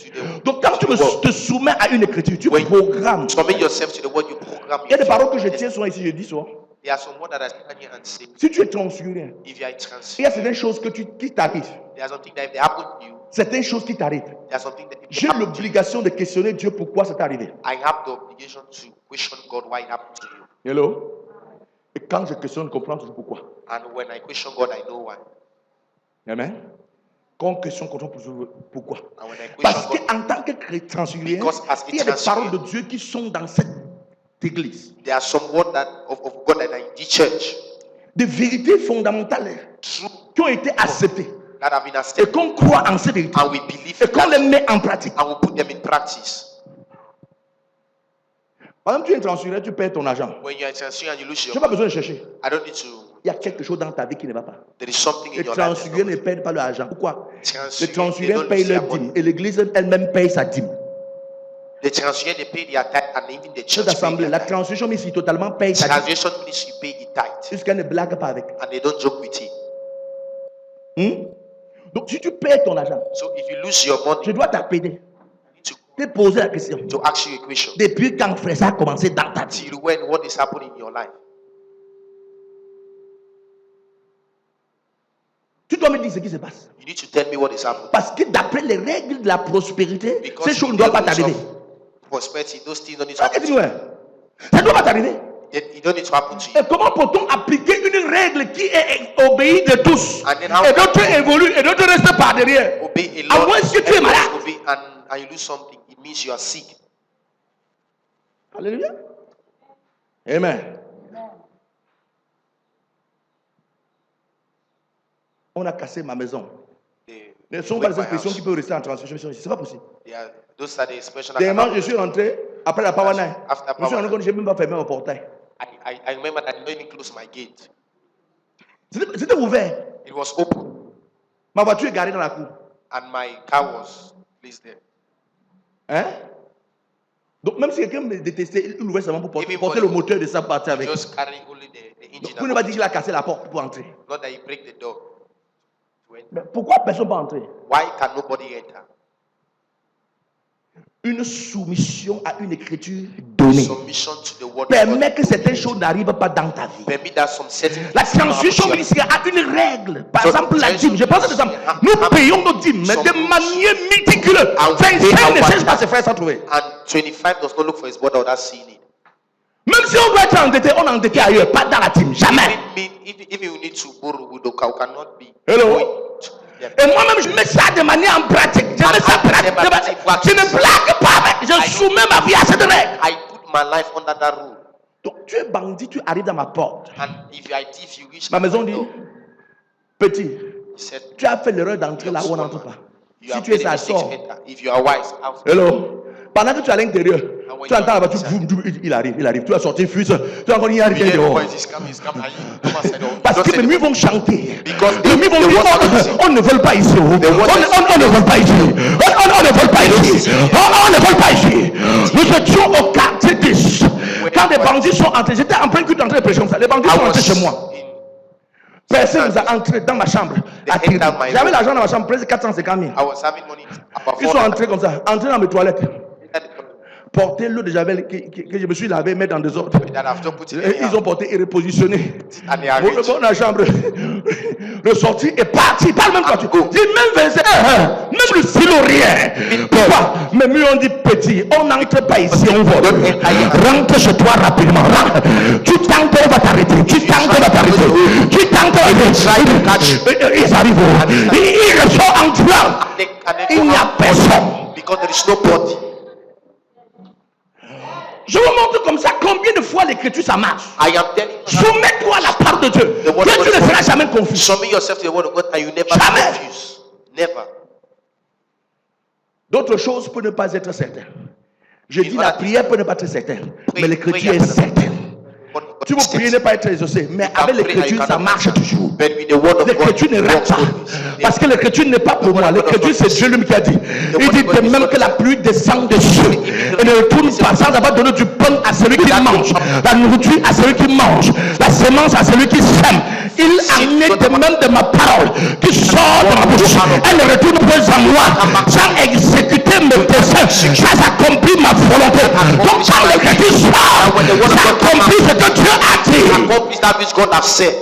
[SPEAKER 1] Donc quand tu te soumets à une écriture, tu programmes.
[SPEAKER 3] Submit yourself to the word you program.
[SPEAKER 1] Il y a des
[SPEAKER 3] your
[SPEAKER 1] paroles que je
[SPEAKER 3] future.
[SPEAKER 1] tiens souvent ici, je dis souvent.
[SPEAKER 3] There are some words that I stand here and say.
[SPEAKER 1] Si tu es transfiguré,
[SPEAKER 3] If you are
[SPEAKER 1] il y a
[SPEAKER 3] transferred,
[SPEAKER 1] certaines choses qui t'arrivent.
[SPEAKER 3] there are something that if they happen to you,
[SPEAKER 1] Certaines choses qui t'arrivent.
[SPEAKER 3] there are something that if
[SPEAKER 1] J'ai
[SPEAKER 3] they happen to you,
[SPEAKER 1] l'obligation de questionner Dieu pourquoi c'est arrivé.
[SPEAKER 3] I have the obligation to question God why it happened to you.
[SPEAKER 1] Hello? Et quand je questionne, je comprends toujours pourquoi.
[SPEAKER 3] And when I question God, I know why.
[SPEAKER 1] Amen. Quand on questionne, on comprend toujours pourquoi.
[SPEAKER 3] And when I
[SPEAKER 1] Parce
[SPEAKER 3] question God,
[SPEAKER 1] qu'en tant que transfiguré,
[SPEAKER 3] Because as a
[SPEAKER 1] il y a des
[SPEAKER 3] transfigured-
[SPEAKER 1] paroles de Dieu qui sont dans cette église.
[SPEAKER 3] there are some words that of God that are in the church,
[SPEAKER 1] Des vérités fondamentales
[SPEAKER 3] truth
[SPEAKER 1] qui ont été acceptées.
[SPEAKER 3] that have been
[SPEAKER 1] Et
[SPEAKER 3] accepted,
[SPEAKER 1] qu'on croit en ces vérités.
[SPEAKER 3] and we believe
[SPEAKER 1] Et qu'on les
[SPEAKER 3] that,
[SPEAKER 1] met en pratique.
[SPEAKER 3] and we put them in practice.
[SPEAKER 1] Par exemple, tu es transfiguré, tu perds ton argent.
[SPEAKER 3] When you are transfigured and you lose
[SPEAKER 1] Tu
[SPEAKER 3] your
[SPEAKER 1] n'as pas
[SPEAKER 3] money,
[SPEAKER 1] besoin de chercher.
[SPEAKER 3] I don't need to.
[SPEAKER 1] Il y a quelque chose dans ta vie qui ne va pas.
[SPEAKER 3] There is something in
[SPEAKER 1] Les
[SPEAKER 3] your life. that's
[SPEAKER 1] transfigurés
[SPEAKER 3] not
[SPEAKER 1] ne
[SPEAKER 3] good.
[SPEAKER 1] perdent pas leur argent. Pourquoi? Les
[SPEAKER 3] Transfigured, they
[SPEAKER 1] transfigurés
[SPEAKER 3] don't
[SPEAKER 1] payent
[SPEAKER 3] lose
[SPEAKER 1] leur
[SPEAKER 3] their
[SPEAKER 1] dîme.
[SPEAKER 3] money.
[SPEAKER 1] Et l'église elle-même paye sa dîme.
[SPEAKER 3] The transfigured, they pay their tithe, and even the
[SPEAKER 1] Cette
[SPEAKER 3] church pay
[SPEAKER 1] assemblée,
[SPEAKER 3] their
[SPEAKER 1] la
[SPEAKER 3] tithe.
[SPEAKER 1] transfusion ministry totalement paye sa dîme.
[SPEAKER 3] Translation ministry pay the tithe,
[SPEAKER 1] Jusqu'à ne blague pas avec.
[SPEAKER 3] and they don't joke with it.
[SPEAKER 1] Donc si tu perds ton argent,
[SPEAKER 3] So if you lose your money,
[SPEAKER 1] je dois t'appeler,
[SPEAKER 3] you need
[SPEAKER 1] te poser la question.
[SPEAKER 3] to ask you a question.
[SPEAKER 1] Depuis quand frère ça a commencé dans ta vie?
[SPEAKER 3] Till when what is happening in your life?
[SPEAKER 1] Tu dois me dire ce qui se passe.
[SPEAKER 3] You need to tell me what is happening.
[SPEAKER 1] Parce que d'après les règles de la prospérité,
[SPEAKER 3] Because
[SPEAKER 1] ces choses ne
[SPEAKER 3] in
[SPEAKER 1] doivent
[SPEAKER 3] the
[SPEAKER 1] pas
[SPEAKER 3] rules
[SPEAKER 1] t'arriver.
[SPEAKER 3] of prosperity, those things don't need to
[SPEAKER 1] Ça
[SPEAKER 3] happen to
[SPEAKER 1] ne
[SPEAKER 3] you.
[SPEAKER 1] doit pas t'arriver.
[SPEAKER 3] It don't need to happen to you.
[SPEAKER 1] Et comment peut-on appliquer une règle qui est obéie de tous?
[SPEAKER 3] And then how-
[SPEAKER 1] Et d'autres évoluent et d'autres restent par derrière.
[SPEAKER 3] Obey a
[SPEAKER 1] À
[SPEAKER 3] law,
[SPEAKER 1] moins que tu es
[SPEAKER 3] and
[SPEAKER 1] malade.
[SPEAKER 3] obey, and you lose something, it means you are sick.
[SPEAKER 1] Alléluia. Amen. On a cassé ma maison.
[SPEAKER 3] They
[SPEAKER 1] Ne sont
[SPEAKER 3] break
[SPEAKER 1] pas des
[SPEAKER 3] my
[SPEAKER 1] expressions
[SPEAKER 3] house.
[SPEAKER 1] qui peuvent rester en transmission. C'est pas possible.
[SPEAKER 3] Those are the expressions that
[SPEAKER 1] Dernièrement,
[SPEAKER 3] can
[SPEAKER 1] je
[SPEAKER 3] happen.
[SPEAKER 1] suis rentré après la power night.
[SPEAKER 3] After
[SPEAKER 1] Je me suis
[SPEAKER 3] power
[SPEAKER 1] rendu compte que je n'ai même pas fermé mon portail.
[SPEAKER 3] I remember that I didn't even close my gate.
[SPEAKER 1] C'était ouvert.
[SPEAKER 3] It was open,
[SPEAKER 1] Ma voiture est garée dans la cour.
[SPEAKER 3] and my car was placed there.
[SPEAKER 1] Hein? Donc même si quelqu'un me détestait, il ouvrait seulement pour porter
[SPEAKER 3] Everybody
[SPEAKER 1] le moteur de sa partie avec.
[SPEAKER 3] just carry only the
[SPEAKER 1] Donc,
[SPEAKER 3] engine.
[SPEAKER 1] vous ne pas dire qu'il a cassé la porte pour entrer.
[SPEAKER 3] Not that you break the door.
[SPEAKER 1] Mais pourquoi personne ne peut entrer?
[SPEAKER 3] Why can nobody enter?
[SPEAKER 1] Une soumission à une écriture donnée
[SPEAKER 3] Submission to the word of
[SPEAKER 1] permet
[SPEAKER 3] God.
[SPEAKER 1] que certaines choses n'arrivent pas dans ta vie.
[SPEAKER 3] Permit that some certain
[SPEAKER 1] La
[SPEAKER 3] things happen
[SPEAKER 1] transmission
[SPEAKER 3] to you.
[SPEAKER 1] ministérielle a une règle. Par
[SPEAKER 3] So,
[SPEAKER 1] exemple, la dîme. Je pense que c'est ça.
[SPEAKER 3] Ah,
[SPEAKER 1] Nous
[SPEAKER 3] ah,
[SPEAKER 1] payons nos dîmes, mais
[SPEAKER 3] some
[SPEAKER 1] de
[SPEAKER 3] rules.
[SPEAKER 1] manière méticuleuse.
[SPEAKER 3] And
[SPEAKER 1] 25
[SPEAKER 3] they
[SPEAKER 1] ne
[SPEAKER 3] are
[SPEAKER 1] cherche pas ses frères sans trouver.
[SPEAKER 3] And 25 does not look for his brother without seeing it.
[SPEAKER 1] Même si on doit être endetté, on est endetté ailleurs, pas dans la dîme. Jamais.
[SPEAKER 3] If you need to borrow, we cannot be.
[SPEAKER 1] Hello.
[SPEAKER 3] going to them.
[SPEAKER 1] Et moi-même, je mets ça de manière en pratique. Je mets ça en pratique. Je ne blague pas, mais je soumets ma vie à cette règle.
[SPEAKER 3] I put my life under that rule.
[SPEAKER 1] Donc, tu es bandit, tu arrives dans ma porte.
[SPEAKER 3] And if you are a thief, you reach
[SPEAKER 1] Ma maison
[SPEAKER 3] my
[SPEAKER 1] dit,
[SPEAKER 3] door.
[SPEAKER 1] petit,
[SPEAKER 3] He said,
[SPEAKER 1] tu as fait l'erreur d'entrer là où on n'entre pas.
[SPEAKER 3] you
[SPEAKER 1] Si
[SPEAKER 3] have
[SPEAKER 1] tu es
[SPEAKER 3] made a
[SPEAKER 1] ça,
[SPEAKER 3] mistake to
[SPEAKER 1] sors.
[SPEAKER 3] enter. If you are wise, out.
[SPEAKER 1] Hello. Pendant que tu es à l'intérieur,
[SPEAKER 3] when
[SPEAKER 1] tu entends
[SPEAKER 3] you
[SPEAKER 1] là-bas,
[SPEAKER 3] are
[SPEAKER 1] il arrive. Tu as sorti fuse, tu as encore y arrivé
[SPEAKER 3] Yeah,
[SPEAKER 1] dehors.
[SPEAKER 3] boys, it's coming, it's coming. Come outside.
[SPEAKER 1] Parce
[SPEAKER 3] Don't
[SPEAKER 1] que
[SPEAKER 3] say
[SPEAKER 1] les
[SPEAKER 3] the-
[SPEAKER 1] nuits vont chanter.
[SPEAKER 3] Because
[SPEAKER 1] Les nuits vont
[SPEAKER 3] the
[SPEAKER 1] dire,
[SPEAKER 3] water-
[SPEAKER 1] on ne vole pas ici. On ne
[SPEAKER 3] water-
[SPEAKER 1] vole pas ici. On ne vole pas ici. On ne vole pas ici. Nous étions au quartier 10. Quand les bandits sont entrés, j'étais en plein culte d'entrée de prêcher comme ça. Les bandits
[SPEAKER 3] I
[SPEAKER 1] sont
[SPEAKER 3] was
[SPEAKER 1] entrés chez moi.
[SPEAKER 3] in-
[SPEAKER 1] Personne nous a entré dans ma chambre. à
[SPEAKER 3] They entered
[SPEAKER 1] Tirou.
[SPEAKER 3] my
[SPEAKER 1] J'avais
[SPEAKER 3] room.
[SPEAKER 1] l'argent dans ma chambre, presque 450 000.
[SPEAKER 3] I was having money about
[SPEAKER 1] Ils sont entrés comme ça, entrés dans mes toilettes.
[SPEAKER 3] 400
[SPEAKER 1] Porter l'eau de Javel que je me suis lavé, mettre dans des ordres.
[SPEAKER 3] that I've just put it
[SPEAKER 1] Et
[SPEAKER 3] in
[SPEAKER 1] ils ont porté et repositionné.
[SPEAKER 3] and they are
[SPEAKER 1] Bon,
[SPEAKER 3] rich.
[SPEAKER 1] dans la chambre, ressorti et parti. Parle même quand tu
[SPEAKER 3] Go.
[SPEAKER 1] dis, même verset, même le stylo, rien. Pourquoi? Mais mieux on dit petit, on n'entre pas ici, on vole. Rentre chez toi rapidement. Rentre. Tu tentes, on va t'arrêter. Tu tentes, on va t'arrêter. Tu tentes, on va t'arrêter. Ils arrivent. Ils ressortent en tuant.
[SPEAKER 3] And they
[SPEAKER 1] Il
[SPEAKER 3] go
[SPEAKER 1] n'y a
[SPEAKER 3] out
[SPEAKER 1] personne.
[SPEAKER 3] because there is nobody.
[SPEAKER 1] Je vous montre comme ça combien de fois l'écriture ça marche.
[SPEAKER 3] I am telling you,
[SPEAKER 1] Soumets-toi à la parole de Dieu.
[SPEAKER 3] The word of
[SPEAKER 1] Dieu, tu
[SPEAKER 3] God
[SPEAKER 1] ne
[SPEAKER 3] is
[SPEAKER 1] seras jamais confus.
[SPEAKER 3] submit yourself to the word of God and you never
[SPEAKER 1] Jamais.
[SPEAKER 3] be confused. Never.
[SPEAKER 1] D'autres choses peuvent ne pas être certaines. Je dis la prière peut ne pas être certaine, mais l'écriture est
[SPEAKER 3] Prayer-
[SPEAKER 1] certaine. Tu peux prier ne pas être exaucé, mais avec l'écriture ça marche toujours.
[SPEAKER 3] But with the word of God,
[SPEAKER 1] L'écriture ne rate pas. Parce que l'écriture n'est pas pour moi. L'écriture, c'est Dieu lui qui a dit. Il dit de même que la pluie descend des cieux et ne retourne pas sans avoir donné du pain à celui qui mange, la nourriture à celui qui mange, la semence à celui qui sème. Il en est de même de ma parole qui sort de ma bouche. Elle ne retourne pas à moi sans exécuter mes desseins, sans accomplir ma volonté. Donc quand l'écriture sort, ça accomplit ce que Dieu a dit.
[SPEAKER 3] accomplish that which God has said.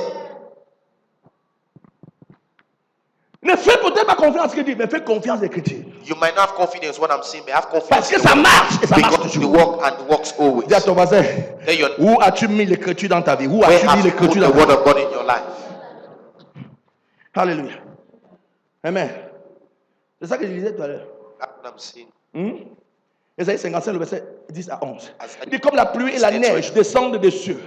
[SPEAKER 1] Ne fais peut-être pas confiance à ce qu'il dit, mais fais confiance à l'écriture.
[SPEAKER 3] You might not have confidence in what I'm saying, but have confidence
[SPEAKER 1] Parce que
[SPEAKER 3] in the
[SPEAKER 1] ça
[SPEAKER 3] word.
[SPEAKER 1] marche et ça marche
[SPEAKER 3] Because the
[SPEAKER 1] toujours.
[SPEAKER 3] work and works always.
[SPEAKER 1] Dis à ton voisin,
[SPEAKER 3] Then you're,
[SPEAKER 1] où as-tu mis l'écriture dans ta vie? Où
[SPEAKER 3] where
[SPEAKER 1] as-tu mis
[SPEAKER 3] have you put
[SPEAKER 1] l'écriture
[SPEAKER 3] the
[SPEAKER 1] dans ta
[SPEAKER 3] word
[SPEAKER 1] vie?
[SPEAKER 3] of God in your life?
[SPEAKER 1] Alléluia. Amen. C'est ça que je disais tout à l'heure.
[SPEAKER 3] That's what I'm saying.
[SPEAKER 1] Ésaïe 55, le verset 10 à 11. Il dit comme la pluie et la neige descendent des cieux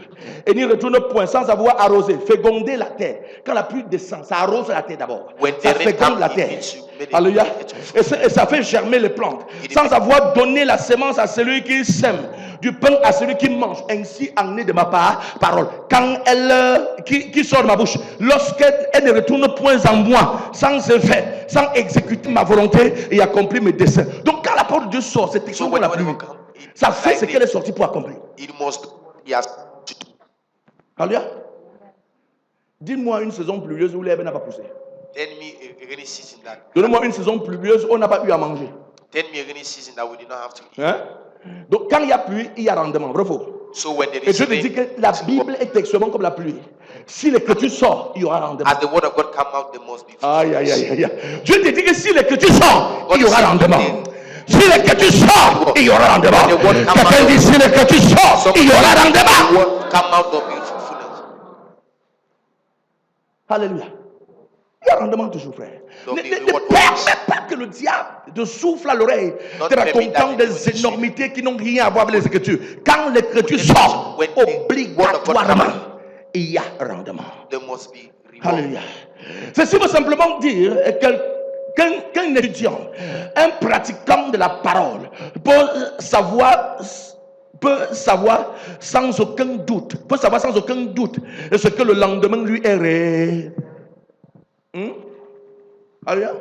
[SPEAKER 1] et n'y retournent point sans avoir arrosé, féconder la terre. Quand la pluie descend, ça arrose la terre d'abord.
[SPEAKER 3] When
[SPEAKER 1] Ça
[SPEAKER 3] the rain
[SPEAKER 1] féconde
[SPEAKER 3] comes,
[SPEAKER 1] la
[SPEAKER 3] it
[SPEAKER 1] terre.
[SPEAKER 3] hits you, made it-
[SPEAKER 1] Alléluia.
[SPEAKER 3] it hits
[SPEAKER 1] Et ça fait germer les plantes.
[SPEAKER 3] It
[SPEAKER 1] Sans
[SPEAKER 3] is-
[SPEAKER 1] avoir donné la semence à celui qui sème, du pain à celui qui mange. Ainsi en est de ma parole. Quand elle, qui sort de ma bouche, lorsqu'elle ne retourne point en moi, sans effet, sans exécuter ma volonté et accomplir mes desseins. Donc quand la parole de Dieu sort, c'est
[SPEAKER 3] So
[SPEAKER 1] comme
[SPEAKER 3] when
[SPEAKER 1] la
[SPEAKER 3] the
[SPEAKER 1] pluie.
[SPEAKER 3] word of God comes,
[SPEAKER 1] Ça fait ce qu'elle est sortie pour accomplir.
[SPEAKER 3] it must be as to do.
[SPEAKER 1] Alléluia. Dis-moi une saison pluvieuse où l'herbe n'a pas poussé.
[SPEAKER 3] Tell me a rainy season that.
[SPEAKER 1] Donne-moi une saison pluvieuse où on n'a pas eu à manger.
[SPEAKER 3] Tell me a rainy season that we did not have to eat.
[SPEAKER 1] Hein? Donc quand il y a pluie, il y a rendement. Vrai faux?
[SPEAKER 3] So when there
[SPEAKER 1] Et
[SPEAKER 3] is
[SPEAKER 1] Dieu te dit
[SPEAKER 3] rain,
[SPEAKER 1] que la Bible est textuellement comme la pluie. Si l'écriture sort, il y aura rendement.
[SPEAKER 3] as the word of God come out, there must be fruit.
[SPEAKER 1] Aïe, aïe, aïe, aïe. Dieu te dit que si l'écriture sort, il y aura rendement. Si l'écriture sort, il y aura rendement. Quelqu'un dit si l'écriture sort, il y aura
[SPEAKER 3] The
[SPEAKER 1] rendement.
[SPEAKER 3] word come out of your fruitfulness.
[SPEAKER 1] Alléluia. Il y a rendement toujours, frère.
[SPEAKER 3] Donc,
[SPEAKER 1] Ne
[SPEAKER 3] the
[SPEAKER 1] permets
[SPEAKER 3] word
[SPEAKER 1] pas que le diable te souffle à l'oreille,
[SPEAKER 3] Don't
[SPEAKER 1] te
[SPEAKER 3] permit
[SPEAKER 1] racontant
[SPEAKER 3] that
[SPEAKER 1] des
[SPEAKER 3] it will
[SPEAKER 1] énormités qui n'ont rien à voir avec les Écritures. Quand l'écriture sort,
[SPEAKER 3] when the word of God
[SPEAKER 1] obligatoirement,
[SPEAKER 3] comes,
[SPEAKER 1] il y a rendement.
[SPEAKER 3] there must be reward.
[SPEAKER 1] Alléluia. Ceci veut simplement dire qu'un étudiant, un pratiquant de la parole, peut savoir sans aucun doute, ce que le lendemain lui est réel. Alléluia.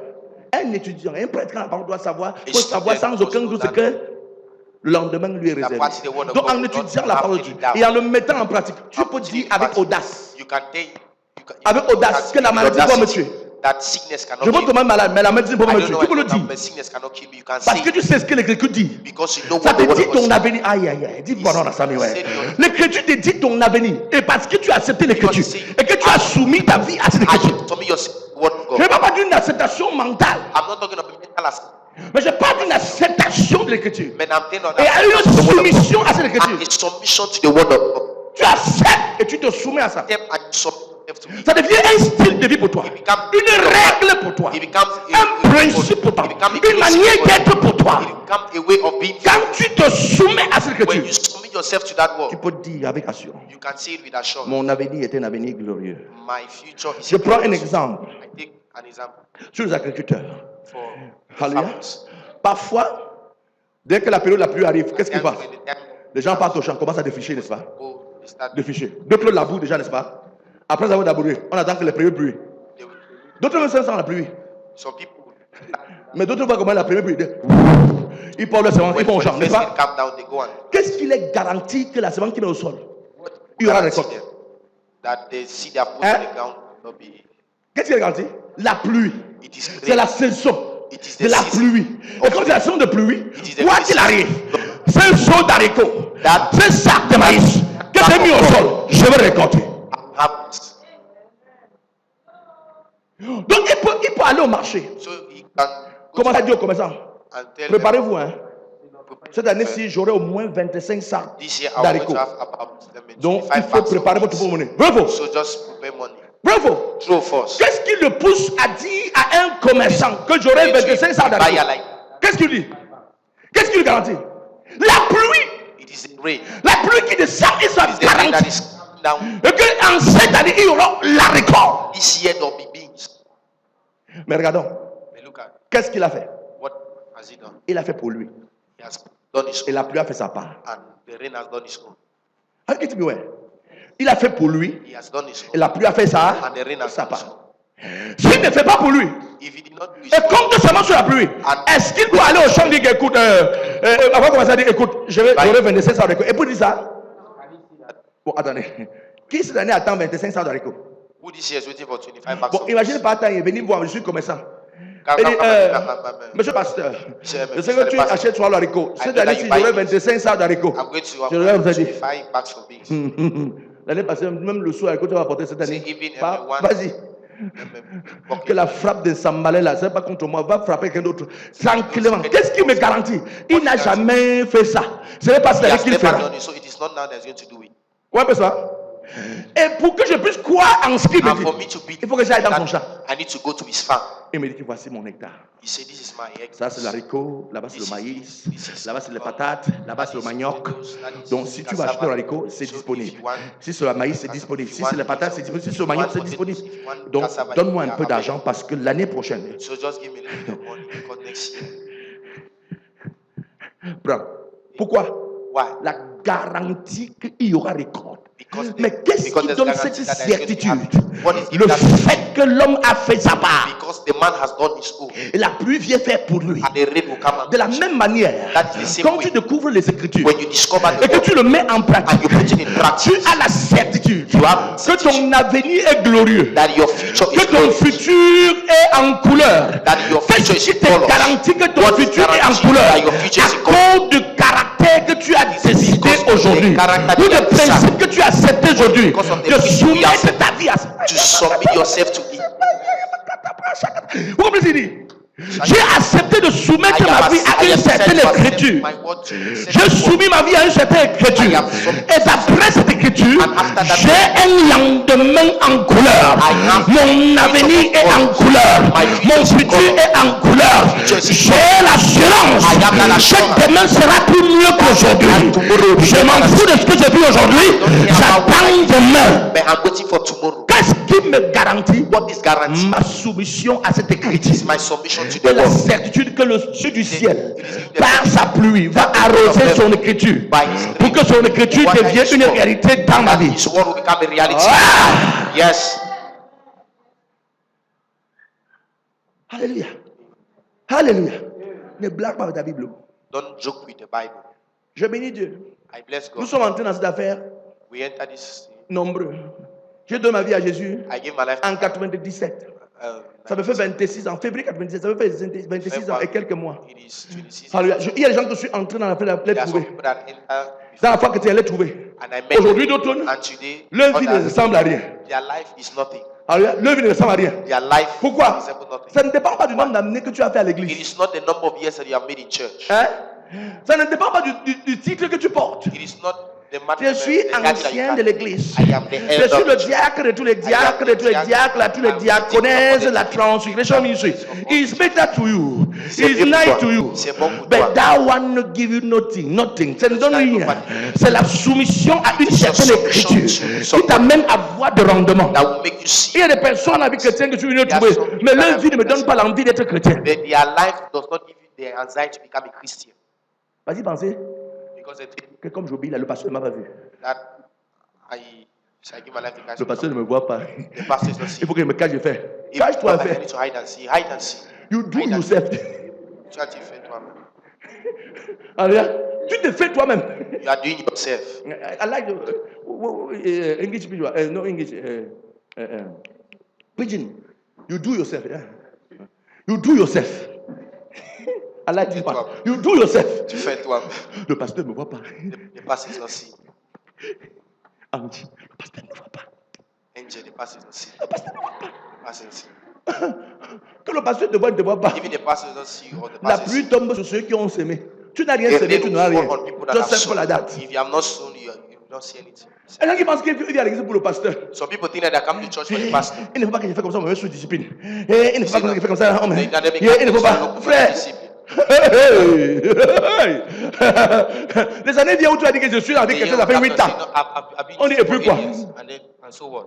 [SPEAKER 1] Un étudiant, un pratiquant de la parole doit savoir, peut savoir sans aucun doute ce que Le lendemain lui est réservé.
[SPEAKER 3] part the word of
[SPEAKER 1] Donc
[SPEAKER 3] God
[SPEAKER 1] en
[SPEAKER 3] will
[SPEAKER 1] étudiant
[SPEAKER 3] not
[SPEAKER 1] la
[SPEAKER 3] have
[SPEAKER 1] parole de
[SPEAKER 3] any
[SPEAKER 1] Dieu
[SPEAKER 3] doubt.
[SPEAKER 1] et en le mettant en pratique, tu
[SPEAKER 3] I'm
[SPEAKER 1] peux
[SPEAKER 3] putting
[SPEAKER 1] dire
[SPEAKER 3] it in
[SPEAKER 1] avec
[SPEAKER 3] practice.
[SPEAKER 1] audace,
[SPEAKER 3] You can take
[SPEAKER 1] avec audace que la maladie va me tuer.
[SPEAKER 3] That sickness cannot
[SPEAKER 1] Je veux
[SPEAKER 3] kill
[SPEAKER 1] tomber malade, mais la maladie ne peut
[SPEAKER 3] I
[SPEAKER 1] pas me
[SPEAKER 3] don't
[SPEAKER 1] tuer.
[SPEAKER 3] know
[SPEAKER 1] Tu peux le
[SPEAKER 3] anything,
[SPEAKER 1] dire.
[SPEAKER 3] but sickness cannot kill me. You can
[SPEAKER 1] Parce
[SPEAKER 3] say
[SPEAKER 1] que tu sais ce que l'Écriture dit.
[SPEAKER 3] because you know
[SPEAKER 1] Ça
[SPEAKER 3] what
[SPEAKER 1] te
[SPEAKER 3] the word
[SPEAKER 1] dit
[SPEAKER 3] of God
[SPEAKER 1] ton
[SPEAKER 3] says.
[SPEAKER 1] avenir. Aïe, aïe, aïe. Dis-moi non, Samy, ouais.
[SPEAKER 3] Said your-
[SPEAKER 1] L'Écriture te dit ton avenir. Et parce que tu as accepté l'Écriture
[SPEAKER 3] Because
[SPEAKER 1] et que tu as soumis ta vie à cette
[SPEAKER 3] I
[SPEAKER 1] Écriture.
[SPEAKER 3] to me your word of
[SPEAKER 1] Je ne
[SPEAKER 3] God.
[SPEAKER 1] parle pas d'une acceptation mentale,
[SPEAKER 3] I'm not talking about mental aspect,
[SPEAKER 1] mais je parle d'une acceptation de l'Écriture.
[SPEAKER 3] but I'm telling
[SPEAKER 1] Et à une soumission à cette Écriture.
[SPEAKER 3] and a submission to the word of God.
[SPEAKER 1] Tu acceptes et tu te soumets à ça.
[SPEAKER 3] Them and you submit yourself to me.
[SPEAKER 1] Ça devient un style de vie pour toi, une règle pour toi,
[SPEAKER 3] It becomes
[SPEAKER 1] un principe pour toi,
[SPEAKER 3] it becomes
[SPEAKER 1] une manière d'être pour toi.
[SPEAKER 3] It becomes a way of being.
[SPEAKER 1] Quand tu te soumets à cette
[SPEAKER 3] When you
[SPEAKER 1] Écriture,
[SPEAKER 3] submit yourself to that
[SPEAKER 1] tu
[SPEAKER 3] word,
[SPEAKER 1] peux dire avec assurance,
[SPEAKER 3] you can say it with assurance.
[SPEAKER 1] mon avenir est un avenir glorieux.
[SPEAKER 3] My future is.
[SPEAKER 1] Je prends un
[SPEAKER 3] glorious.
[SPEAKER 1] exemple
[SPEAKER 3] I take an example
[SPEAKER 1] sur les agriculteurs.
[SPEAKER 3] for
[SPEAKER 1] Alléluia.
[SPEAKER 3] farmers.
[SPEAKER 1] Parfois, dès que la période la pluie arrive, qu'est-ce qu'ils
[SPEAKER 3] When
[SPEAKER 1] font?
[SPEAKER 3] the time
[SPEAKER 1] Les gens partent au champ, commencent à défricher, n'est-ce pas?
[SPEAKER 3] go, they start.
[SPEAKER 1] Défricher. D'autres labourent déjà, n'est-ce pas? Après avoir labouré, on attend que les périodes pluie.
[SPEAKER 3] They will-
[SPEAKER 1] D'autres même sans la pluie.
[SPEAKER 3] Some people,
[SPEAKER 1] Mais d'autres voient comment la première pluie. Ils portent leur semence, ils vont au
[SPEAKER 3] when
[SPEAKER 1] champ,
[SPEAKER 3] the
[SPEAKER 1] n'est-ce
[SPEAKER 3] first rain
[SPEAKER 1] pas?
[SPEAKER 3] come down, they go and
[SPEAKER 1] Qu'est-ce qui les garantit que la semence qui est au sol,
[SPEAKER 3] what
[SPEAKER 1] il y aura
[SPEAKER 3] guarantee
[SPEAKER 1] récolte?
[SPEAKER 3] them that they see their put
[SPEAKER 1] Hein?
[SPEAKER 3] on the ground will not be.
[SPEAKER 1] Qu'est-ce qui les garantit? La pluie.
[SPEAKER 3] It is
[SPEAKER 1] C'est la
[SPEAKER 3] rain.
[SPEAKER 1] saison
[SPEAKER 3] It is
[SPEAKER 1] de
[SPEAKER 3] the
[SPEAKER 1] la
[SPEAKER 3] season
[SPEAKER 1] pluie. Et quand c'est la saison de pluie,
[SPEAKER 3] It is the
[SPEAKER 1] quoi qu'il
[SPEAKER 3] season.
[SPEAKER 1] arrive, c'est un seau d'haricots,
[SPEAKER 3] That-
[SPEAKER 1] c'est un sac de maïs que j'ai mis au sol, je vais récolter.
[SPEAKER 3] Happens.
[SPEAKER 1] Donc il peut aller au marché.
[SPEAKER 3] So he can go
[SPEAKER 1] Comment ça dit aux commerçants?
[SPEAKER 3] and tell
[SPEAKER 1] Préparez-vous, hein.
[SPEAKER 3] them,
[SPEAKER 1] Cette année-ci, j'aurai au moins 25 sacs
[SPEAKER 3] this year I'm going to
[SPEAKER 1] d'haricots.
[SPEAKER 3] have about
[SPEAKER 1] Donc il
[SPEAKER 3] 25
[SPEAKER 1] faut
[SPEAKER 3] bags of
[SPEAKER 1] préparer votre
[SPEAKER 3] beans.
[SPEAKER 1] porte-monnaie. Bravo!
[SPEAKER 3] So just prepare money.
[SPEAKER 1] Bravo!
[SPEAKER 3] True first.
[SPEAKER 1] Qu'est-ce qui le pousse à dire à un commerçant que j'aurai 25 sacs
[SPEAKER 3] Buyer
[SPEAKER 1] d'haricots?
[SPEAKER 3] like
[SPEAKER 1] Qu'est-ce qu'il dit? Qu'est-ce qu'il garantit? La pluie!
[SPEAKER 3] it is the rain.
[SPEAKER 1] La pluie qui descend, il soit
[SPEAKER 3] It is the rain that
[SPEAKER 1] garanti.
[SPEAKER 3] is coming down.
[SPEAKER 1] Et qu'en cette année, il y aura la récolte.
[SPEAKER 3] This year there'll be beans.
[SPEAKER 1] Mais regardons,
[SPEAKER 3] But look at
[SPEAKER 1] qu'est-ce qu'il a fait?
[SPEAKER 3] what has he done?
[SPEAKER 1] Il a fait pour lui.
[SPEAKER 3] He has done his
[SPEAKER 1] Et
[SPEAKER 3] own,
[SPEAKER 1] la pluie a fait sa part.
[SPEAKER 3] and the rain has done his own.
[SPEAKER 1] Ah, qu'est-ce que tu veux? Il a fait pour lui.
[SPEAKER 3] He has done his
[SPEAKER 1] Et
[SPEAKER 3] own,
[SPEAKER 1] la pluie a fait ça.
[SPEAKER 3] and the rain has
[SPEAKER 1] Sa
[SPEAKER 3] done his
[SPEAKER 1] part.
[SPEAKER 3] own.
[SPEAKER 1] S'il ne fait pas pour lui,
[SPEAKER 3] If he did not do his
[SPEAKER 1] et
[SPEAKER 3] own,
[SPEAKER 1] compte seulement sur la pluie, est-ce qu'il peut aller au champ et dire écoute, avant de commencer à dire écoute, j'aurai 25 sacs d'haricots. Et pour dire ça, bon, attendez, qui cette année attend 25 sacs d'haricots?
[SPEAKER 3] who this year is waiting for 25 bags
[SPEAKER 1] Bon,
[SPEAKER 3] of
[SPEAKER 1] imaginez
[SPEAKER 3] beans?
[SPEAKER 1] pas attendre, il est venu voir, je suis commerçant.
[SPEAKER 3] Come,
[SPEAKER 1] Il
[SPEAKER 3] come,
[SPEAKER 1] dit,
[SPEAKER 3] come,
[SPEAKER 1] monsieur pasteur,
[SPEAKER 3] Monsieur,
[SPEAKER 1] je sais que tu
[SPEAKER 3] pasteur.
[SPEAKER 1] achètes 3 haricots. Cette
[SPEAKER 3] know that
[SPEAKER 1] année-ci,
[SPEAKER 3] you buy
[SPEAKER 1] j'aurai
[SPEAKER 3] it.
[SPEAKER 1] 25 sacs d'haricots.
[SPEAKER 3] I'm going to
[SPEAKER 1] Je vais vous
[SPEAKER 3] have
[SPEAKER 1] dire.
[SPEAKER 3] 25 bags of beans.
[SPEAKER 1] L'année passée, même le sou haricot tu vas apporter cette année.
[SPEAKER 3] See, even,
[SPEAKER 1] Va-
[SPEAKER 3] one-
[SPEAKER 1] Vas-y. Que la frappe de Sambalé là, c'est pas contre moi, va frapper quelqu'un d'autre. Tranquillement. Qu'est-ce qui me garantit? Il n'a jamais fait ça. Ce n'est pas cette
[SPEAKER 3] He
[SPEAKER 1] année
[SPEAKER 3] has
[SPEAKER 1] qu'il
[SPEAKER 3] never
[SPEAKER 1] fera.
[SPEAKER 3] done it, so it is not now that he's going to do it.
[SPEAKER 1] Ouais, mais ça. Et pour que je puisse croire en ce qu'il me
[SPEAKER 3] And for me
[SPEAKER 1] dit,
[SPEAKER 3] to be,
[SPEAKER 1] il faut que j'aille dans son champ.
[SPEAKER 3] I need to go to his farm.
[SPEAKER 1] Il me dit, voici mon hectare.
[SPEAKER 3] He said, this is my egg.
[SPEAKER 1] Ça, c'est l'haricot, là-bas, c'est le maïs, là-bas, c'est les patates, là-bas, c'est le manioc. Donc, si tu vas acheter l'haricot, c'est disponible. Si c'est le maïs, c'est disponible. Si c'est les patates, c'est disponible. Si c'est le manioc, c'est disponible. Donc, donne-moi un peu d'argent parce que l'année prochaine,
[SPEAKER 3] So just give me a little bit of money because next year.
[SPEAKER 1] prends. Pourquoi?
[SPEAKER 3] Why?
[SPEAKER 1] La garantie qu'il y aura récolte.
[SPEAKER 3] Because
[SPEAKER 1] Mais qu'est-ce qui
[SPEAKER 3] there's
[SPEAKER 1] donne
[SPEAKER 3] guarantee
[SPEAKER 1] cette
[SPEAKER 3] that there's going to be
[SPEAKER 1] certitude?
[SPEAKER 3] happy. What is
[SPEAKER 1] Le
[SPEAKER 3] that?
[SPEAKER 1] fait que l'homme a fait sa part.
[SPEAKER 3] Because the man has done his own.
[SPEAKER 1] Et la pluie vient faire pour lui.
[SPEAKER 3] And the rain will come
[SPEAKER 1] De la
[SPEAKER 3] and
[SPEAKER 1] même manière,
[SPEAKER 3] That is the same
[SPEAKER 1] quand
[SPEAKER 3] way.
[SPEAKER 1] tu découvres les Écritures
[SPEAKER 3] when you discover
[SPEAKER 1] et
[SPEAKER 3] the
[SPEAKER 1] que tu
[SPEAKER 3] word
[SPEAKER 1] le mets en
[SPEAKER 3] and
[SPEAKER 1] pratique,
[SPEAKER 3] you put it in
[SPEAKER 1] tu
[SPEAKER 3] practice,
[SPEAKER 1] as la certitude
[SPEAKER 3] you have
[SPEAKER 1] que ton avenir est glorieux,
[SPEAKER 3] that your future
[SPEAKER 1] que
[SPEAKER 3] is
[SPEAKER 1] ton
[SPEAKER 3] glorious,
[SPEAKER 1] futur est en couleur.
[SPEAKER 3] that your future
[SPEAKER 1] Qu'est-ce
[SPEAKER 3] is
[SPEAKER 1] qui te
[SPEAKER 3] colors.
[SPEAKER 1] garantit que ton
[SPEAKER 3] What
[SPEAKER 1] futur est en
[SPEAKER 3] guarantees
[SPEAKER 1] couleur
[SPEAKER 3] that your future is in
[SPEAKER 1] à cause du caractère que tu as décidé
[SPEAKER 3] because of the
[SPEAKER 1] aujourd'hui
[SPEAKER 3] character
[SPEAKER 1] ou
[SPEAKER 3] that
[SPEAKER 1] des
[SPEAKER 3] you have
[SPEAKER 1] principes que tu as acceptés aujourd'hui
[SPEAKER 3] Because of the
[SPEAKER 1] de
[SPEAKER 3] principles you have
[SPEAKER 1] soumettre ta vie à ça.
[SPEAKER 3] to submit yourself to it.
[SPEAKER 1] Vous comprenez ce qu'il dit? J'ai accepté de soumettre ma vie à une certaine écriture. J'ai soumis ma vie à une certaine écriture. Et d'après cette écriture, j'ai un lendemain en couleur. Mon avenir est en couleur. Mon futur est en couleur. J'ai l'assurance que demain sera plus mieux qu'aujourd'hui. Je m'en fous de ce que j'ai vu aujourd'hui. J'attends demain.
[SPEAKER 3] But I'm waiting for tomorrow.
[SPEAKER 1] Qu'est-ce qui me garantit
[SPEAKER 3] What is guarantee?
[SPEAKER 1] ma soumission à cette écriture?
[SPEAKER 3] Is my submission to
[SPEAKER 1] Et
[SPEAKER 3] the
[SPEAKER 1] la
[SPEAKER 3] word.
[SPEAKER 1] certitude que le Dieu du ciel, par sa pluie, va arroser son écriture pour que son écriture devienne une réalité dans ma vie.
[SPEAKER 3] His word will become a reality.
[SPEAKER 1] Ah!
[SPEAKER 3] Yes.
[SPEAKER 1] Alléluia. Alléluia. Ne blague pas avec ta Bible.
[SPEAKER 3] Don't joke with the Bible.
[SPEAKER 1] Je bénis Dieu.
[SPEAKER 3] I bless
[SPEAKER 1] Nous
[SPEAKER 3] God.
[SPEAKER 1] sommes entrés dans cette affaire
[SPEAKER 3] We enter this.
[SPEAKER 1] nombreux. J'ai donné ma vie à Jésus
[SPEAKER 3] I gave my life
[SPEAKER 1] en 97.
[SPEAKER 3] uh,
[SPEAKER 1] Ça me fait 26 ans. Février 97, ça me fait 26 ans et quelques mois.
[SPEAKER 3] It is 26
[SPEAKER 1] Alléluia.
[SPEAKER 3] years.
[SPEAKER 1] Il y a des gens qui sont entrés dans l'affaire de les
[SPEAKER 3] There are some
[SPEAKER 1] trouver.
[SPEAKER 3] people that enter
[SPEAKER 1] Dans la
[SPEAKER 3] before,
[SPEAKER 1] foi que tu allais trouver.
[SPEAKER 3] and I met
[SPEAKER 1] Aujourd'hui,
[SPEAKER 3] them.
[SPEAKER 1] d'autres,
[SPEAKER 3] And today,
[SPEAKER 1] leur vie ne
[SPEAKER 3] others,
[SPEAKER 1] ressemble à rien.
[SPEAKER 3] their life is nothing.
[SPEAKER 1] Alléluia. Leur vie ne ressemble à rien.
[SPEAKER 3] Their life
[SPEAKER 1] Pourquoi?
[SPEAKER 3] resembles nothing.
[SPEAKER 1] Ça ne dépend pas du nombre d'années que tu as fait à
[SPEAKER 3] It
[SPEAKER 1] l'église.
[SPEAKER 3] is not the number of years that you have made in church.
[SPEAKER 1] Hein? Ça ne dépend pas du titre que tu portes.
[SPEAKER 3] It is not the matter.
[SPEAKER 1] Je suis ancien de l'église.
[SPEAKER 3] I am the
[SPEAKER 1] Je
[SPEAKER 3] elder.
[SPEAKER 1] suis le diacre de tous les diacres, de tous les diacres, de tous les diaconesses, la transfiguration ministry. It's better to you. It's nice to you.
[SPEAKER 3] C'est bon pour
[SPEAKER 1] But
[SPEAKER 3] toi.
[SPEAKER 1] that one no give you nothing, nothing. Ça ne donne rien. C'est la soumission à une certaine écriture qui t'amène à voir de rendement.
[SPEAKER 3] That will make you see.
[SPEAKER 1] Il y a des personnes dans la vie chrétienne que tu veux trouver, mais leur vie ne me donne pas l'envie d'être chrétien.
[SPEAKER 3] But their life does not give you the anxiety to become a Christian.
[SPEAKER 1] Vas-y, pensez
[SPEAKER 3] Because they think
[SPEAKER 1] que comme j'obéis là, le pasteur ne m'a pas vu.
[SPEAKER 3] that I give my life to Christ.
[SPEAKER 1] Le pasteur ne me voit pas.
[SPEAKER 3] The pastor is not
[SPEAKER 1] Il
[SPEAKER 3] seeing.
[SPEAKER 1] faut que je me cache, je fais.
[SPEAKER 3] If
[SPEAKER 1] Cache-toi,
[SPEAKER 3] I
[SPEAKER 1] fais.
[SPEAKER 3] need to hide and see. Hide and see.
[SPEAKER 1] You do
[SPEAKER 3] Hide and
[SPEAKER 1] yourself.
[SPEAKER 3] Tu as dit, fais toi-même.
[SPEAKER 1] Alléluia. Tu te fais toi-même.
[SPEAKER 3] You are doing yourself.
[SPEAKER 1] I like the English people. No English. Pidgin. You do yourself. Yeah. You do yourself. I like this part. You do yourself.
[SPEAKER 3] Tu fais toi-même.
[SPEAKER 1] Le pasteur ne me voit pas.
[SPEAKER 3] The pastor is not seeing.
[SPEAKER 1] Angie, le pasteur ne me voit pas.
[SPEAKER 3] Angel, the pastor is not seeing.
[SPEAKER 1] Le pasteur ne me voit pas.
[SPEAKER 3] The pastor is seeing.
[SPEAKER 1] Que le pasteur te voit, ne te voit pas.
[SPEAKER 3] Even the pastor does not see you or the
[SPEAKER 1] La
[SPEAKER 3] pastor is
[SPEAKER 1] pluie
[SPEAKER 3] seeing.
[SPEAKER 1] tombe sur ceux qui ont semé. Tu n'as rien
[SPEAKER 3] If
[SPEAKER 1] semé,
[SPEAKER 3] they
[SPEAKER 1] tu n'as rien.
[SPEAKER 3] fall on people that
[SPEAKER 1] Just
[SPEAKER 3] have
[SPEAKER 1] simple
[SPEAKER 3] sown,
[SPEAKER 1] like that.
[SPEAKER 3] if you have not sown, you will not see anything.
[SPEAKER 1] Il y a des gens qui pensent qu'il vient à l'église pour le pasteur.
[SPEAKER 3] Some people think that they come to church for the pastor.
[SPEAKER 1] Il ne faut pas que je fasse comme ça, on me met sous discipline. Il ne faut pas que je fasse comme ça, on me...
[SPEAKER 3] They- they become
[SPEAKER 1] Il ne faut pas.
[SPEAKER 3] Christian,
[SPEAKER 1] Frère,
[SPEAKER 3] discipline.
[SPEAKER 1] hey, hey. Les années viennent où tu as dit que je suis avec quelqu'un, ça fait 8 ans. On dit, et puis quoi?
[SPEAKER 3] And so what?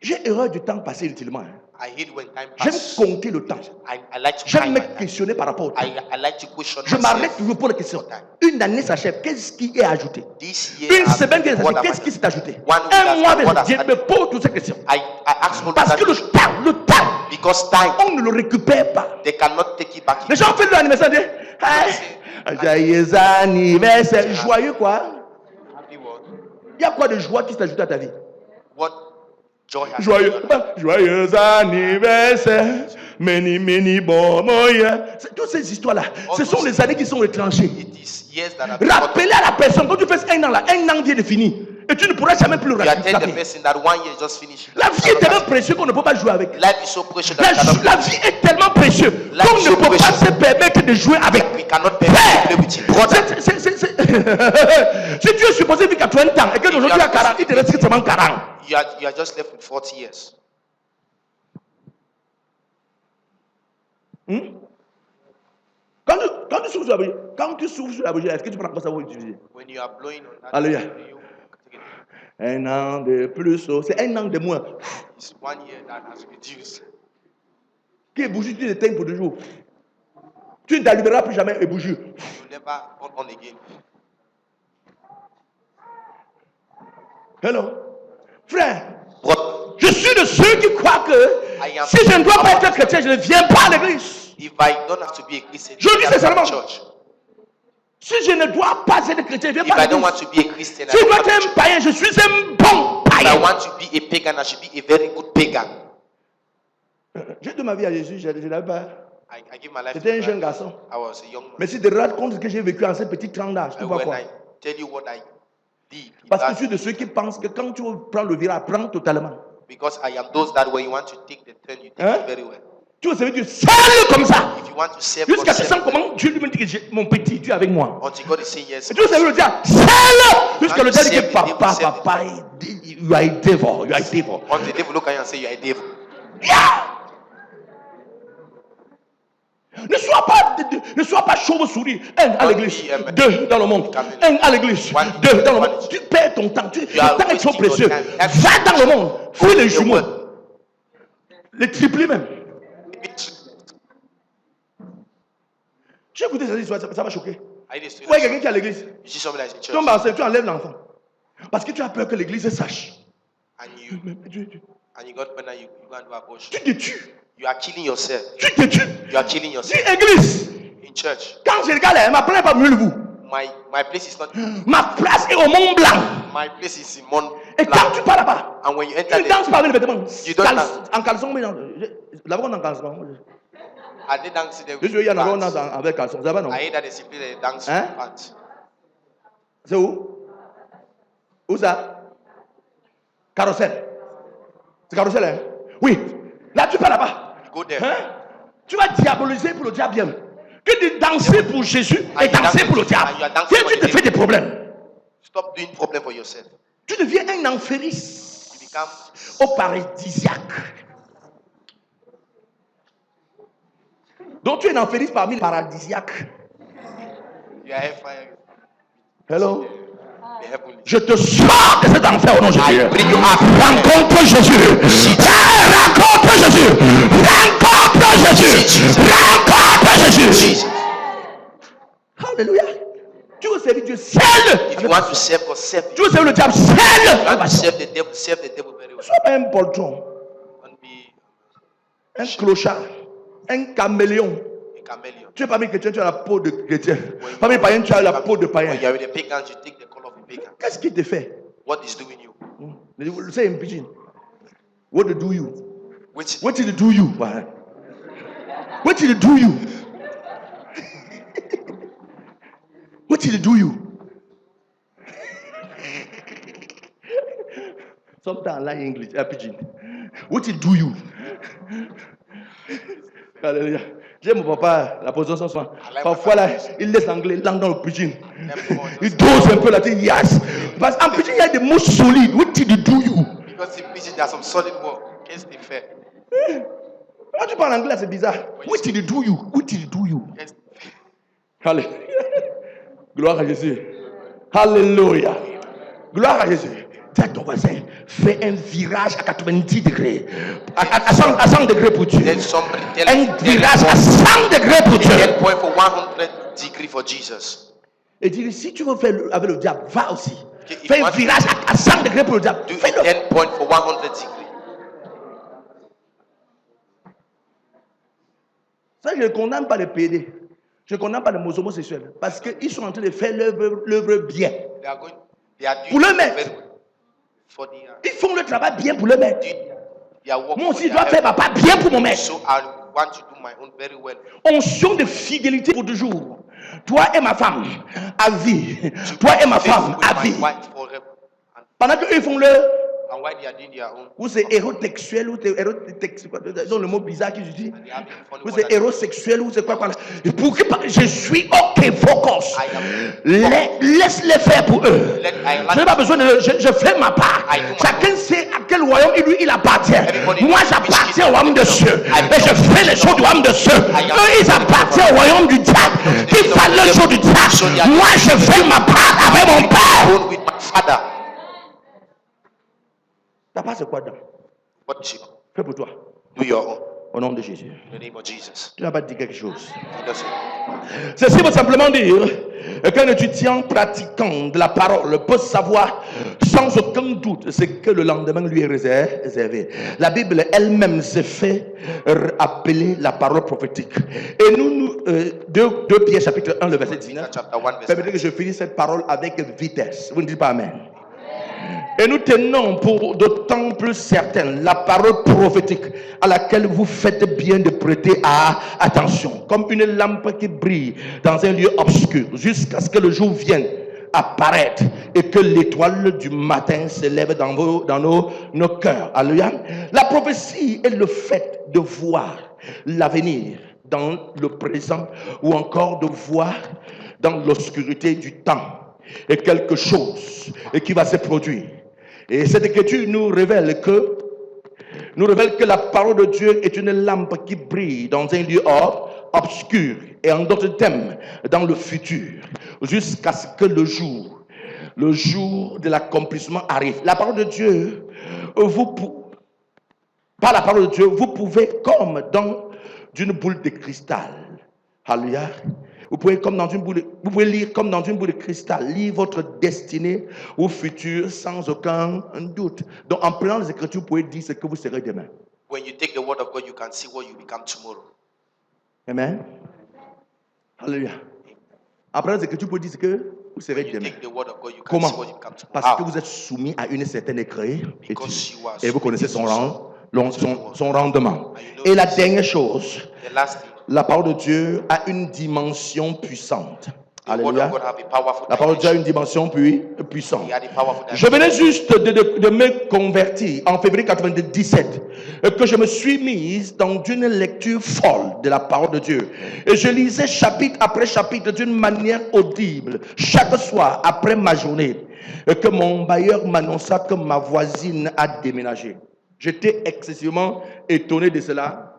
[SPEAKER 1] J'ai horreur du temps passé utilement. hein.
[SPEAKER 3] I hate when time
[SPEAKER 1] J'aime
[SPEAKER 3] passes.
[SPEAKER 1] compter le temps.
[SPEAKER 3] I like to
[SPEAKER 1] J'aime
[SPEAKER 3] time
[SPEAKER 1] me
[SPEAKER 3] my time.
[SPEAKER 1] questionner par rapport au temps.
[SPEAKER 3] I like to question
[SPEAKER 1] Je m'arrête
[SPEAKER 3] myself.
[SPEAKER 1] toujours pour la question. Une année s'achève, qu'est-ce qui est ajouté?
[SPEAKER 3] This year,
[SPEAKER 1] Une semaine qui est
[SPEAKER 3] what
[SPEAKER 1] ajoutée,
[SPEAKER 3] am
[SPEAKER 1] qu'est-ce
[SPEAKER 3] I-
[SPEAKER 1] qui s'est ajouté?
[SPEAKER 3] One week
[SPEAKER 1] Un
[SPEAKER 3] has-
[SPEAKER 1] mois,
[SPEAKER 3] what has
[SPEAKER 1] je me
[SPEAKER 3] happened?
[SPEAKER 1] pose toutes ces questions.
[SPEAKER 3] I ask all
[SPEAKER 1] Parce
[SPEAKER 3] that
[SPEAKER 1] que le temps,
[SPEAKER 3] because time,
[SPEAKER 1] on ne le récupère pas.
[SPEAKER 3] they cannot take it back.
[SPEAKER 1] Les gens font leur anniversaire, ils disent, hey, joyeux anniversaire. Joyeux quoi?
[SPEAKER 3] Happy what?
[SPEAKER 1] Il y a quoi de joie qui s'est ajouté à ta vie?
[SPEAKER 3] What joy has
[SPEAKER 1] Joyeux,
[SPEAKER 3] been your life?
[SPEAKER 1] joyeux anniversaire. Many bon moyen. Toutes ces histoires-là, ce sont les années qui sont retranchées.
[SPEAKER 3] It is years that have been
[SPEAKER 1] Rappelez à la personne, quand tu fais un an là, un an vient de finir. Et tu ne pourras jamais plus le
[SPEAKER 3] You attend the
[SPEAKER 1] rattraper.
[SPEAKER 3] person that 1 year is just finished.
[SPEAKER 1] La vie est tellement précieuse qu'on ne peut pas jouer avec.
[SPEAKER 3] Life is so precious
[SPEAKER 1] La,
[SPEAKER 3] that we cannot
[SPEAKER 1] la vie est tellement précieuse
[SPEAKER 3] Life
[SPEAKER 1] qu'on
[SPEAKER 3] is
[SPEAKER 1] ne
[SPEAKER 3] so
[SPEAKER 1] peut pas
[SPEAKER 3] precious.
[SPEAKER 1] se permettre de jouer avec.
[SPEAKER 3] we cannot permit to play with it. Brother,
[SPEAKER 1] Si tu es supposé vivre à 20 ans et que aujourd'hui tu as 40, il te reste seulement 40.
[SPEAKER 3] you are just left with 40 years.
[SPEAKER 1] Quand tu souffles sur la bougie, est-ce que tu prends quoi ça va utiliser?
[SPEAKER 3] When you are blowing on that,
[SPEAKER 1] Alléluia.
[SPEAKER 3] you take it.
[SPEAKER 1] Un an de plus, oh, c'est un an de moins.
[SPEAKER 3] It's 1 year that has reduced.
[SPEAKER 1] Qui bougie, tu l'éteins pour 2 jours. Tu n'allumeras plus jamais une bougie.
[SPEAKER 3] You never on again.
[SPEAKER 1] Hello. Frère,
[SPEAKER 3] But
[SPEAKER 1] je suis de ceux qui croient que
[SPEAKER 3] I am-
[SPEAKER 1] si je ne dois pas être chrétien, je ne viens pas à l'église.
[SPEAKER 3] if I don't have to be a Christian,
[SPEAKER 1] Je dis
[SPEAKER 3] I don't
[SPEAKER 1] sincèrement.
[SPEAKER 3] have church.
[SPEAKER 1] Si je ne dois pas être chrétien, je ne viens
[SPEAKER 3] If
[SPEAKER 1] pas à
[SPEAKER 3] I don't
[SPEAKER 1] l'église.
[SPEAKER 3] want to be a Christian, I
[SPEAKER 1] Si je
[SPEAKER 3] don't
[SPEAKER 1] dois
[SPEAKER 3] have
[SPEAKER 1] être
[SPEAKER 3] church.
[SPEAKER 1] un païen, je suis un bon
[SPEAKER 3] If I
[SPEAKER 1] païen.
[SPEAKER 3] want to be a pagan, I should be a very good pagan.
[SPEAKER 1] J'ai donné ma vie à Jésus, je ne l'avais pas.
[SPEAKER 3] I give my life
[SPEAKER 1] J'étais un
[SPEAKER 3] to
[SPEAKER 1] jeune
[SPEAKER 3] Christ.
[SPEAKER 1] garçon.
[SPEAKER 3] I was a young man.
[SPEAKER 1] Mais si tu te rends compte de ce que j'ai vécu en ces petits 30 ans, tu
[SPEAKER 3] And
[SPEAKER 1] vois
[SPEAKER 3] when
[SPEAKER 1] quoi?
[SPEAKER 3] I tell you what I did, in
[SPEAKER 1] Parce que
[SPEAKER 3] that-
[SPEAKER 1] je suis de ceux qui pensent que quand tu prends le virage, prends totalement.
[SPEAKER 3] because I am those that when you want to take the turn, you take
[SPEAKER 1] Hein?
[SPEAKER 3] it very well.
[SPEAKER 1] Tu veux servir Dieu seul comme ça.
[SPEAKER 3] If you want to serve
[SPEAKER 1] Jusqu'à
[SPEAKER 3] God,
[SPEAKER 1] ce
[SPEAKER 3] serve
[SPEAKER 1] moment comment Dieu lui me dit que mon petit, tu es avec moi.
[SPEAKER 3] until God is saying yes.
[SPEAKER 1] Et tu veux servir le diable seul. Jusqu'à le diable dit que
[SPEAKER 3] Serve the devil,
[SPEAKER 1] papa,
[SPEAKER 3] serve the
[SPEAKER 1] papa, you are a devil, you are a devil.
[SPEAKER 3] Until the devil look at you and say you are a devil.
[SPEAKER 1] Yeah. Ne sois pas chauve-souris. Un à l'église, deux dans le monde. Un à l'église, deux dans le monde. Tu perds ton temps. Le temps est trop précieux. Va dans le monde. Fais les jumeaux. Les triplés même. J'ai écouté cette histoire, ça m'a choqué.
[SPEAKER 3] I need to
[SPEAKER 1] Vous voyez quelqu'un qui est à l'église.
[SPEAKER 3] You see somebody that's in
[SPEAKER 1] Tu tombes
[SPEAKER 3] church
[SPEAKER 1] enceinte, tu enlèves l'enfant. Parce que tu as peur que l'église sache.
[SPEAKER 3] and you got pregnant, you go and do abortion.
[SPEAKER 1] Tu te tues.
[SPEAKER 3] You are killing yourself.
[SPEAKER 1] Tu te tues.
[SPEAKER 3] You are killing
[SPEAKER 1] Dis
[SPEAKER 3] yourself.
[SPEAKER 1] église.
[SPEAKER 3] In church,
[SPEAKER 1] Quand je regarde, ma place n'est pas mieux que vous.
[SPEAKER 3] my place is not.
[SPEAKER 1] Ma place est au Mont Blanc.
[SPEAKER 3] My place is in Mont
[SPEAKER 1] Et quand
[SPEAKER 3] Blanc.
[SPEAKER 1] tu pars là-bas,
[SPEAKER 3] And when you enter
[SPEAKER 1] tu danses
[SPEAKER 3] there,
[SPEAKER 1] pas avec les vêtements.
[SPEAKER 3] You don't dance.
[SPEAKER 1] En caleçon, mais non. Là-bas, on est en caleçon.
[SPEAKER 3] I did dance there.
[SPEAKER 1] Je suis il y en a on danse avec caleçon. C'est pas non?
[SPEAKER 3] I hear that they simply they dance
[SPEAKER 1] Hein?
[SPEAKER 3] with pants.
[SPEAKER 1] C'est où? Où ça? Carrousel. C'est carrousel, hein? Oui. Là, tu pars là-bas.
[SPEAKER 3] Go there.
[SPEAKER 1] Hein? Tu vas diaboliser pour le diable. Que de danser pour Jésus et
[SPEAKER 3] And you
[SPEAKER 1] danser
[SPEAKER 3] dance-
[SPEAKER 1] pour le diable.
[SPEAKER 3] and you are dancing
[SPEAKER 1] Viens,
[SPEAKER 3] for
[SPEAKER 1] tu
[SPEAKER 3] the
[SPEAKER 1] te fais des
[SPEAKER 3] devil.
[SPEAKER 1] problèmes.
[SPEAKER 3] Stop doing problem for yourself.
[SPEAKER 1] Tu deviens un enferis
[SPEAKER 3] You become
[SPEAKER 1] au paradisiaque. Donc tu es un enferis parmi les paradisiaques.
[SPEAKER 3] you are hellfire.
[SPEAKER 1] Hello?
[SPEAKER 3] The heavenly.
[SPEAKER 1] Je te sors de cet enfer au nom de Jésus.
[SPEAKER 3] I bring you out.
[SPEAKER 1] Rencontre Jésus. Rencontre Jésus. Rencontre Jésus. Rencontre Jésus. Alléluia. Tu veux servir Dieu seul.
[SPEAKER 3] If you want to serve God, serve
[SPEAKER 1] Tu
[SPEAKER 3] him.
[SPEAKER 1] veux servir le diable
[SPEAKER 3] If you
[SPEAKER 1] seul.
[SPEAKER 3] want to serve the devil very well.
[SPEAKER 1] Sois pas un poltron,
[SPEAKER 3] Don't be
[SPEAKER 1] un clochard, un caméléon.
[SPEAKER 3] a chameleon.
[SPEAKER 1] Tu es parmi les chrétiens, tu as la peau de chrétien. Parmi les païens, tu as la peau de païen.
[SPEAKER 3] When you are with the pagans, you take the color of a pagan.
[SPEAKER 1] Qu'est-ce qui te fait?
[SPEAKER 3] What is doing you?
[SPEAKER 1] Say in pidgin. What do you?
[SPEAKER 3] Which
[SPEAKER 1] What did it do you? What did it do you? What did it do you? Sometimes I like English, pidgin. What did it do you? Alléluia. J'aime mon papa, la position souvent. Parfois là, il laisse l'anglais langue dans le pidgin. Il dose un peu là, il dit yes. Parce qu'en pidgin, il y a des mots solides. What did it do you?
[SPEAKER 3] because in preaching there are some solid work. Against the fair.
[SPEAKER 1] Quand tu parles anglais, c'est bizarre. What did it do you? What did it do you?
[SPEAKER 3] Against the fair.
[SPEAKER 1] Alléluia. Gloire à Jésus. Alléluia. Gloire à Jésus. Dis à ton voisin, fais un virage à 90 degrés. À 100 degrés pour Dieu.
[SPEAKER 3] Then somebody tell
[SPEAKER 1] Un virage à 100 degrés pour Dieu.
[SPEAKER 3] 10 point for 100 degree for Jesus.
[SPEAKER 1] Et dis, si tu veux faire avec le diable, va aussi.
[SPEAKER 3] Okay, if
[SPEAKER 1] Fais
[SPEAKER 3] you
[SPEAKER 1] un
[SPEAKER 3] want-
[SPEAKER 1] virage à 100 degrés pour le diable.
[SPEAKER 3] Do
[SPEAKER 1] Fais-le.
[SPEAKER 3] 10 point for 100 degree.
[SPEAKER 1] Ça, je ne condamne pas les PD. Je ne condamne pas les homosexuels. Parce qu'ils sont en train de faire l'œuvre bien.
[SPEAKER 3] They are
[SPEAKER 1] Pour
[SPEAKER 3] doing
[SPEAKER 1] le maître.
[SPEAKER 3] very well. For the,
[SPEAKER 1] Ils font le travail bien pour le maître.
[SPEAKER 3] they are working
[SPEAKER 1] Moi
[SPEAKER 3] for
[SPEAKER 1] aussi, je
[SPEAKER 3] their
[SPEAKER 1] dois faire ma
[SPEAKER 3] health.
[SPEAKER 1] part bien pour mon maître.
[SPEAKER 3] So I want to do my own very well.
[SPEAKER 1] Onction de fidélité pour toujours. Toi et ma femme, à vie. Toi et ma femme,
[SPEAKER 3] Faithful
[SPEAKER 1] à
[SPEAKER 3] with
[SPEAKER 1] vie.
[SPEAKER 3] my wife forever.
[SPEAKER 1] Pendant qu'eux font le.
[SPEAKER 3] And while they are doing their own,
[SPEAKER 1] Ou c'est hérotexuel, ou c'est érotexuel. Ils ont le mot bizarre qu'ils utilisent.
[SPEAKER 3] they have been funny
[SPEAKER 1] Ou
[SPEAKER 3] word
[SPEAKER 1] c'est
[SPEAKER 3] that-
[SPEAKER 1] hérosexuel, ou c'est quoi. Et pour que je suis ok, focus. Laisse-les faire pour eux. Je n'ai pas besoin de. Je fais ma part. Chacun sait à quel royaume il appartient. Moi, j'appartiens au royaume de cieux. Et je fais les choses du royaume de cieux. Eux, ils appartiennent au royaume du diable. Qu'ils fassent les choses du diable. Moi, je fais ma part avec mon père.
[SPEAKER 3] own with my father.
[SPEAKER 1] Ta part, c'est quoi dedans?
[SPEAKER 3] What you
[SPEAKER 1] Fais pour toi.
[SPEAKER 3] do your own.
[SPEAKER 1] Au nom de Jésus.
[SPEAKER 3] In the name of Jesus.
[SPEAKER 1] Tu n'as pas dit quelque chose.
[SPEAKER 3] He does it.
[SPEAKER 1] Ceci veut simplement dire qu'un étudiant pratiquant de la parole peut savoir sans aucun doute ce que le lendemain lui est réservé. La Bible elle-même s'est fait appeler la parole prophétique. Et nous 2 Pierre chapitre 1, le verset 19,
[SPEAKER 3] Chapter 1 verse
[SPEAKER 1] permettez que je finisse cette parole avec vitesse. Vous ne dites pas Amen. Et nous tenons pour d'autant plus certaine la parole prophétique à laquelle vous faites bien de prêter attention, comme une lampe qui brille dans un lieu obscur, jusqu'à ce que le jour vienne apparaître et que l'étoile du matin s'élève dans nos cœurs. Alléluia. La prophétie est le fait de voir l'avenir dans le présent ou encore de voir dans l'obscurité du temps et quelque chose et qui va se produire. Et cette écriture nous révèle que la parole de Dieu est une lampe qui brille dans un lieu obscur et en d'autres termes dans le futur jusqu'à ce que le jour de l'accomplissement arrive. La parole de Dieu, par la parole de Dieu, vous pouvez comme dans une boule de cristal. Alléluia. Vous pouvez lire comme dans une boule de cristal, lire votre destinée au futur sans aucun doute. Donc en prenant les Écritures, vous pouvez dire ce que vous serez demain.
[SPEAKER 3] When you take the word of God, you can see what you become tomorrow.
[SPEAKER 1] Amen. Alléluia. Après les Écritures, pour dire que vous serez
[SPEAKER 3] You
[SPEAKER 1] demain.
[SPEAKER 3] take the word of God, you can
[SPEAKER 1] Comment?
[SPEAKER 3] see what you become tomorrow.
[SPEAKER 1] Parce que
[SPEAKER 3] How?
[SPEAKER 1] vous êtes soumis à une certaine écriture
[SPEAKER 3] Because you are
[SPEAKER 1] et vous connaissez son,
[SPEAKER 3] submitted to
[SPEAKER 1] son rendement. Et la dernière chose,
[SPEAKER 3] the last thing.
[SPEAKER 1] la parole de Dieu a une dimension puissante.
[SPEAKER 3] The word
[SPEAKER 1] Alléluia.
[SPEAKER 3] of God have a powerful
[SPEAKER 1] La parole de Dieu a une
[SPEAKER 3] dimension.
[SPEAKER 1] dimension puissante.
[SPEAKER 3] He had a powerful
[SPEAKER 1] Je venais juste de me convertir en février 97, que je me suis mise dans une lecture folle de la parole de Dieu. Et je lisais chapitre après chapitre d'une manière audible, chaque soir après ma journée, que mon bailleur m'annonça que ma voisine a déménagé. J'étais excessivement étonné de cela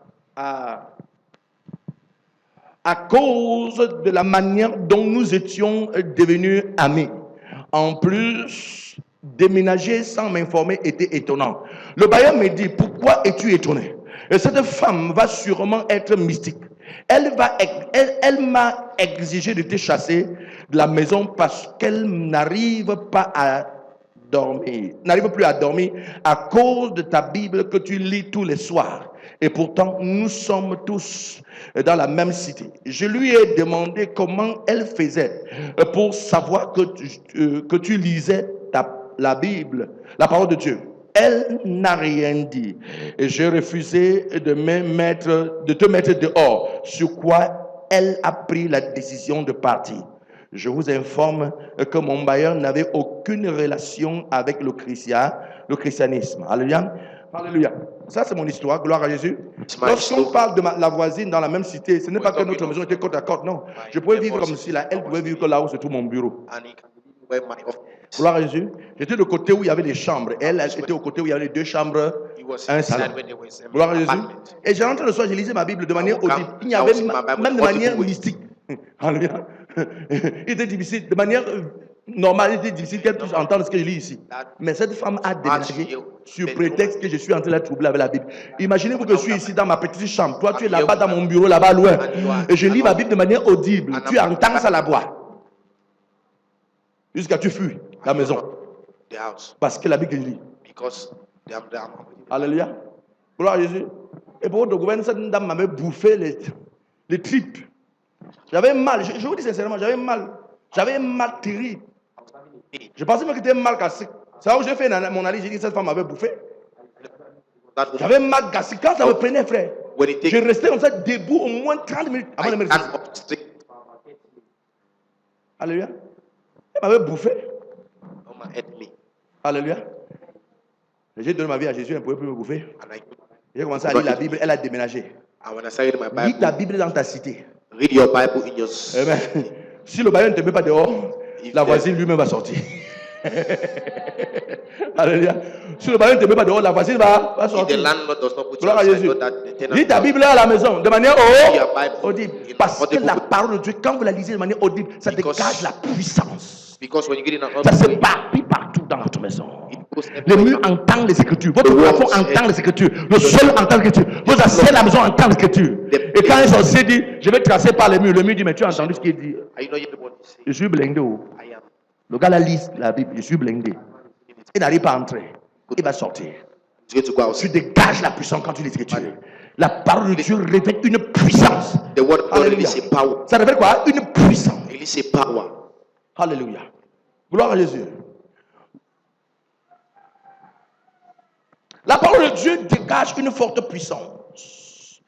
[SPEAKER 1] à cause de la manière dont nous étions devenus amis. En plus, déménager sans m'informer était étonnant. Le bailleur me dit, pourquoi es-tu étonné? Et cette femme va sûrement être mystique. Elle m'a exigé de te chasser de la maison parce qu'elle n'arrive pas à dormir, n'arrive plus à dormir à cause de ta Bible que tu lis tous les soirs. Et pourtant, nous sommes tous dans la même cité. Je lui ai demandé comment elle faisait pour savoir que tu lisais la Bible, la parole de Dieu. Elle n'a rien dit. Et j'ai refusé de te mettre dehors, sur quoi elle a pris la décision de partir. Je vous informe que mon bailleur n'avait aucune relation avec le christianisme. Alléluia. Alléluia. Ça, c'est mon histoire. Gloire à Jésus. Lorsqu'on parle de la voisine dans la même cité, ce n'est pas que notre maison était côte à côte. Non. Je pouvais vivre comme si là, elle pouvait vivre que là où se trouve mon bureau. Gloire à Jésus. J'étais du côté où il y avait les chambres. Elle était au côté où il y avait les deux chambres, un salon. Gloire à Jésus. Et j'ai rentré le soir, j'ai lisé ma Bible de manière audible. Il y avait même de manière mystique. Alléluia. Il était difficile, de manière normale, il était difficile qu'elle puisse entendre ce que je lis ici. Mais cette femme a déménagé sur prétexte que je suis en train de la troubler avec la Bible. Imaginez-vous que je suis ici dans ma petite chambre. Toi, tu es là-bas dans mon bureau, là-bas loin. Et je lis ma Bible de manière audible. Tu entends ça là-bas. Jusqu'à tu fuis la maison. Parce que la Bible que je lis. Alléluia. Gloire à Jésus. Et pour votre gouvernement, cette dame m'avait bouffé les tripes. J'avais mal, je vous dis sincèrement, j'avais mal. J'avais un mal terrible. Je pensais même que c'était mal gastrique. C'est là où j'ai fait mon analyse, j'ai dit que cette femme m'avait bouffé. J'avais mal gastrique. Quand ça me prenait, frère, je restais comme ça debout au moins 30 minutes avant de me réveiller. Alléluia. Elle m'avait bouffé. Alléluia. J'ai donné ma vie à Jésus, elle ne pouvait plus me bouffer. J'ai commencé à lire la Bible, elle a déménagé. Lis ta Bible dans ta cité.
[SPEAKER 3] Read your Bible in your
[SPEAKER 1] Amen. Si le bailleur ne te met pas dehors, la voisine lui-même va sortir. Alléluia. Si le bailleur ne te met pas dehors, la voisine va sortir. Gloire à Jésus. Lis ta Bible à la maison de manière audible. Parce que la parole de Dieu, quand vous la lisez de manière audible, ça dégage la puissance. Ça se bâtit partout dans votre maison. Les murs entendent les Écritures. Votre plafond entend les Écritures. Le sol entend les Écritures. Vos assiettes de la maison entendent les Écritures. Et quand un sorcier dit, je vais tracer par les murs, le mur dit, mais tu as entendu ce qu'il dit? Je suis blindé. Le gars là lit la Bible, je suis blindé. Il n'arrive pas à entrer. Il va sortir. Tu dégages la puissance quand tu lis l'Écriture. La parole de Dieu révèle une puissance. Alléluia. Ça révèle quoi? Une puissance. Alléluia. Gloire à Jésus. La parole de Dieu dégage une forte puissance.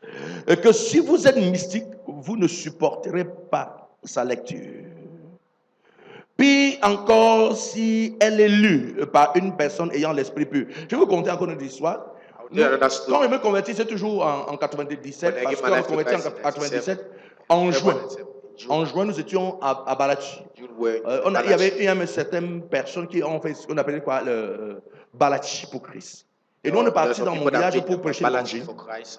[SPEAKER 1] Et que si vous êtes mystique, vous ne supporterez pas sa lecture. Puis encore, si elle est lue par une personne ayant l'esprit pur. Je vais vous conter encore une histoire. Quand je me convertis, c'est toujours en 97, parce qu'on me convertit en 97, en juin. En juin, nous étions à Balachi. Il y avait une certaine personne qui ont fait ce qu'on appelait quoi, le Balachi pour Christ. Et nous, on est partis dans mon village pour prêcher l'évangile.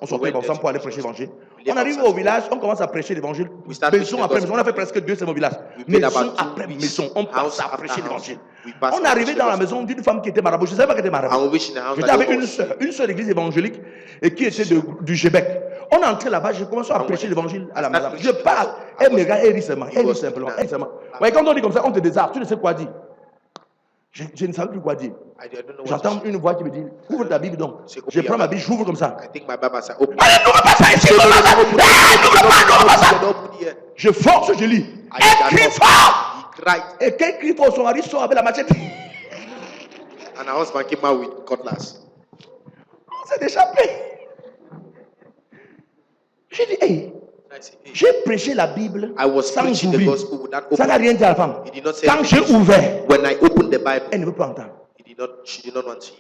[SPEAKER 1] On sortait ensemble pour aller prêcher l'évangile. On arrive au village, on commence à prêcher l'évangile. Maison après maison. On a fait presque 2 semaaux villages. Maison après maison. On passe à prêcher l'évangile. On est arrivé dans la maison d'une femme qui était marabout. Je ne savais pas qu'elle était marabout. J'étais avec une seule église évangélique et qui était du Québec. On est entré là-bas, je commence à prêcher l'évangile à la madame. Je parle, elle me regarde, elle rit seulement. Elle rit simplement. Quand on dit comme ça, on te désarme. Tu ne sais quoi dire. Je ne savais plus quoi dire.
[SPEAKER 3] I don't know what
[SPEAKER 1] J'entends une voix qui me dit, ouvre ta Bible donc. Je prends ma Bible, j'ouvre comme ça.
[SPEAKER 3] I think my Bible said, open.
[SPEAKER 1] Allez, n'ouvre pas ça ici, n'ouvre pas ça. N'ouvre pas ça.
[SPEAKER 3] Open here.
[SPEAKER 1] Je force, je lis.
[SPEAKER 3] I
[SPEAKER 1] Elle crie fort.
[SPEAKER 3] He cried.
[SPEAKER 1] Et quand il crie fort, son mari sort avec la machette.
[SPEAKER 3] And her husband came out with cutlass.
[SPEAKER 1] On s'est échappé. J'ai dit, hey,
[SPEAKER 3] I said, hey.
[SPEAKER 1] j'ai prêché la Bible
[SPEAKER 3] I was
[SPEAKER 1] sans
[SPEAKER 3] preaching the
[SPEAKER 1] ouvrir.
[SPEAKER 3] gospel without
[SPEAKER 1] Ça n'a
[SPEAKER 3] opening.
[SPEAKER 1] rien dit à la femme.
[SPEAKER 3] He did not say
[SPEAKER 1] Quand j'ai
[SPEAKER 3] anything.
[SPEAKER 1] ouvert,
[SPEAKER 3] When I opened the Bible,
[SPEAKER 1] elle ne veut pas entendre.
[SPEAKER 3] she did not want to.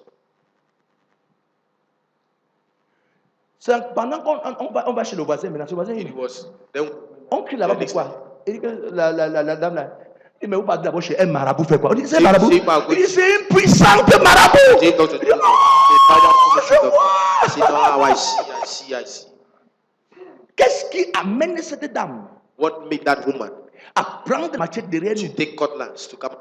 [SPEAKER 1] Pendant qu'on va chez le voisin, maintenant, ce voisin, il
[SPEAKER 3] It
[SPEAKER 1] dit,
[SPEAKER 3] was then
[SPEAKER 1] on crie là-bas
[SPEAKER 3] the next
[SPEAKER 1] pourquoi? Il dit que la dame là, il dit, mais vous partez d'abord chez un marabout, fait quoi? On dit, c'est
[SPEAKER 3] C'est-
[SPEAKER 1] marabout.
[SPEAKER 3] c'est pas-
[SPEAKER 1] Il dit, c'est une puissante marabout.
[SPEAKER 3] They go to
[SPEAKER 1] Il
[SPEAKER 3] the
[SPEAKER 1] dit, oh, je vois.
[SPEAKER 3] See now I see.
[SPEAKER 1] Qu'est-ce qui amène cette dame
[SPEAKER 3] What made that woman
[SPEAKER 1] à prendre la machette derrière
[SPEAKER 3] to
[SPEAKER 1] nous?
[SPEAKER 3] take cutlass to come?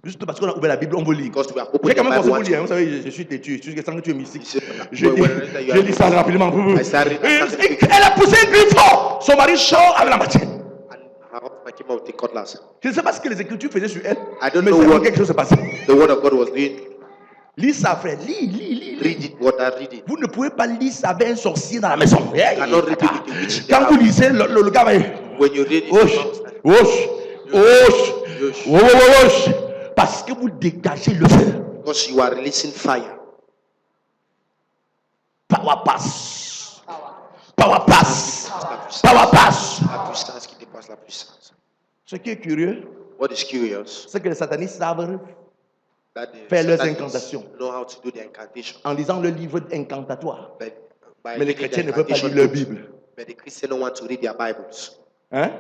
[SPEAKER 1] Juste parce qu'on a ouvert la Bible, on veut lire.
[SPEAKER 3] Because we have
[SPEAKER 1] J'ai
[SPEAKER 3] opened
[SPEAKER 1] quand
[SPEAKER 3] the
[SPEAKER 1] même pensé
[SPEAKER 3] Bible.
[SPEAKER 1] pour lire, hein. Vous savez, je suis têtu, je suis sans que tu es mystique.
[SPEAKER 3] said,
[SPEAKER 1] Je
[SPEAKER 3] well,
[SPEAKER 1] lis ça rapidement.
[SPEAKER 3] I started-
[SPEAKER 1] Elle a poussé un cri fort. Son mari sort avec la machette.
[SPEAKER 3] And her husband came out with the cutlass.
[SPEAKER 1] Je ne sais pas ce que les Écritures faisaient sur elle,
[SPEAKER 3] I don't
[SPEAKER 1] mais
[SPEAKER 3] know
[SPEAKER 1] c'est
[SPEAKER 3] what-
[SPEAKER 1] quelque chose se passait.
[SPEAKER 3] The word of God was doing.
[SPEAKER 1] Lis ça, frère. Lis.
[SPEAKER 3] Read it, what I read it.
[SPEAKER 1] Vous ne pouvez pas lire ça avec un sorcier dans la maison.
[SPEAKER 3] cannot read it with the witch in the
[SPEAKER 1] Quand vous
[SPEAKER 3] house.
[SPEAKER 1] lisez, le gars va dire,
[SPEAKER 3] When you read it,
[SPEAKER 1] Osh. Parce que vous dégagez le feu.
[SPEAKER 3] because you are releasing fire.
[SPEAKER 1] Power pass.
[SPEAKER 3] La puissance qui dépasse la puissance.
[SPEAKER 1] Ce qui est curieux,
[SPEAKER 3] What is curious,
[SPEAKER 1] c'est que les satanistes savent
[SPEAKER 3] that the
[SPEAKER 1] faire leurs
[SPEAKER 3] Satanists
[SPEAKER 1] incantations
[SPEAKER 3] know how to do the incantation.
[SPEAKER 1] en lisant le livre incantatoire.
[SPEAKER 3] But by
[SPEAKER 1] Mais les
[SPEAKER 3] reading
[SPEAKER 1] chrétiens
[SPEAKER 3] the
[SPEAKER 1] ne peuvent pas
[SPEAKER 3] incantation
[SPEAKER 1] lire leur
[SPEAKER 3] books,
[SPEAKER 1] Bible.
[SPEAKER 3] but the Christians don't want to read their Bibles,
[SPEAKER 1] Hein?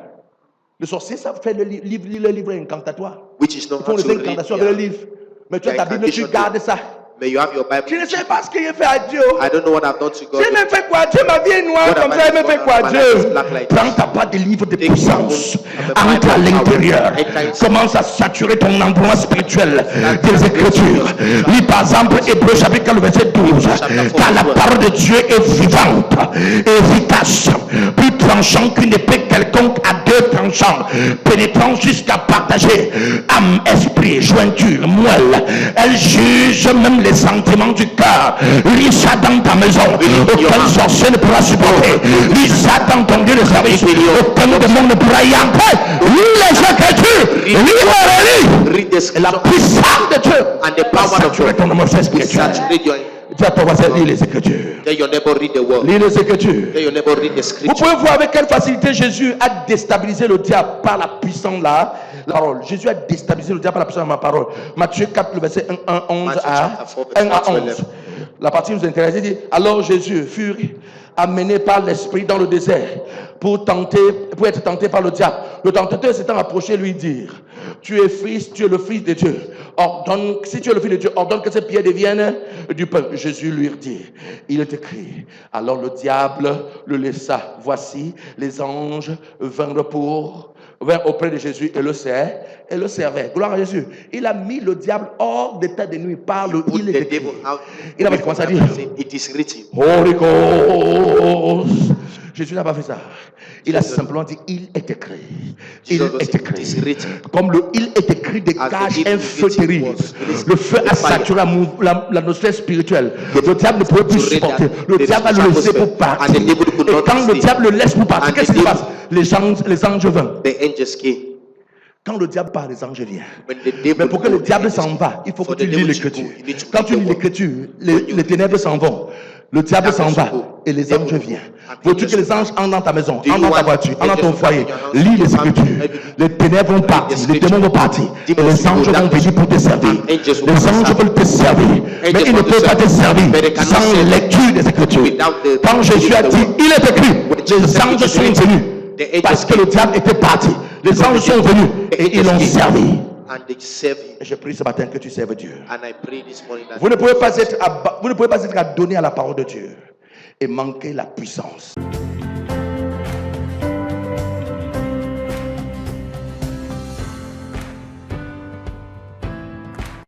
[SPEAKER 1] Les sorciers savent faire lire le livre incantatoire.
[SPEAKER 3] which is not
[SPEAKER 1] Ils font
[SPEAKER 3] how
[SPEAKER 1] les
[SPEAKER 3] to read
[SPEAKER 1] incantations avec le
[SPEAKER 3] their,
[SPEAKER 1] livre. Mais tu as ta Bible, tu
[SPEAKER 3] incantation
[SPEAKER 1] gardes ça.
[SPEAKER 3] But you have your Bible.
[SPEAKER 1] Je ne sais pas ce qu'il a fait à Dieu.
[SPEAKER 3] I don't know what I've done to God.
[SPEAKER 1] Dieu me fait quoi? Dieu, ma vie est noire
[SPEAKER 3] What
[SPEAKER 1] comme
[SPEAKER 3] have
[SPEAKER 1] ça,
[SPEAKER 3] I
[SPEAKER 1] il me
[SPEAKER 3] done?
[SPEAKER 1] fait quoi,
[SPEAKER 3] My life
[SPEAKER 1] Dieu?
[SPEAKER 3] is black like
[SPEAKER 1] Prends
[SPEAKER 3] this.
[SPEAKER 1] ta boîte de livres de
[SPEAKER 3] Take
[SPEAKER 1] puissance,
[SPEAKER 3] your own
[SPEAKER 1] entre à
[SPEAKER 3] Bible
[SPEAKER 1] l'intérieur.
[SPEAKER 3] power. Enter inside.
[SPEAKER 1] Commence à saturer ton endroit spirituel des Écritures. Lis par exemple Hébreux chapitre 4, verset 12. Car la parole de Dieu est vivante, efficace, plus tranchant qu'une épée quelconque à deux tranchants, pénétrant jusqu'à partager âme, esprit, jointure, moelle. Elle juge même les sentiments du cœur. Lis ça dans ta maison. Aucun sorcier ne pourra supporter. Lis ça dans ton lieu de service. Aucun démon ne pourra y entrer. Lis les Écritures. Lis.
[SPEAKER 3] Read the
[SPEAKER 1] Et la
[SPEAKER 3] scripture
[SPEAKER 1] puissance de Dieu
[SPEAKER 3] and the
[SPEAKER 1] va
[SPEAKER 3] power of
[SPEAKER 1] saturer
[SPEAKER 3] God
[SPEAKER 1] ton atmosphère
[SPEAKER 3] will
[SPEAKER 1] spirituelle.
[SPEAKER 3] saturate your.
[SPEAKER 1] Dis à ton voisin, lis les Écritures.
[SPEAKER 3] Tell your neighbor read the word.
[SPEAKER 1] Lis les Écritures.
[SPEAKER 3] Tell your neighbor read the
[SPEAKER 1] Vous
[SPEAKER 3] scripture.
[SPEAKER 1] pouvez voir avec quelle facilité Jésus a déstabilisé le diable par la puissance de la parole. Jésus a déstabilisé le diable par la puissance de ma parole. Matthieu 4, le verset 1 à 11
[SPEAKER 3] Matthieu
[SPEAKER 1] à
[SPEAKER 3] chapter 4,
[SPEAKER 1] 1 à
[SPEAKER 3] verset
[SPEAKER 1] 11. La partie qui vous intéresse, il dit, alors Jésus fut amené par l'Esprit dans le désert pour être tenté par le diable. Le tentateur s'étant approché lui dire, tu es le fils de Dieu. Si tu es le fils de Dieu, ordonne que ces pierres deviennent du pain. Jésus lui dit, il est écrit. Alors le diable le laissa. Voici, les anges vinrent auprès de Jésus et le servaient. Gloire à Jésus. Il a mis le diable hors d'état de nuit par le
[SPEAKER 3] Put
[SPEAKER 1] il est
[SPEAKER 3] the
[SPEAKER 1] écrit.
[SPEAKER 3] devil out.
[SPEAKER 1] Il avait commencé à dire,
[SPEAKER 3] It is written.
[SPEAKER 1] Holy Ghost. Jésus n'a pas fait ça. Il a simplement dit, il est écrit. Il
[SPEAKER 3] Jesus
[SPEAKER 1] est
[SPEAKER 3] said,
[SPEAKER 1] écrit.
[SPEAKER 3] "It is written."
[SPEAKER 1] Comme le il est écrit dégage un feu terrible. Le feu a saturé l'atmosphère spirituelle. Le diable ne pouvait plus supporter. Le diable a le laissé pour partir. Et quand le diable le laisse pour partir, qu'est-ce qui se passe? Les anges vinrent.
[SPEAKER 3] The angels came.
[SPEAKER 1] Quand le diable part, les anges viennent.
[SPEAKER 3] When the devil
[SPEAKER 1] Mais pour que le
[SPEAKER 3] go,
[SPEAKER 1] diable
[SPEAKER 3] the
[SPEAKER 1] s'en
[SPEAKER 3] angels
[SPEAKER 1] va, il faut que
[SPEAKER 3] For
[SPEAKER 1] tu
[SPEAKER 3] the
[SPEAKER 1] lis
[SPEAKER 3] devil to
[SPEAKER 1] l'écriture.
[SPEAKER 3] go, you need to
[SPEAKER 1] Quand
[SPEAKER 3] read
[SPEAKER 1] tu
[SPEAKER 3] the
[SPEAKER 1] lis
[SPEAKER 3] word.
[SPEAKER 1] l'écriture,
[SPEAKER 3] When you
[SPEAKER 1] les
[SPEAKER 3] read
[SPEAKER 1] ténèbres
[SPEAKER 3] the
[SPEAKER 1] s'en
[SPEAKER 3] word,
[SPEAKER 1] vont. Le diable s'en va
[SPEAKER 3] go.
[SPEAKER 1] et les
[SPEAKER 3] Devil
[SPEAKER 1] anges
[SPEAKER 3] go.
[SPEAKER 1] viennent.
[SPEAKER 3] And
[SPEAKER 1] Veux-tu
[SPEAKER 3] angels
[SPEAKER 1] que les
[SPEAKER 3] go.
[SPEAKER 1] anges entrent dans ta maison,
[SPEAKER 3] Do you
[SPEAKER 1] entrent dans ta
[SPEAKER 3] want
[SPEAKER 1] voiture, entrent dans ton
[SPEAKER 3] angels to come
[SPEAKER 1] foyer?
[SPEAKER 3] in your house,
[SPEAKER 1] Lis les
[SPEAKER 3] your
[SPEAKER 1] écritures.
[SPEAKER 3] family?
[SPEAKER 1] Les ténèbres vont partir, les démons vont partir. Et
[SPEAKER 3] Demons
[SPEAKER 1] les anges
[SPEAKER 3] will go.
[SPEAKER 1] vont venir pour te servir.
[SPEAKER 3] And angels will
[SPEAKER 1] Les
[SPEAKER 3] come and
[SPEAKER 1] anges
[SPEAKER 3] serve.
[SPEAKER 1] veulent te servir. Mais
[SPEAKER 3] Angels
[SPEAKER 1] ils ne
[SPEAKER 3] want to
[SPEAKER 1] peuvent pas te
[SPEAKER 3] serve.
[SPEAKER 1] servir
[SPEAKER 3] But they cannot
[SPEAKER 1] sans
[SPEAKER 3] serve
[SPEAKER 1] lecture des écritures.
[SPEAKER 3] without the-
[SPEAKER 1] Quand Jésus a
[SPEAKER 3] the
[SPEAKER 1] dit,
[SPEAKER 3] word.
[SPEAKER 1] il est écrit,
[SPEAKER 3] When
[SPEAKER 1] les
[SPEAKER 3] Jesus said,
[SPEAKER 1] anges
[SPEAKER 3] "It is
[SPEAKER 1] sont
[SPEAKER 3] written,"
[SPEAKER 1] venus.
[SPEAKER 3] the angels
[SPEAKER 1] Parce que
[SPEAKER 3] came.
[SPEAKER 1] le diable était parti. Les anges sont venus et ils l'ont servi.
[SPEAKER 3] And they serve him.
[SPEAKER 1] Et je prie ce matin que tu serves Dieu.
[SPEAKER 3] And I pray this morning that
[SPEAKER 1] Vous ne pouvez pas être adonné à la parole de Dieu et manquer la puissance.